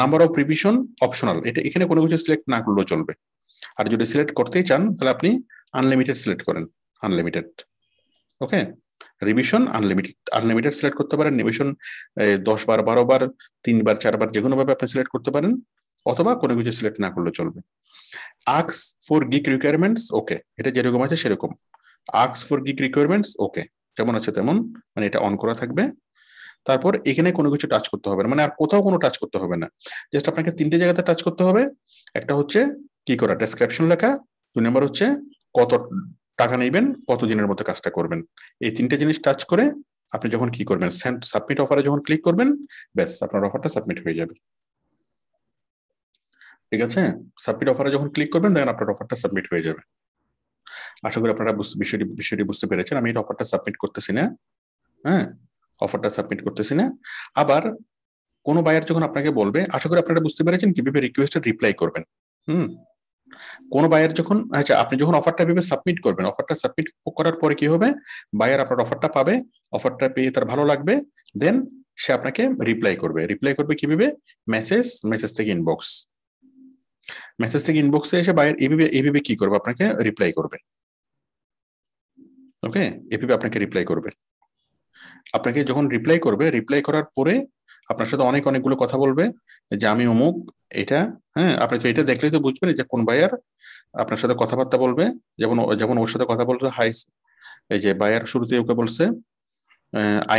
নাম্বার অফ রিভিশন অপশনাল, এটা এখানে কোনো কিছু সিলেক্ট না করলেও চলবে। আর যদি সিলেক্ট করতেই চান তাহলে আপনি আনলিমিটেড সিলেক্ট করেন, আনলিমিটেড। ওকে, রিভিশন আনলিমিটেড সিলেক্ট করতে পারেন। রিভিশন 10 বার, 12 বার, 3 বার, 4 বার, যে কোনো ভাবে আপনি সিলেক্ট করতে পারেন, অথবা কোনো কিছু সিলেক্ট না করলে চলবে। আস্ক ফর গিগ রিকোয়ারমেন্টস, ওকে, এটা যেরকম আছে সেরকম। আস্ক ফর গিগ রিকোয়ারমেন্টস, ওকে, যেমন আছে তেমন, মানে এটা অন করা থাকবে। তারপর এখানে কোনো কিছু টাচ করতে হবে না, মানে আর কোথাও কোনো টাচ করতে হবে না, জাস্ট আপনাকে 3টে জায়গাতে টাচ করতে হবে। একটা হচ্ছে কি করা, ডেসক্রিপশন লেখা। 2 নম্বর হচ্ছে কত টাকা নেবেন, কত দিনের মধ্যে কাজটা করবেন। এই 3টে জিনিস টাচ করে আপনি যখন কি করবেন, সাবমিট অফারে যখন ক্লিক করবেন, ব্যাস আপনার অফারটা সাবমিট হয়ে যাবে। ঠিক আছে, সাবমিট অফারে যখন ক্লিক করবেন দেখেন আপনার অফারটা সাবমিট হয়ে যাবে। আশা করি আপনারা বিষয়টি বুঝতে পেরেছেন। আমি এই অফারটা সাবমিট করতেছি না, হ্যাঁ, অফারটা সাবমিট করতেছি না। আবার কোনো বায়ার যখন আপনাকে বলবে, আশা করি আপনারা বুঝতে পেরেছেন কিভাবে রিকোয়েস্টে রিপ্লাই করবেন। কোনো বায়ার যখন, আচ্ছা, আপনি যখন অফারটা ভেবে সাবমিট করবেন, অফারটা সাবমিট করার পরে কি হবে, বায়ার আপনার অফারটা পাবে, অফারটা পেয়ে তার ভালো লাগবে, দেন সে আপনাকে রিপ্লাই করবে কিভাবে, মেসেজ থেকে ইনবক্স, মেসেজ থেকে ইনবক্সে এসে বায়ার এইভাবে কি করবে, আপনাকে রিপ্লাই করবে। ওকে, এভাবে আপনাকে রিপ্লাই করবে। আপনাকে যখন রিপ্লাই করবে, রিপ্লাই করার পরে আপনার সাথে অনেকগুলো কথা বলবে যে আমি অমুক, এটা, হ্যাঁ, আপনি তো এটা দেখলেই তো বুঝবেন যে কোন বায়ার আপনার সাথে কথাবার্তা বলবে। যেমন ওর সাথে কথা বলতে, হাই, এই যে বায়ার শুরুতে ওকে বলছে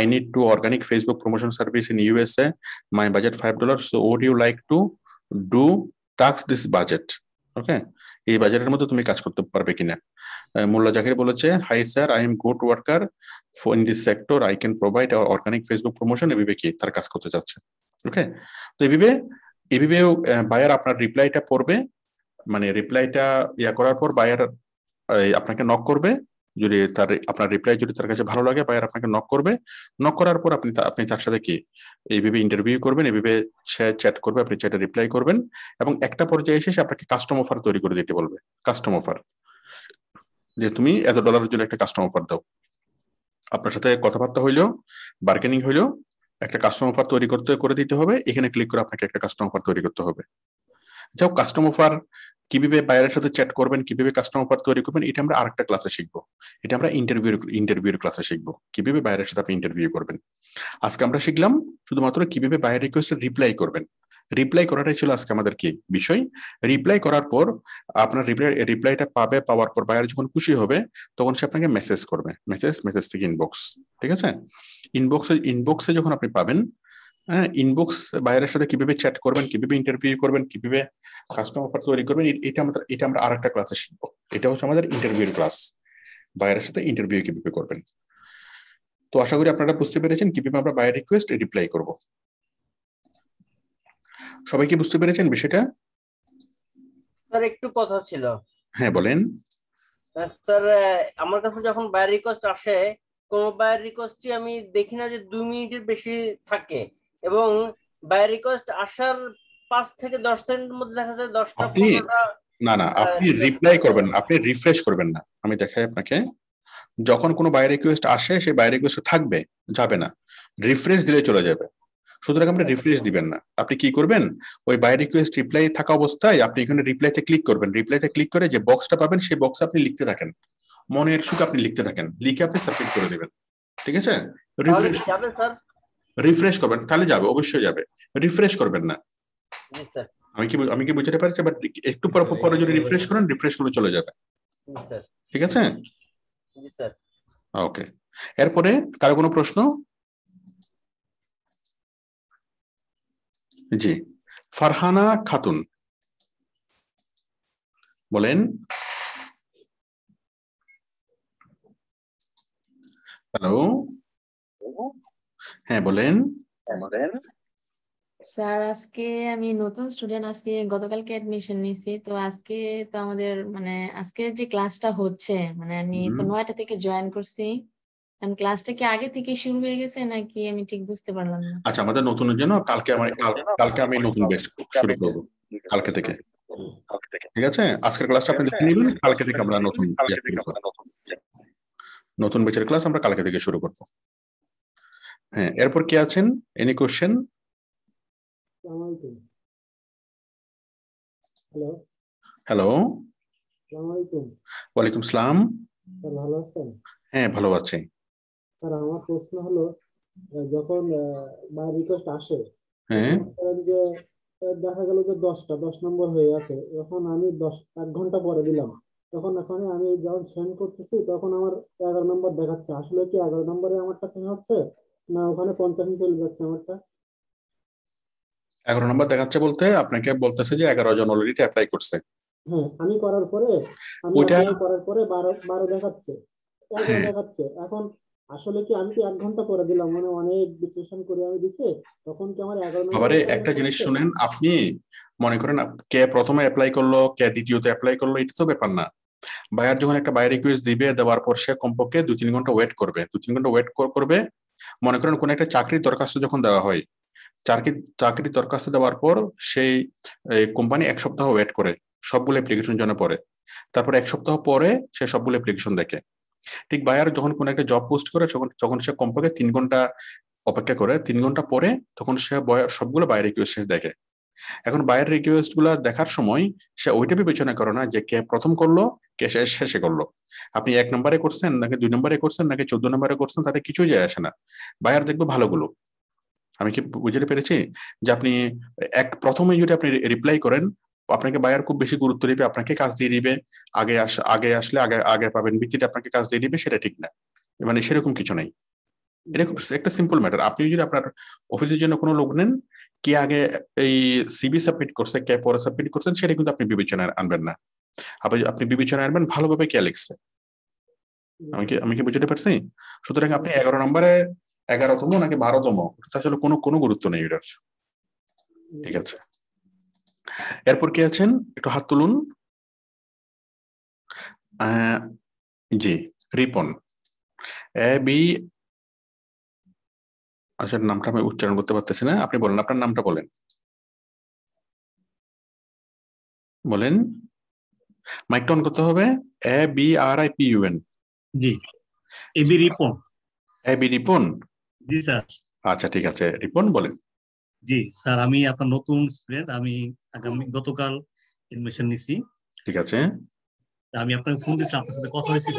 I need to organic Facebook promotion service in USA, my budget $5, so would you like to do tax this budget? ওকে, এই বাজেটের মধ্যে তুমি কাজ করতে পারবে কিনা। মোল্লা জাকির বলেছে, hi sir, I am good worker in this sector, I can provide organic Facebook promotion. এভাবে কি তার কাজ করতে চাচ্ছে। ওকে, তো এভাবেও বায়ার আপনার রিপ্লাইটা পড়বে, মানে রিপ্লাইটা করার পর বায়ার আপনাকে নক করবে। যদি আপনার রিপ্লাই যদি তার কাছে ভালো লাগে, বায়ার আপনাকে নক করবে। নক করার পর আপনি তার সাথে কি এইভাবে ইন্টারভিউ করবেন, এইভাবে সে চ্যাট করবে, আপনি চ্যাটে রিপ্লাই করবেন, এবং একটা পর্যায়ে এসে আপনাকে কাস্টম অফার তৈরি করে দিতে বলবে। কাস্টম অফার, যে তুমি $1 জন্য একটা কাস্টম অফার দাও। আপনার সাথে কথাবার্তা হইলো, বার্গেনিং হইলো, একটা কাস্টম অফার তৈরি করে দিতে হবে, এখানে ক্লিক করে আপনাকে একটা কাস্টম অফার তৈরি করতে হবে। যাও, কাস্টম অফার কিভাবে বায়ারের সাথে চ্যাট করবেন, কিভাবে কাস্টম অফার তৈরি করবেন, এটা আমরা আরেকটা ক্লাসে শিখবো। এটা আমরা ইন্টারভিউর ক্লাসে শিখবো, কিভাবে বায়ারের সাথে আপনি ইন্টারভিউ করবেন। আজকে আমরা শিখলাম শুধুমাত্র কিভাবে বায়ার রিকোয়েস্টে রিপ্লাই করবেন। রিপ্লাই করাটাই ছিল আজকে আমাদের কি বিষয়। রিপ্লাই করার পর আপনার রিপ্লাইটা পাওয়ার পর বায়ার যখন খুশি হবে তখন সে আপনাকে মেসেজ করবে, মেসেজ থেকে ইনবক্স, ঠিক আছে। ইনবক্সে যখন আপনি পাবেন, হ্যাঁ, ইনবক্স বায়ারের সাথে কিভাবে চ্যাট করবেন, কিভাবে ইন্টারভিউ করবেন, কিভাবে কাস্টম অফার তৈরি করবেন, এটা আমরা আরেকটা ক্লাসে শিখবো। এটা হচ্ছে আমাদের ইন্টারভিউর ক্লাস, বায়ারের সাথে ইন্টারভিউ কিভাবে করবেন। তো আশা করি আপনারা বুঝতে পেরেছেন কিভাবে আমরা বায়ার রিকোয়েস্ট রিপ্লাই করব। সবাই কি বুঝতে পেরেছেন বিষয়টা? স্যার একটু কথা ছিল। হ্যাঁ বলেন। স্যার আমার কাছে যখন বায়ার রিকোয়েস্ট আসে, কোন বায়ার রিকোয়েস্টই আমি দেখি না যে 2 মিনিটের বেশি থাকে, এবং বায়ার রিকোয়েস্ট আসার 5 থেকে 10 সেকেন্ডের মধ্যে দেখা যায় 10টা 15টা। না, আপনি রিপ্লাই করবেন না, আপনি রিফ্রেশ করবেন না। আমি দেখাই আপনাকে, যখন কোনো বায়ার রিকোয়েস্ট আসে সেই বায়ার রিকোয়েস্ট থাকবে, যাবে না, রিফ্রেশ দিলে চলে যাবে। সুতরাং আপনি রিফ্রেশ দিবেন না। আপনি কি করবেন, ওই বায়ার রিকোয়েস্ট রিপ্লাই থাকা অবস্থায় আপনি এখানে রিপ্লাইতে ক্লিক করবেন। রিপ্লাইতে ক্লিক করে যে বক্সটা পাবেন সেই বক্সে আপনি লিখতে থাকেন, মনের সুখ আপনি লিখতে থাকেন, লিখে আপনি সাবমিট করে দেবেন, ঠিক আছে। রিফ্রেশ করবেন, তাহলে যাবে, অবশ্যই যাবে। রিফ্রেশ করবেন না। আমি কি বুঝতে পারছি? বাট একটু পরে যদি রিফ্রেশ করেন, রিফ্রেশ করে চলে যাবে, ঠিক আছে। ওকে, এরপরে কারো কোনো প্রশ্ন? জি, ফারহানা খাতুন বলেন। হ্যালো, হ্যাঁ বলেন। স্যার আজকে আমি নতুন স্টুডেন্ট, আজকে গতকালকে অ্যাডমিশন নিয়েছি। তো আজকে তো আমাদের মানে আজকে যে ক্লাসটা হচ্ছে, মানে আমি তো 9টা থেকে জয়েন করছি। ক্লাসটা কি আগে থেকে শুরু হয়ে গেছে নাকি আমি ঠিক বুঝতে পারলাম না। আচ্ছা, আমাদের নতুনের জন্য কালকে আমি নতুন ব্যাচ শুরু করব, কালকে থেকে, ঠিক আছে। আজকের ক্লাসটা আপনি দেখে নিবেন, কালকে থেকে আমরা নতুন ব্যাচের ক্লাস আমরা কালকে থেকে শুরু করব। হ্যাঁ, এরপর কে আছেন? Any question? হ্যালো, ওয়ালাইকুম সালাম। ভালো আছেন? হ্যাঁ, ভালো আছি। স্যার আমার প্রশ্ন হলো, যখন বাই রিকোয়েস্ট আসে, হ্যাঁ, যে দেখা গেল যে 10 নম্বর হয়ে আছে, এখন আমি 1 ঘন্টা পরে দিলাম, তখন আমি যখন সেন্ড করতেছি তখন আমার 11 নম্বর দেখাচ্ছে। আসলে কি 11 নম্বরে আমারটা সেন্ড হচ্ছে, না ওখানে 50 চলে যাচ্ছে আমারটা? 11 নম্বর দেখাচ্ছে বলতে আপনাকে বলতেছে যে 11 জন অলরেডি অ্যাপ্লাই করছে। হ্যাঁ, আমি করার পরে, করার পরে 12 দেখাচ্ছে, 11 দেখাচ্ছে। এখন আসলে কি আমি কি 1 ঘন্টা পরে দিলাম, মানে অনেক বিশ্লেষণ করে আমি দিছি, তখন কি আমার 11 নম্বর? আবার একটা জিনিস শুনেন, আপনি মনে করেন কে প্রথমে অ্যাপ্লাই করলো, কে দ্বিতীয়তে অ্যাপ্লাই করলো, এটা তো ব্যাপার না। বায়ার যখন একটা বায়ার রিকোয়েস্ট দিবে, দেওয়ার পর সে কমপক্ষে 2-3 ঘন্টা ওয়েট করবে, 2-3 ঘন্টা ওয়েট করবে। মনে করেন কোন একটা চাকরির দরখাস্ত যখন দেওয়া হয়, চাকরির দরখাস্ত দেওয়ার পর সেই কোম্পানি 1 সপ্তাহ ওয়েট করে সবগুলো অ্যাপ্লিকেশন জন্য পরে, তারপর 1 সপ্তাহ পরে সে সবগুলো অ্যাপ্লিকেশন দেখে। ঠিক বায়ার যখন কোন একটা জব পোস্ট করে তখন সে কমপক্ষে 3 ঘন্টা অপেক্ষা করে, 3 ঘন্টা পরে তখন সে সবগুলো বায়ার রিকোয়েস্ট দেখে। এখন বায়ার রিকোয়েস্ট গুলা দেখার সময় সে ওইটা বিবেচনা করে না যে কে প্রথম করলো, কে শেষে করলো। আপনি 1 নম্বরে করছেন নাকি 2 নম্বরে করছেন নাকি 14 নম্বরে করছেন, তাতে কিছুই যায় আসে না। বায়ার দেখবে ভালোগুলো। আমি কি বুঝতে পেরেছি? যে আপনি প্রথমে যদি আপনি রিপ্লাই করেন, আপনাকে বায়ার খুব বেশি গুরুত্ব দিবে, আপনাকে কাজ দিয়ে দিবে, আগে আসলে আগে পাবেন, ভিত্তিতে আপনাকে কাজ দিয়ে দিবে, সেটা ঠিক না। মানে সেরকম কিছু নাই। এটা খুব একটা সিম্পল ম্যাটার। আপনি যদি আপনার অফিসের জন্য কোনো লোক নেন, কে আগে এই সিভি সাবমিট করছে, কে পরে সাবমিট করছেন, সেটা কিন্তু আপনি বিবেচনায় আনবেন না। আপনি বিবেচনায় আনবেন ভালোভাবে কে লিখছে। আমি কি বুঝতে পারছি? সুতরাং আপনি 11 নম্বরে 11তম নাকি 12তম, আসলে কোনো গুরুত্ব নেই এটার, ঠিক আছে। এরপর কে আছেন? একটু হাত তুলুন। জি, রিপন। আচ্ছা, নামটা আমি উচ্চারণ করতে পারতেছি না, আপনি বলেন, আপনার নামটা বলেন। মাইকটা অন করতে হবে। ABRIPUN। জি, এবি রিপন। এবি রিপন। জি স্যার। আচ্ছা ঠিক আছে, রিপন বলেন। জি স্যার, আমি আপনার নতুন স্টুডেন্ট। আমি গতকাল এডমিশন নিছি। ঠিক আছে, আমি আপনাকে ফোন দিয়েছিলাম, আপনার সাথে কথা হয়েছিল।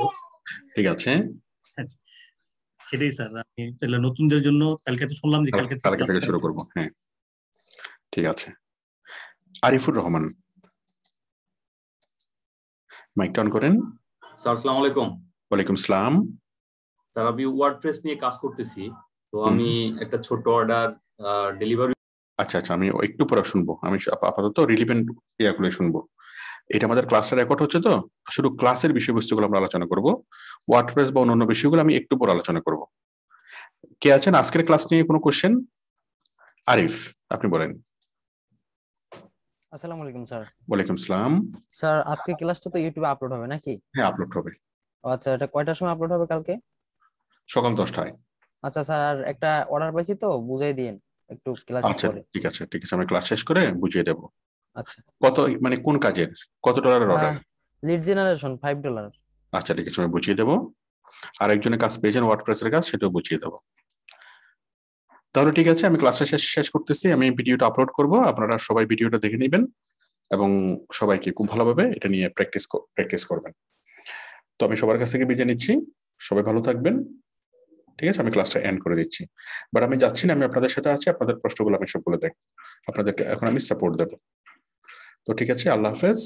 ঠিক আছে, সেটাই স্যার, আমি তাহলে নতুনদের জন্য কালকে তো শুনলাম যে কালকে কালকে থেকে শুরু করবো। হ্যাঁ ঠিক আছে। আরিফুর রহমান, মাইক অন করেন। স্যার আসসালামু আলাইকুম। ওয়ালাইকুম সালাম। স্যার আমি ওয়ার্ডপ্রেস নিয়ে কাজ করতেছি, তো আমি একটা ছোট অর্ডার ডেলিভারি। আচ্ছা আচ্ছা, আমি একটু পরে শুনবো। আমি আপাতত রিলিভেন্ট ইয়াগুলো শুনবো। এটা আমাদের ক্লাসটা রেকর্ড হচ্ছে, তো শুধু ক্লাসের বিষয়বস্তুগুলো আমরা আলোচনা করব। ওয়ার্ডপ্রেস বা অন্যান্য বিষয়গুলো আমি একটু পরে আলোচনা করব। কে আছেন আজকের ক্লাস নিয়ে কোনো কোশ্চেন? আরিফ, আপনি বলেন। আসসালামু আলাইকুম স্যার। ওয়ালাইকুম সালাম। স্যার আজকে ক্লাসটা তো ইউটিউবে আপলোড হবে নাকি? হ্যাঁ আপলোড হবে। আচ্ছা, এটা কয়টার সময় আপলোড হবে কালকে? সকাল 10টায়। আচ্ছা স্যার, একটা অর্ডার পাইছি তো বুঝাই দিন একটু ক্লাস আচ্ছা পরে। ঠিক আছে ঠিক আছে, আমি ক্লাস শেষ করে বুঝিয়ে দেবো। আচ্ছা, কত মানে কোন কাজের, কত ডলারের অর্ডার? Lead generation $5। আচ্ছা ঠিক আছে, আমি বুঝিয়ে দেবো। আর একজনের কাজ পেয়েছেন ওয়ার্ডপ্রেসের কাজ, সেটাও বুঝিয়ে দেবো। তাহলে ঠিক আছে, আমি ক্লাসটা শেষ করতেছি। আমি ভিডিওটা আপলোড করব, আপনারা সবাই ভিডিওটা দেখে নেবেন এবং সবাইকে খুব ভালোভাবে এটা নিয়ে প্র্যাকটিস করবেন। তো আমি সবার কাছ থেকে বিদায় নিচ্ছি, সবাই ভালো থাকবেন। ঠিক আছে, আমি ক্লাসটা এন্ড করে দিচ্ছি। বাট আমি যাচ্ছি না, আমি আপনাদের সাথে আছি। আপনাদের প্রশ্নগুলো আমি সবগুলো দেখব, আপনাদেরকে এখন আমি সাপোর্ট দেব। তো ঠিক আছে, আল্লাহ হাফেজ।